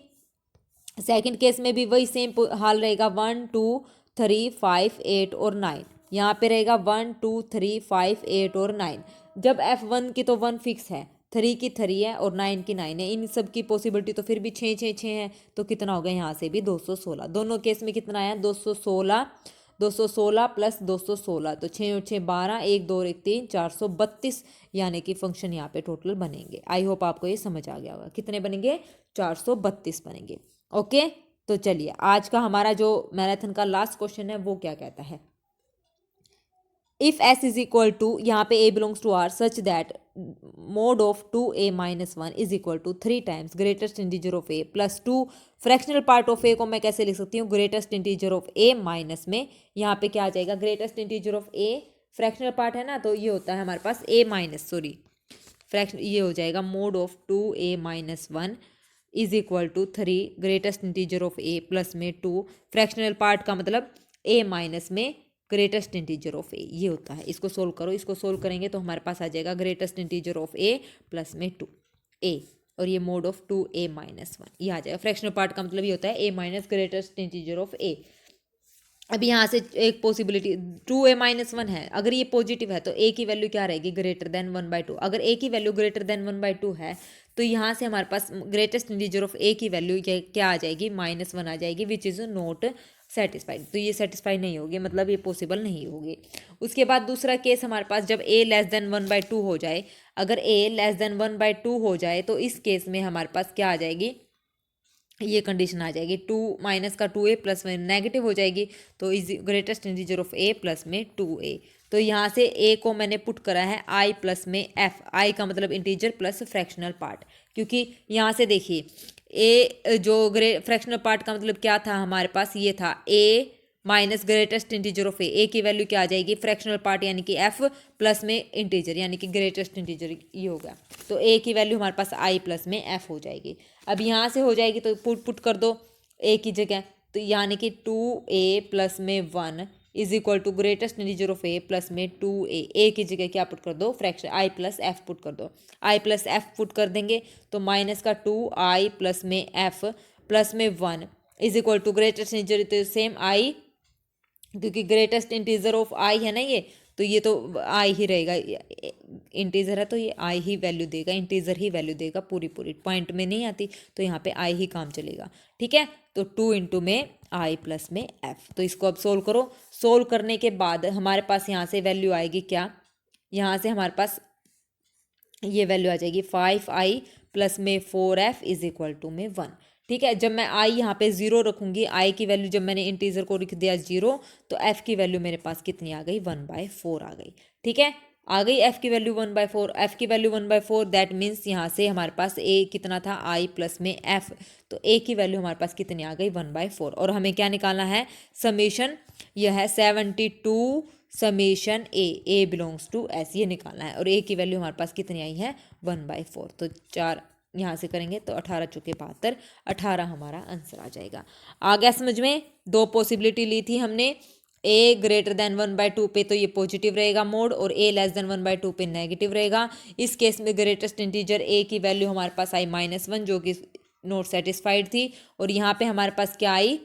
सेकंड केस में भी वही सेम हाल रहेगा, 1 2 3 5 8 और 9, यहाँ पे रहेगा 1 2 3 5 8 और 9। जब F1 की तो 1 फिक्स है, 3 की 3 है और 9 की 9 है, इन सब की पॉसिबिलिटी तो फिर भी 6 6 6 है, तो कितना हो गया यहाँ से भी 216। दोनों केस में कितना आया 216, 216 प्लस 216, तो 6 और 6 12, 1 2 और 1 3, 432 यानी कि फंक्शन यहाँ पे टोटल बनेंगे। आई होप आपको ये समझ आ गया होगा, कितने बनेंगे 432 बनेंगे। ओके, तो चलिए आज का हमारा जो मैराथन का लास्ट क्वेश्चन है वो क्या कहता है, if S is equal to, यहाँ पे A belongs to R such that mod of 2A minus 1 is equal to 3 times greatest integer of A plus 2, fractional part of A को मैं कैसे लिख सकती हूँ, greatest integer of A minus में, यहाँ पे क्या आ जाएगा greatest integer of A, fractional part है ना, तो ये होता है हमारे पास A माइनस, सॉरी फ्रैक्शन, ये हो जाएगा mod of 2A minus 1 is equal to 3 greatest integer of A plus में 2, फ्रैक्शनल पार्ट का मतलब A माइनस में ग्रेटेस्ट इंटीजर ऑफ ए, ये होता है। इसको सोल्व करो, इसको सोल्व करेंगे तो हमारे पास आ जाएगा greatest integer of A plus में 2A, और ये मोड ऑफ 2A माइनस 1, ये आ जाएगा। फ्रैक्शनल पार्ट का मतलब ये होता है A minus greatest integer of A। अब यहाँ से एक पॉसिबिलिटी 2A माइनस 1 है, अगर ये पॉजिटिव है तो A की वैल्यू क्या रहेगी ग्रेटर देन 1/2। अगर A की वैल्यू ग्रेटर देन 1/2 है तो यहाँ से हमारे पास ग्रेटेस्ट इंटीजर ऑफ A की वैल्यू क्या आ जाएगी -1 आ जाएगी, विच इज़ नॉट सेटिस्फाइड। तो ये सेटिस्फाई नहीं होगी, मतलब ये पॉसिबल नहीं होगी। उसके बाद दूसरा केस हमारे पास जब A लेस देन 1/2 हो जाए, अगर A लेस देन 1/2 हो जाए तो इस केस में हमारे पास क्या आ जाएगी, ये कंडीशन आ जाएगी 2 माइनस का 2A प्लस में नेगेटिव हो जाएगी, तो is greatest integer of A plus में 2A। तो यहाँ से A को मैंने पुट करा है I प्लस में F, I का मतलब इंटीजर प्लस फ्रैक्शनल पार्ट, क्योंकि यहाँ से देखिए A जो फ्रैक्शनल पार्ट का मतलब क्या था हमारे पास, ये था A minus greatest integer of A की वैल्यू क्या आ जाएगी फ्रैक्शनल पार्ट यानी कि F प्लस में इंटीजर यानी कि ग्रेटेस्ट इंटीजर, ये हो गया। तो A की वैल्यू हमारे पास I प्लस में F हो जाएगी। अब यहाँ से हो जाएगी तो पुट कर दो A की जगह, तो यानी कि 2A प्लस में 1 is equal to greatest integer of A plus में 2A। A की जगह क्या पुट कर दो fraction I plus F put कर दो, I प्लस F पुट कर देंगे तो माइनस का 2I प्लस में F प्लस में 1 is equal to greatest integer, तो सेम I, क्योंकि ग्रेटेस्ट इंटीजर ऑफ I है ना ये तो I ही रहेगा, इंटीजर है तो ये I ही वैल्यू देगा, इंटीजर ही वैल्यू देगा, पूरी पॉइंट में नहीं आती, तो यहाँ पे I ही काम चलेगा। ठीक है, तो 2 इंटू में I प्लस में F। तो इसको अब सोल्व करो, सोल्व करने के बाद हमारे पास यहाँ से वैल्यू आएगी क्या, यहाँ से हमारे पास ये वैल्यू आ जाएगी 5I प्लस में 4F इज इक्वल टू में 1। ठीक है। जब मैं आई यहाँ पे 0 रखूँगी, आई की वैल्यू जब मैंने इंटीजर को लिख दिया 0, तो एफ़ की वैल्यू मेरे पास कितनी आ गई, 1/4 आ गई। ठीक है, आ गई एफ़ की वैल्यू 1/4। एफ़ की वैल्यू 1/4, दैट मीन्स यहाँ से हमारे पास ए कितना था, आई प्लस में एफ़, तो ए की वैल्यू हमारे पास कितनी आ गई, 1/4। और हमें क्या निकालना है, समेशन, यह है 72 summation A belongs to S, ये निकालना है। और ए की वैल्यू हमारे पास कितनी आई है, 1/4। तो 4 यहाँ से करेंगे तो 18 चौके 72, 18 हमारा आंसर आ जाएगा। आ गया समझ में। दो पॉसिबिलिटी ली थी हमने, ए ग्रेटर देन 1/2 पे तो ये पॉजिटिव रहेगा मोड, और ए लेस देन 1/2 पे नेगेटिव रहेगा। इस केस में ग्रेटेस्ट इंटीजर ए की वैल्यू हमारे पास आई -1, जो कि नॉट सेटिस्फाइड थी। और यहाँ पे हमारे पास क्या आई,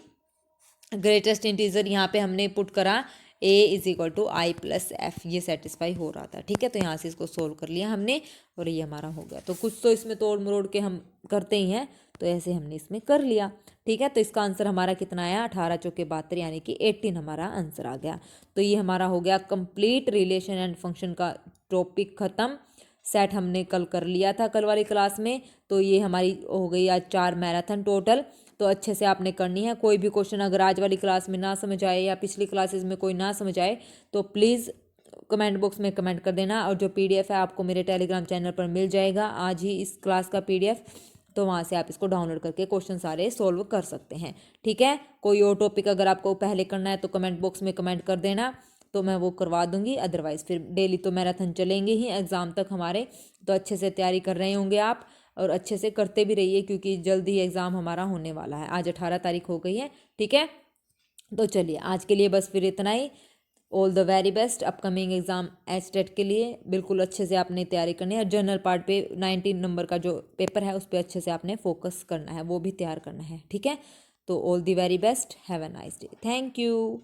ग्रेटेस्ट इंटीजर यहाँ पे हमने पुट करा a is equal to I plus F, ये सेटिस्फाई हो रहा था। ठीक है, तो यहाँ से इसको सोल्व कर लिया हमने और ये हमारा हो गया। तो कुछ तो इसमें तोड़ मरोड़ के हम करते ही हैं, तो ऐसे हमने इसमें कर लिया। ठीक है, तो इसका आंसर हमारा कितना आया, 18 चौके 72, यानी कि 18 हमारा आंसर आ गया। तो ये हमारा हो गया कंप्लीट रिलेशन एंड फंक्शन का टॉपिक ख़त्म। सेट हमने कल कर लिया था, कल वाली क्लास में। तो ये हमारी हो गई आज 4 मैराथन टोटल। तो अच्छे से आपने करनी है। कोई भी क्वेश्चन अगर आज वाली क्लास में ना समझ आए या पिछली क्लासेस में कोई ना समझ आए तो प्लीज़ कमेंट बॉक्स में कमेंट कर देना। और जो पीडीएफ है आपको मेरे टेलीग्राम चैनल पर मिल जाएगा आज ही इस क्लास का पीडीएफ, तो वहाँ से आप इसको डाउनलोड करके क्वेश्चन सारे सोल्व कर सकते हैं। ठीक है, कोई और टॉपिक अगर आपको पहले करना है तो कमेंट बॉक्स में कमेंट कर देना, तो मैं वो करवा दूंगी। अदरवाइज़ फिर डेली तो मैराथन चलेंगे ही एग्ज़ाम तक हमारे, तो अच्छे से तैयारी कर रहे होंगे आप और अच्छे से करते भी रहिए, क्योंकि जल्द ही एग्ज़ाम हमारा होने वाला है। आज 18 तारीख हो गई है। ठीक है, तो चलिए आज के लिए बस फिर इतना ही। All the very best upcoming exam HTET के लिए। बिल्कुल अच्छे से आपने तैयारी करनी है। जनरल पार्ट पे 19 नंबर का जो पेपर है उस पर अच्छे से आपने फोकस करना है, वो भी तैयार करना है। ठीक है, तो all the very best, have a nice day, thank you.